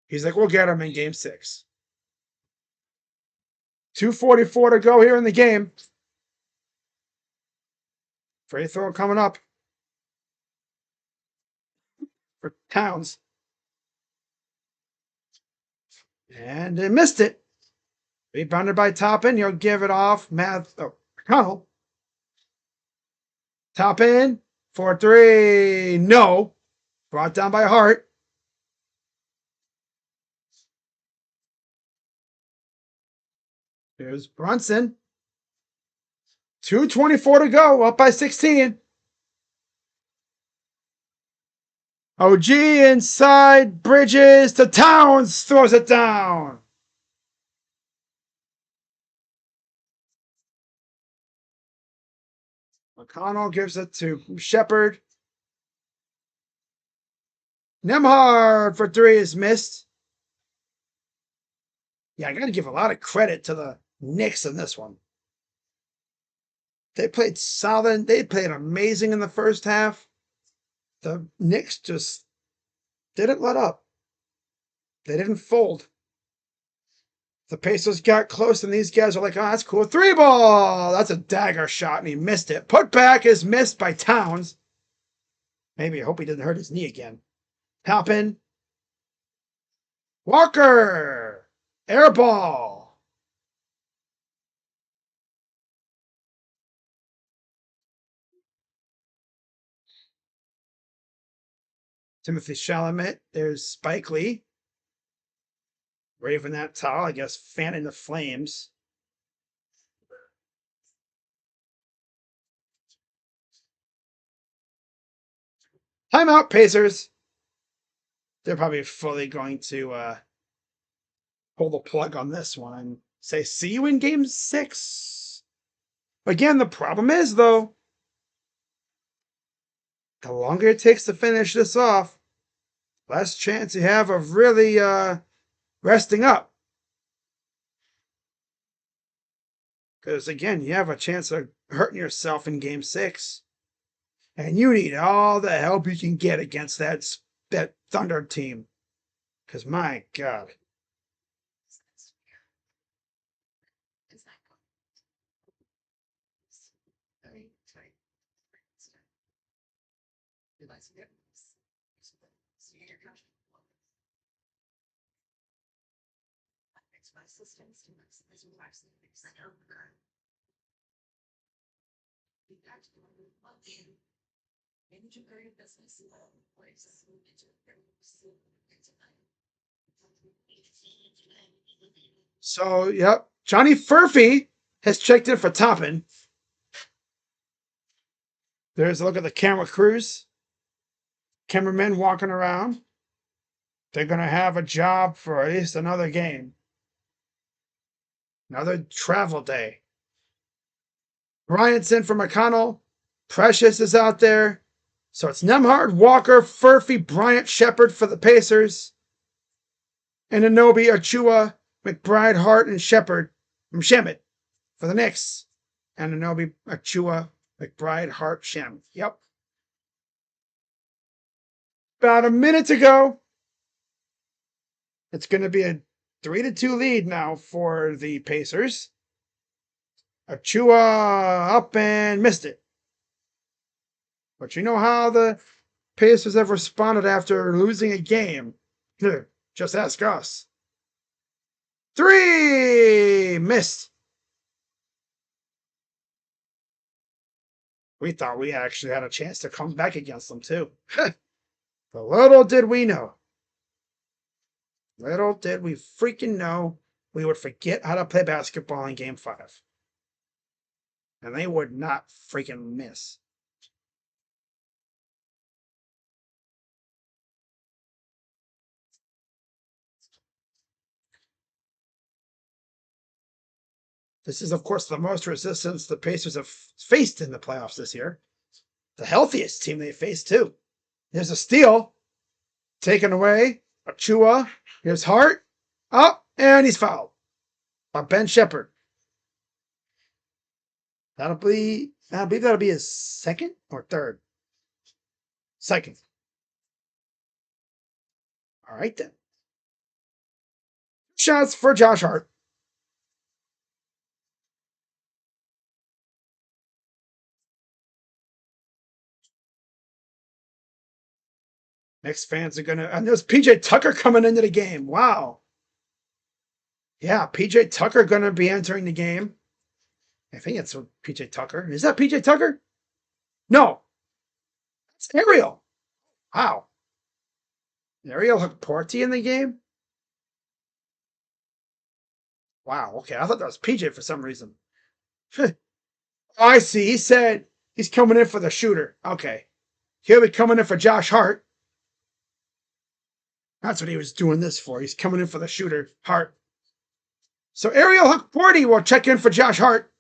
He's like, we'll get him in game 6. 2:44 to go here in the game. Free throw coming up for Towns. And they missed it. Rebounded by Toppin. He'll give it off. McConnell. Toppin for 3. No. Brought down by Hart. Here's Brunson. 2:24 to go. Up by 16. OG inside. Bridges to Towns. Throws it down. McConnell gives it to Shepard. Nembhard for 3 is missed. Yeah, I got to give a lot of credit to the Knicks in this one. They played solid. They played amazing in the first half. The Knicks just didn't let up. They didn't fold. The Pacers got close, and these guys are like, oh, that's cool. 3 ball. That's a dagger shot, and he missed it. Put back is missed by Towns. Maybe I hope he didn't hurt his knee again. Toppin. Walker. Air ball. Timothy Chalamet. There's Spike Lee. Waving that towel, I guess, fanning the flames. Timeout, Pacers. They're probably fully going to pull the plug on this one and say, see you in game 6. Again, the problem is, though, the longer it takes to finish this off, less chance you have of really resting up. Because, again, you have a chance of hurting yourself in game 6. And you need all the help you can get against that Thunder team. Because, my God. So, yep. Johnny Furphy has checked in for Toppin. There's a look at the camera crews. Cameramen walking around. They're going to have a job for at least another game. Another travel day. Bryant's in for McConnell. Precious is out there. So it's Nembhard, Walker, Furphy, Bryant, Shepard for the Pacers. And Anunoby, Achua, McBride, Hart, and Shepard from Shamet for the Knicks. And Anunoby, Achua, McBride, Hart, Shamet. Yep. About a minute to go. It's going to be a 3-2 lead now for the Pacers. Achua up and missed it. But you know how the Pacers have responded after losing a game? Just ask us. 3! Missed. We thought we actually had a chance to come back against them, too. But little did we know. Little did we freaking know we would forget how to play basketball in Game 5. And they would not freaking miss. This is, of course, the most resistance the Pacers have faced in the playoffs this year. The healthiest team they faced, too. Here's a steal. Taken away. Achua. Here's Hart. Up. And he's fouled by Ben Shepherd. I believe that'll be his second or third. Second. All right, then. Shots for Josh Hart. Knicks fans are going to... And there's PJ Tucker coming into the game. Wow. Yeah, PJ Tucker going to be entering the game. I think it's PJ Tucker. Is that PJ Tucker? No. It's Ariel. Wow. Ariel Hukporti in the game? Wow, okay. I thought that was PJ for some reason. Oh, I see. He said he's coming in for the shooter. Okay. He'll be coming in for Josh Hart. That's what he was doing this for. He's coming in for the shooter, Hart. So Ariel Hukporti will check in for Josh Hart.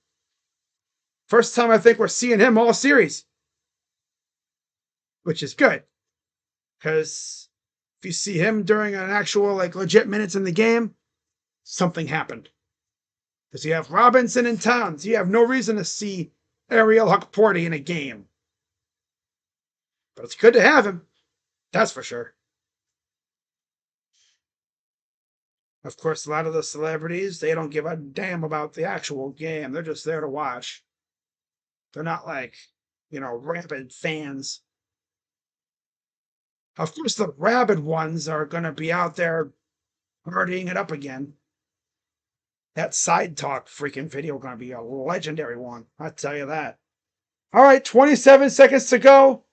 First time I think we're seeing him all series. Which is good. Because if you see him during an actual, legit minutes in the game, something happened. Because you have Robinson and Towns. You have no reason to see Ariel Hukporti in a game. But it's good to have him. That's for sure. Of course, a lot of the celebrities, they don't give a damn about the actual game. They're just there to watch. They're not rabid fans. Of course, the rabid ones are going to be out there partying it up again. That side talk freaking video going to be a legendary one. I'll tell you that. All right, 27 seconds to go.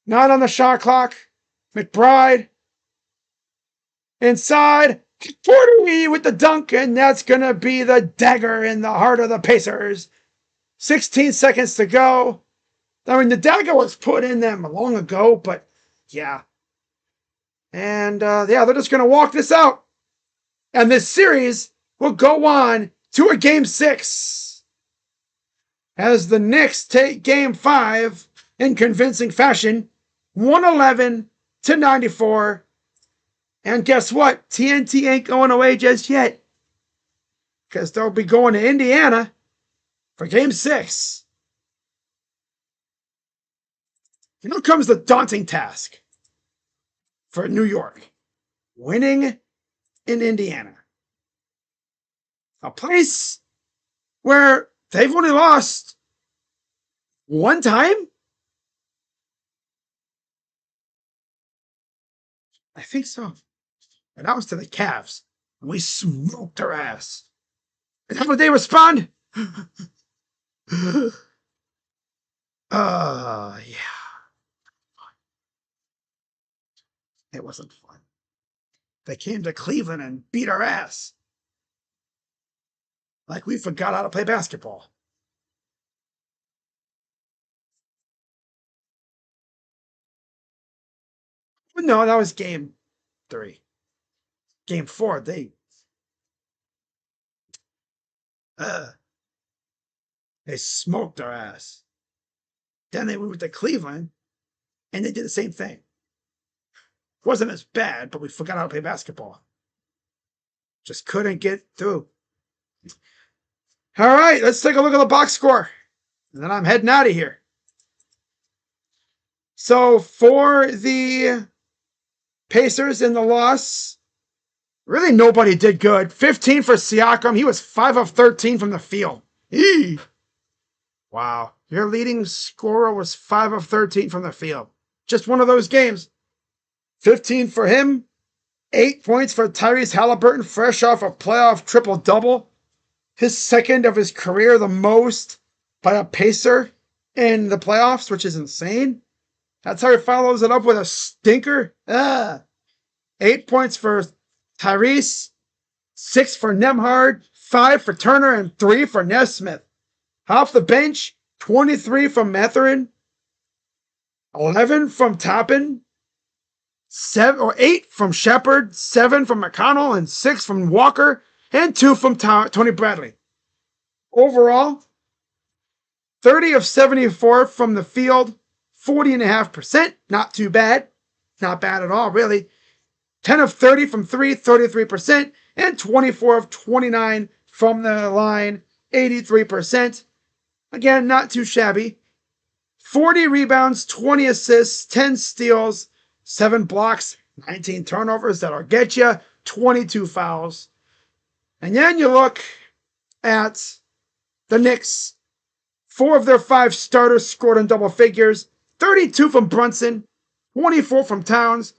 Not on the shot clock. McBride. Inside. 40 with the dunk, and that's going to be the dagger in the heart of the Pacers. 16 seconds to go. I mean, the dagger was put in them long ago, but yeah. And they're just going to walk this out. And this series will go on to a Game 6. As the Knicks take Game 5 in convincing fashion, 111-94. And guess what? TNT ain't going away just yet. Because they'll be going to Indiana for Game 6. And here comes the daunting task for New York. Winning in Indiana. A place where they've only lost one time? I think so. And that was to the Cavs. And we smoked their ass. And how would they respond? Yeah. It wasn't fun. They came to Cleveland and beat our ass. Like we forgot how to play basketball. But no, that was Game 3. Game 4, they smoked our ass. Then they moved to Cleveland, and they did the same thing. Wasn't as bad, but we forgot how to play basketball. Just couldn't get through. All right, let's take a look at the box score. And then I'm heading out of here. So for the Pacers in the loss, really nobody did good. 15 for Siakam. He was 5 of 13 from the field. Eee. Wow. Your leading scorer was 5 of 13 from the field. just one of those games. 15 for him, 8 points for Tyrese Halliburton, fresh off a playoff triple-double. His second of his career, the most by a Pacer in the playoffs, which is insane. That's how he follows it up with a stinker. 8 points for Tyrese, 6 for Nemhard, 5 for Turner, and 3 for Nesmith. Off the bench, 23 from Matherin, 11 from Toppin, 8 from Shepard, 7 from McConnell, and 6 from Walker, and 2 from Tony Bradley. Overall, 30 of 74 from the field, 40.5%. Not too bad. Not bad at all, really. 10 of 30 from 3, 33%. And 24 of 29 from the line, 83%. Again, not too shabby. 40 rebounds, 20 assists, 10 steals, 7 blocks, 19 turnovers that'll get you, 22 fouls. And then you look at the Knicks. 4 of their 5 starters scored in double figures. 32 from Brunson, 24 from Towns.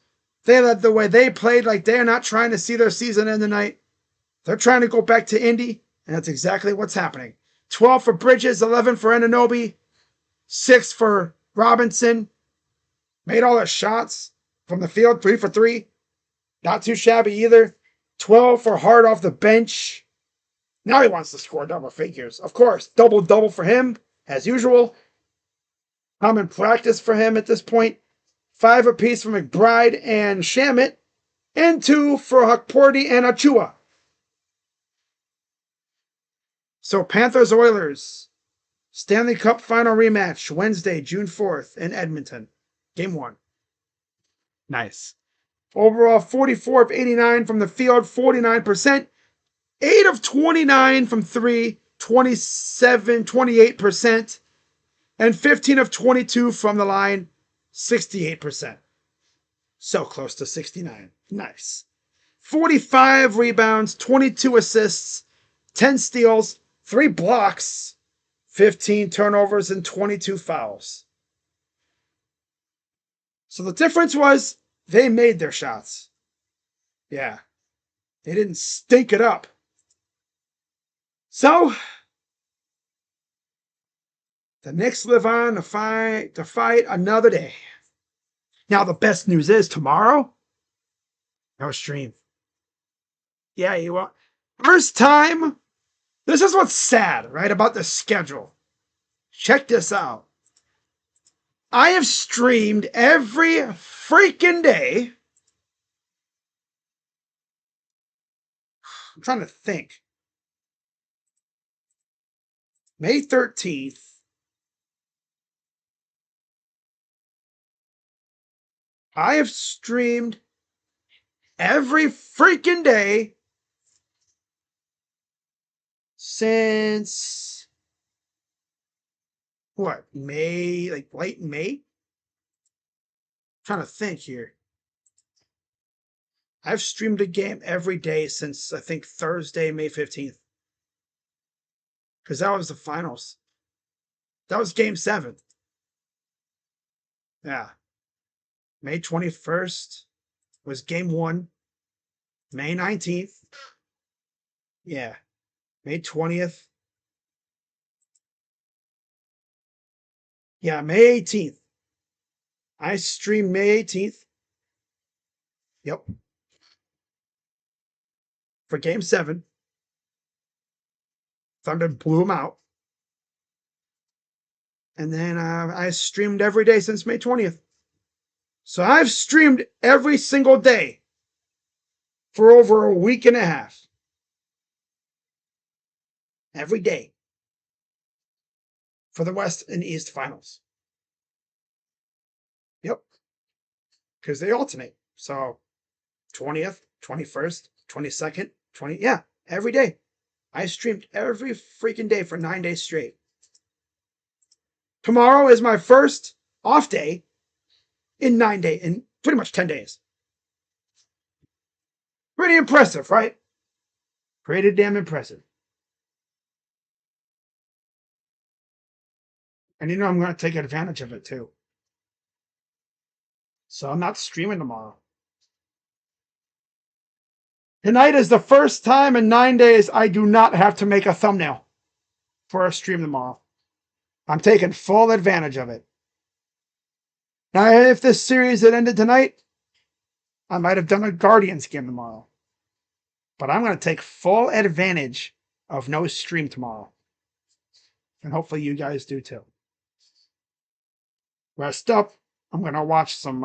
They led the way. They played like they are not trying to see their season end tonight. They're trying to go back to Indy, and that's exactly what's happening. 12 for Bridges, 11 for Anunoby, 6 for Robinson. Made all their shots from the field, 3 for 3. Not too shabby either. 12 for Hart off the bench. Now he wants to score double figures. Of course, double-double for him, as usual. Common practice for him at this point. 5 apiece for McBride and Shamet. And 2 for Hukporti and Achua. So Panthers-Oilers. Stanley Cup final rematch. Wednesday, June 4th in Edmonton. Game 1. Nice. Overall, 44 of 89 from the field, 49%. 8 of 29 from 3, 28%. And 15 of 22 from the line, 68%. So close to 69. Nice. 45 rebounds, 22 assists, 10 steals, 3 blocks, 15 turnovers, and 22 fouls. So the difference was they made their shots. Yeah. They didn't stink it up. So the Knicks live on to fight another day. Now the best news is tomorrow, no stream. Yeah, you want first time. This is what's sad, right, about the schedule. Check this out. I have streamed every freaking day. I'm trying to think. May 13th. I have streamed every freaking day since what? May, like late May? I'm trying to think here. I've streamed a game every day since I think Thursday, May 15th. Because that was the finals. That was game 7. Yeah. May 21st was game 1. May 19th. Yeah. May 20th. Yeah, May 18th. I streamed May 18th. Yep. For game 7. Thunder blew them out. And then I streamed every day since May 20th. So I've streamed every single day for over a week and a half. Every day. For the West and East finals. Yep. Because they alternate. So 20th, 21st, 22nd, 20. Yeah, every day. I streamed every freaking day for 9 days straight. Tomorrow is my first off day in 9 days, in pretty much 10 days. Pretty impressive, right? Pretty damn impressive. And you know I'm going to take advantage of it too. So I'm not streaming tomorrow. Tonight is the first time in 9 days I do not have to make a thumbnail for a stream tomorrow. I'm taking full advantage of it. Now, if this series had ended tonight, I might have done a Guardians game tomorrow. But I'm going to take full advantage of no stream tomorrow. And hopefully you guys do too. Rest up. I'm going to watch some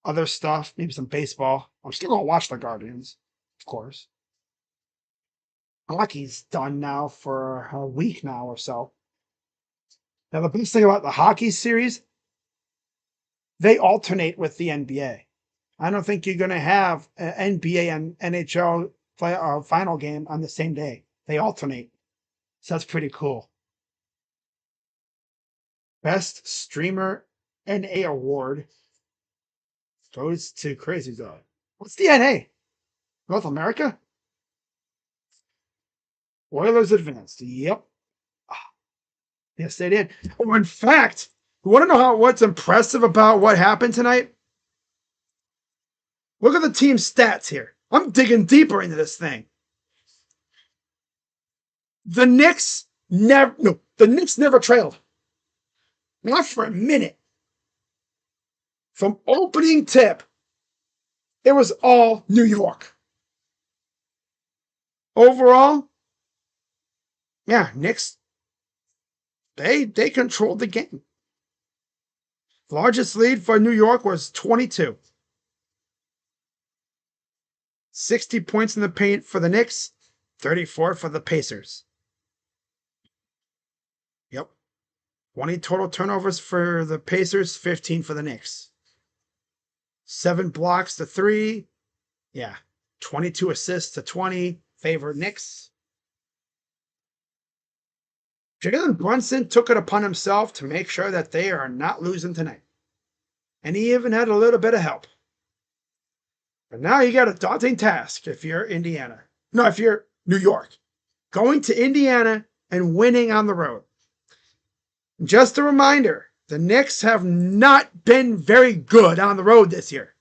other stuff, maybe some baseball. I'm still going to watch the Guardians, of course. Hockey's done now for a week now or so. Now, the best thing about the hockey series, they alternate with the NBA. I don't think you're going to have an NBA and NHL final game on the same day. They alternate. So that's pretty cool. Best Streamer NA award goes to Crazy Dog. What's the NA? North America? Oilers advanced. Yep. Yes, they did. Oh, in fact, you want to know what's impressive about what happened tonight? Look at the team stats here. I'm digging deeper into this thing. The Knicks never trailed. Not for a minute. From opening tip, it was all New York. Overall, yeah, Knicks, they controlled the game. The largest lead for New York was 22. 60 points in the paint for the Knicks, 34 for the Pacers. Yep. 20 total turnovers for the Pacers, 15 for the Knicks. 7 blocks to 3. Yeah. 22 assists to 20. Favor Knicks. Jalen Brunson took it upon himself to make sure that they are not losing tonight. And he even had a little bit of help. But now you got a daunting task if you're Indiana. No, if you're New York. Going to Indiana and winning on the road. Just a reminder, the Knicks have not been very good on the road this year.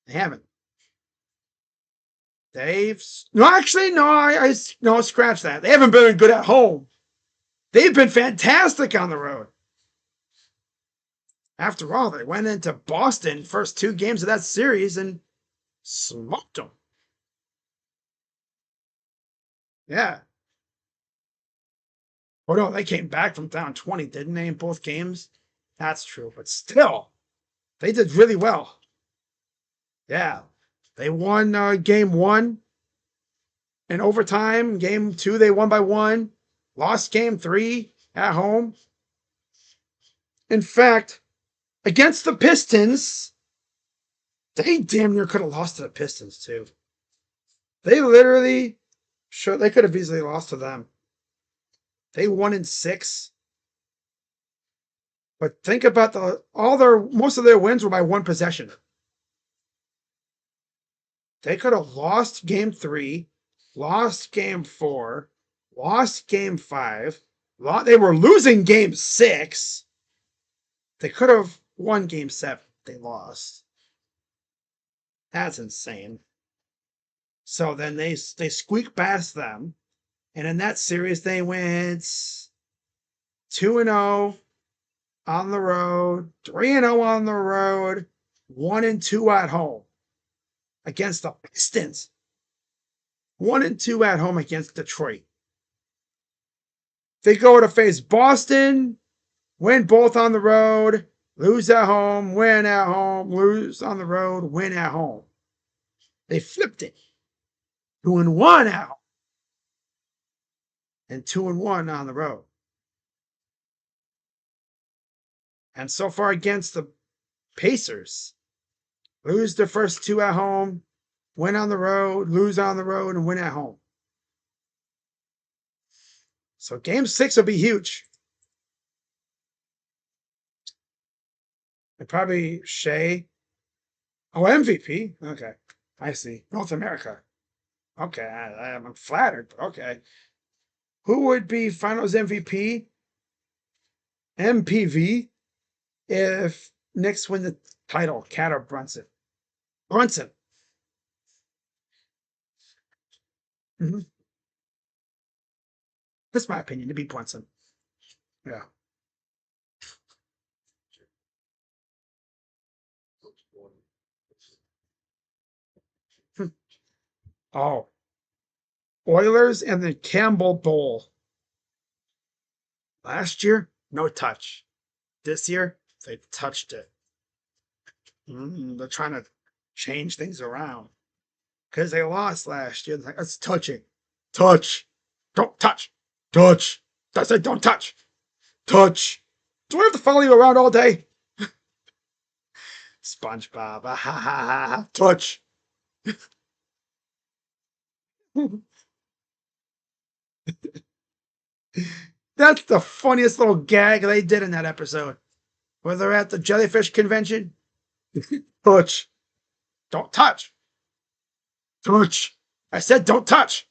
They haven't. No, scratch that. They haven't been good at home. They've been fantastic on the road. After all, they went into Boston first 2 games of that series and smoked them. Yeah. Oh no, they came back from down 20, didn't they, in both games? That's true, but still, they did really well. Yeah. They won game 1 in overtime. Game 2, they won by 1. Lost game 3 at home. In fact, against the Pistons, they damn near could have lost to the Pistons too. They literally, they could have easily lost to them. They won in 6. But think about most of their wins were by 1 possession. They could have lost game 3, lost game 4, lost game 5. They were losing game 6. They could have won game 7. They lost. That's insane. So then they squeak past them. And in that series, they went 2-0 on the road, 3-0 on the road, 1-2 at home against the Pistons. 1-2 at home against Detroit. They go to face Boston, win both on the road, lose at home, win at home, lose on the road, win at home. They flipped it. 2-1 at home. And 2-1 on the road. And so far against the Pacers, lose the first 2 at home, win on the road, lose on the road, and win at home. So game 6 will be huge. And probably Shea. Oh, MVP. Okay. I see. North America. Okay. I'm flattered. Okay. Who would be finals MVP? MPV if Knicks win the title. Cat or Brunson? Brunson. Mm-hmm. That's my opinion. To be Brunson. Yeah. Oh, Oilers and the Campbell Bowl. Last year, no touch. This year, they touched it. They're trying to change things around because they lost last year. Like, that's touching. Touch. Don't touch. Touch. I said don't touch. Touch. Do I have to follow you around all day? SpongeBob. Ah, ha, ha, ha, ha. Touch. That's the funniest little gag they did in that episode. Where they're at the jellyfish convention. Touch. Don't touch. Touch. I said don't touch.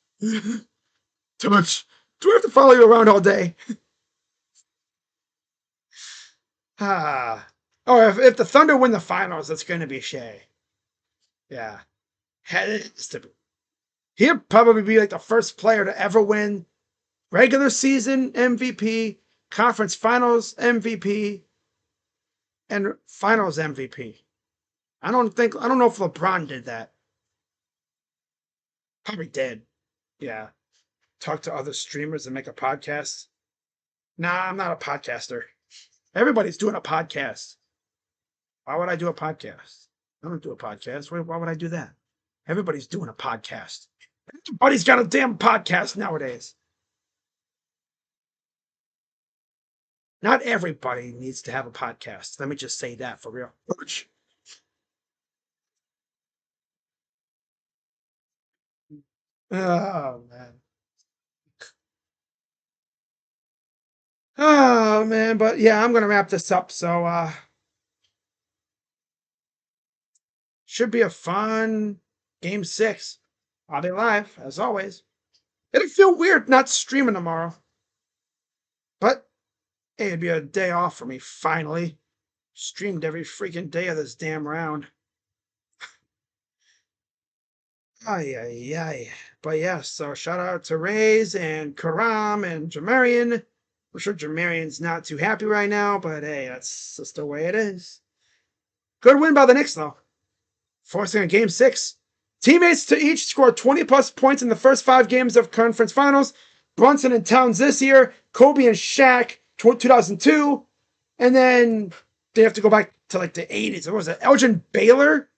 Touch. Do I have to follow you around all day? Ah. Oh, if the Thunder win the finals, it's going to be Shea. Yeah. He'll probably be like the first player to ever win regular season MVP, conference finals MVP, and finals MVP. I don't know if LeBron did that. Probably did. Yeah. Talk to other streamers and make a podcast. Nah, I'm not a podcaster. Everybody's doing a podcast. Why would I do a podcast? I don't do a podcast. Why would I do that? Everybody's doing a podcast. Everybody's got a damn podcast nowadays. Not everybody needs to have a podcast. Let me just say that for real. Oh man. Oh man, but yeah, I'm gonna wrap this up. So should be a fun game 6. I'll be live, as always. It'll feel weird not streaming tomorrow. But hey, it'd be a day off for me, finally. Streamed every freaking day of this damn round. Ay, ay, ay. But yeah, so shout out to Rays and Karam and Jamarian. I'm sure Jamarian's not too happy right now, but hey, that's just the way it is. Good win by the Knicks, though. Forcing a game 6. Teammates to each scored 20 plus points in the first 5 games of conference finals. Brunson and Towns this year, Kobe and Shaq 2002, and then they have to go back to like the 80s. What was it? Elgin Baylor?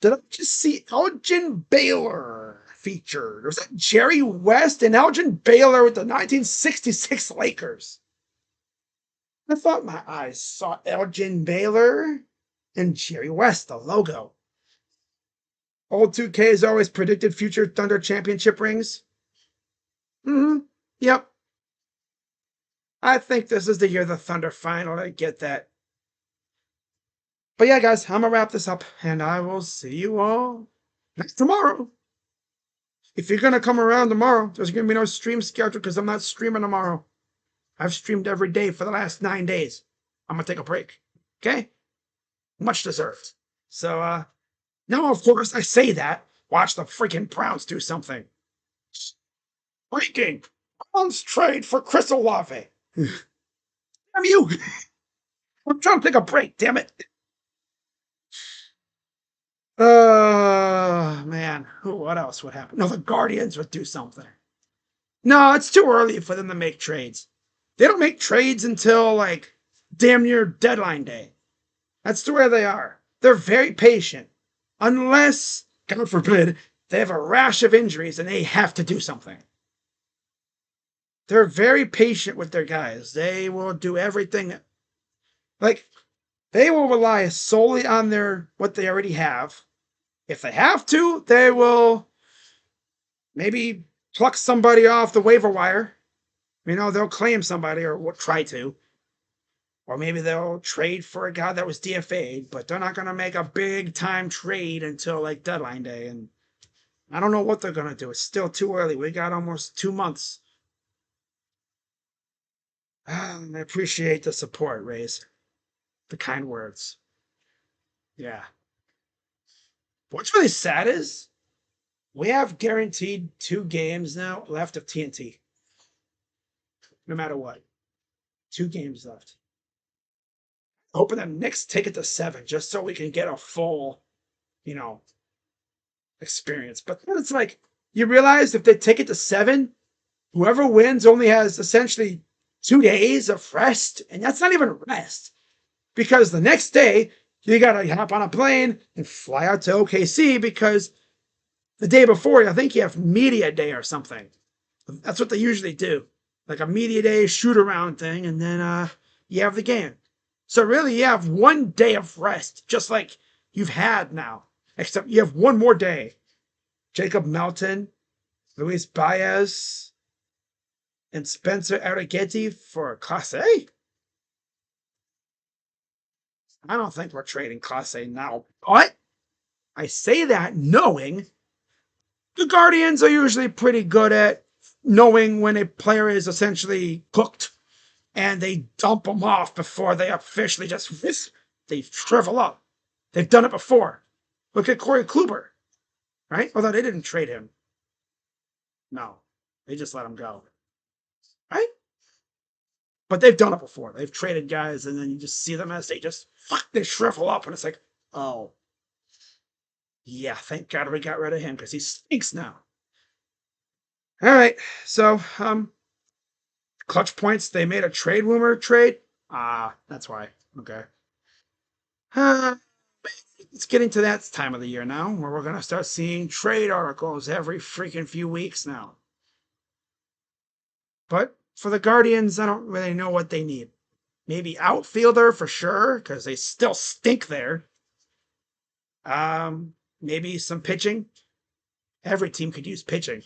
Did I just see Elgin Baylor featured? Or was that Jerry West and Elgin Baylor with the 1966 Lakers? I thought my eyes saw Elgin Baylor and Jerry West, the logo. Old 2K has always predicted future Thunder championship rings. Yep. I think this is the year the Thunder finally get that. But yeah, guys, I'm going to wrap this up, and I will see you all next tomorrow. If you're going to come around tomorrow, there's going to be no stream schedule because I'm not streaming tomorrow. I've streamed every day for the last 9 days. I'm going to take a break. Okay? Much deserved. So, now, of course, I say that. Watch the freaking Browns do something. Breaking. Browns trade for Chris Olave. Damn you. I'm trying to take a break, damn it. Man. What else would happen? No, the Guardians would do something. No, it's too early for them to make trades. They don't make trades until, like, damn near deadline day. That's the way they are. They're very patient. Unless, God forbid, they have a rash of injuries and they have to do something. They're very patient with their guys. They will do everything. Like, they will rely solely on what they already have. If they have to, they will maybe pluck somebody off the waiver wire. They'll claim somebody or try to. Or maybe they'll trade for a guy that was DFA'd, but they're not going to make a big time trade until like deadline day. And I don't know what they're going to do. It's still too early. We got almost 2 months. I appreciate the support, Rays. The kind words. Yeah. What's really sad is we have guaranteed 2 games now left of TNT. No matter what. 2 games left. Hoping the Knicks take it to 7 just so we can get a full, you know, experience. But then it's like, you realize if they take it to 7, whoever wins only has essentially 2 days of rest. And that's not even rest. Because the next day, you got to hop on a plane and fly out to OKC because the day before, I think you have media day or something. That's what they usually do. Like a media day shoot around thing, and then you have the game. So really, you have 1 day of rest, just like you've had now. Except you have one more day. Jacob Melton, Luis Baez, and Spencer Arrighetti for Class A. I don't think we're trading Class A now, but I say that knowing the Guardians are usually pretty good at knowing when a player is essentially cooked, and they dump them off before they officially they shrivel up. They've done it before. Look at Corey Kluber, right? Although they didn't trade him. No, they just let him go, right? But they've done it before. They've traded guys, and then you just see them as they shrivel up, and it's like, oh, yeah, thank God we got rid of him because he stinks now. All right, so clutch points. They made a trade rumor trade. That's why. Okay. It's getting to that time of the year now where we're gonna start seeing trade articles every freaking few weeks now. But for the Guardians, I don't really know what they need. Maybe outfielder for sure, because they still stink there. Maybe some pitching. Every team could use pitching.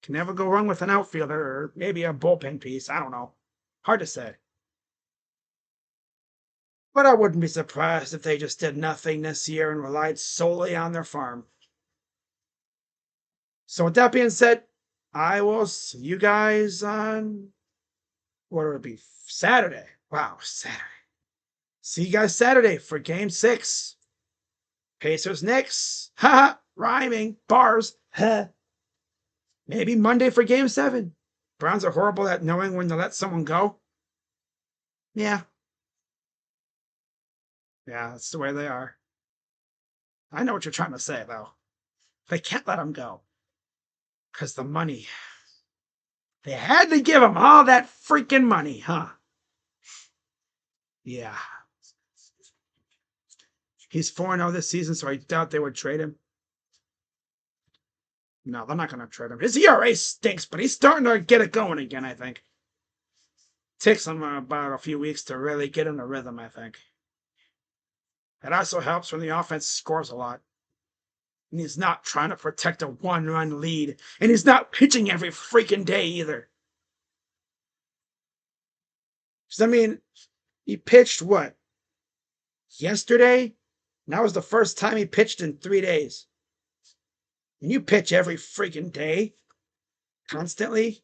Can never go wrong with an outfielder or maybe a bullpen piece. I don't know. Hard to say. But I wouldn't be surprised if they just did nothing this year and relied solely on their farm. So with that being said, I will see you guys on, what would it be? Saturday. Wow, Saturday. See you guys Saturday for Game 6. Pacers Knicks. Haha, rhyming. Bars. Huh. Maybe Monday for Game 7. Browns are horrible at knowing when to let someone go. Yeah. Yeah, that's the way they are. I know what you're trying to say, though. They can't let him go. Because the money. They had to give him all that freaking money, huh? Yeah. He's 4-0 this season, so I doubt they would trade him. No, they're not going to trade him. His ERA stinks, but he's starting to get it going again, I think. Takes him about a few weeks to really get in the rhythm, I think. It also helps when the offense scores a lot. And he's not trying to protect a 1-run lead. And he's not pitching every freaking day either. Because, I mean, he pitched what? Yesterday? And that was the first time he pitched in 3 days. When you pitch every freaking day, constantly,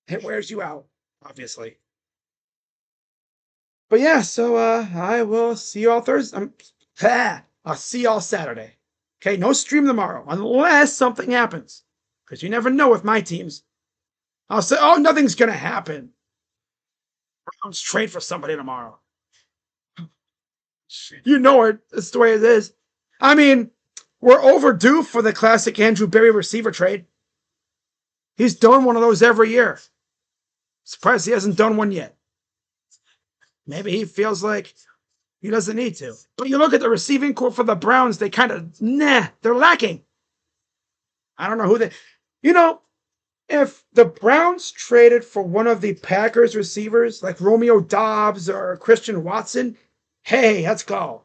it wears you out, obviously. But yeah, so I will see you all Thursday. I'll see y'all Saturday. Okay, no stream tomorrow, unless something happens. Because you never know with my teams. I'll say, oh, nothing's going to happen. Browns trade for somebody tomorrow. You know it. That's the way it is. I mean, we're overdue for the classic Andrew Berry receiver trade. He's done one of those every year. Surprised he hasn't done one yet. Maybe he feels like he doesn't need to. But you look at the receiving corps for the Browns, they kind of, they're lacking. I don't know who they... You know, if the Browns traded for one of the Packers receivers, like Romeo Doubs or Christian Watson, hey, let's go.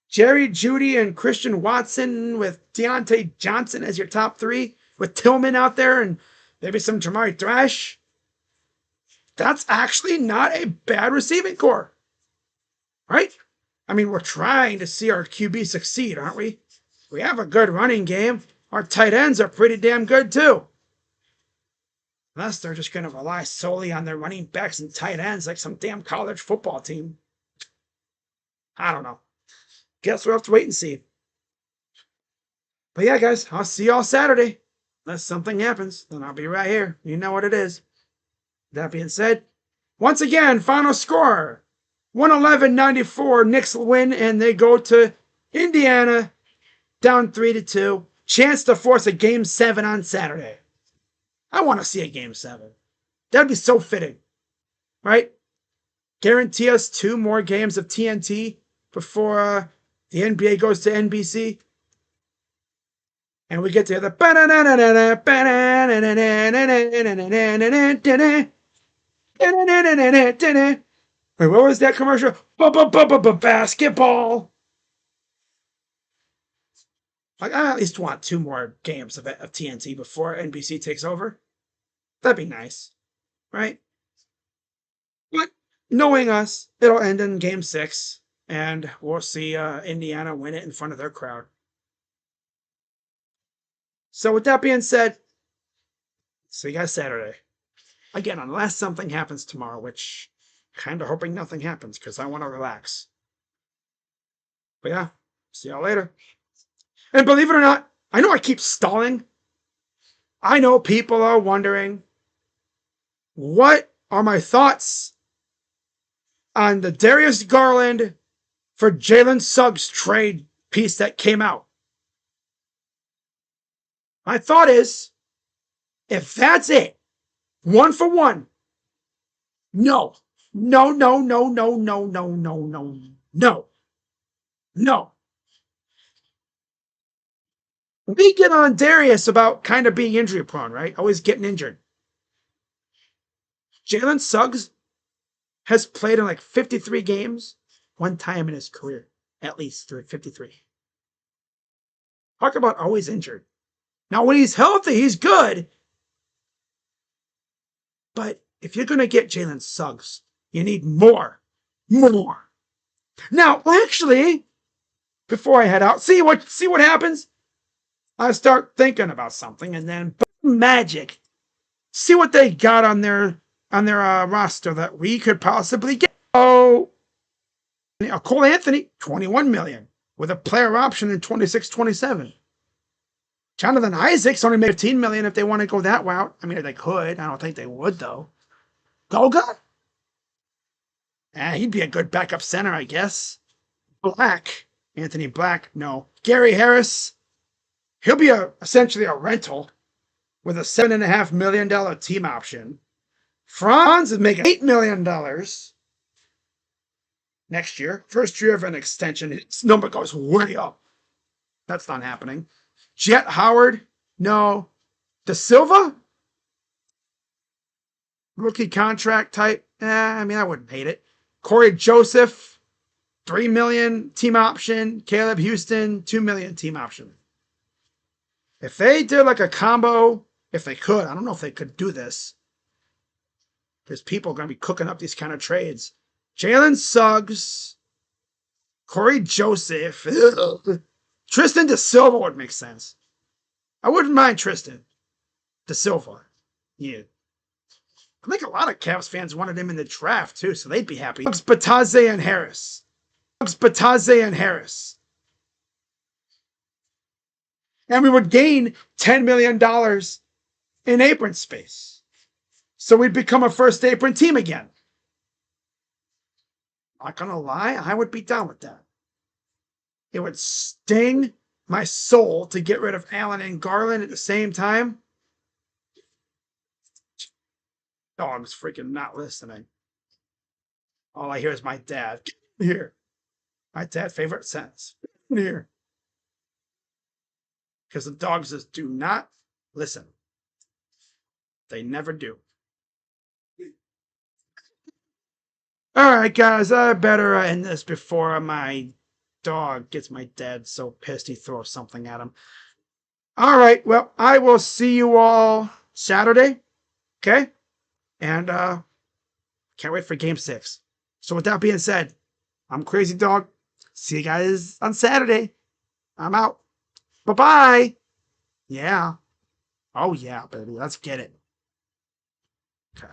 Jerry Jeudy and Christian Watson with Deontay Johnson as your top 3, with Tillman out there and maybe some Jamari Thrash. That's actually not a bad receiving corps. Right? I mean, we're trying to see our QB succeed, aren't we? We have a good running game. Our tight ends are pretty damn good, too. Unless they're just going to rely solely on their running backs and tight ends like some damn college football team. I don't know. guess we'll have to wait and see. But yeah, guys, I'll see y'all Saturday. Unless something happens, then I'll be right here. You know what it is. That being said, once again, final score 111-94. Knicks win, and they go to Indiana down 3-2. Chance to force a game 7 on Saturday. I want to see a game 7. That'd be so fitting, right? Guarantee us 2 more games of TNT before the NBA goes to NBC. And we get to the wait, what was that commercial? Basketball. Like, I at least want 2 more games of TNT before NBC takes over. That'd be nice, right? But knowing us, it'll end in game 6, and we'll see Indiana win it in front of their crowd. So with that being said, see you guys Saturday. Again, unless something happens tomorrow, which kind of hoping nothing happens because I want to relax. But yeah, see y'all later. And believe it or not, I know I keep stalling. I know people are wondering, what are my thoughts on the Darius Garland for Jalen Suggs trade piece that came out? My thought is, if that's it, 1 for 1, no. No, no, no, no, no, no, no, no, no. No. We get on Darius about kind of being injury prone, right? Always getting injured. Jalen Suggs has played in like 53 games, 1 time in his career, at least 53. Talk about always injured. Now, when he's healthy, he's good. But if you're going to get Jalen Suggs, you need more. More. Now, actually, before I head out, see what happens? I start thinking about something, and then magic. See what they got on their roster that we could possibly get. Oh, Cole Anthony, $21 million with a player option in 26-27. Jonathan Isaac's only made $15 million if they want to go that route. I mean, if they could. I don't think they would, though. Goga? He'd be a good backup center, I guess. Black. Anthony Black, no. Gary Harris, he'll be essentially a rental with a $7.5 million team option. Franz is making $8 million next year. First year of an extension. His number goes way up. That's not happening. Jet Howard, no. De Silva? Rookie contract type. I mean, I wouldn't hate it. Corey Joseph, $3 million team option. Caleb Houston, $2 million team option. If they did like a combo, if they could, I don't know if they could do this, because people are going to be cooking up these kind of trades. Jalen Suggs, Corey Joseph, Tristan De Silva would make sense. I wouldn't mind Tristan De Silva. Yeah. I think a lot of Cavs fans wanted him in the draft too, so they'd be happy. Bataze and Harris. And we would gain $10 million in apron space. So we'd become a first apron team again. Not gonna lie, I would be down with that. It would sting my soul to get rid of Allen and Garland at the same time. Dog's freaking not listening. All I hear is my dad. Here. My dad's favorite sentence. Here. Because the dogs just do not listen. They never do. All right, guys, I better end this before my dog gets my dad so pissed he throws something at him. All right, well, I will see you all Saturday, okay? And can't wait for Game 6. So with that being said, I'm Crazy Dog. See you guys on Saturday. I'm out. Bye-bye. Yeah. Oh, yeah, baby. Let's get it. Okay.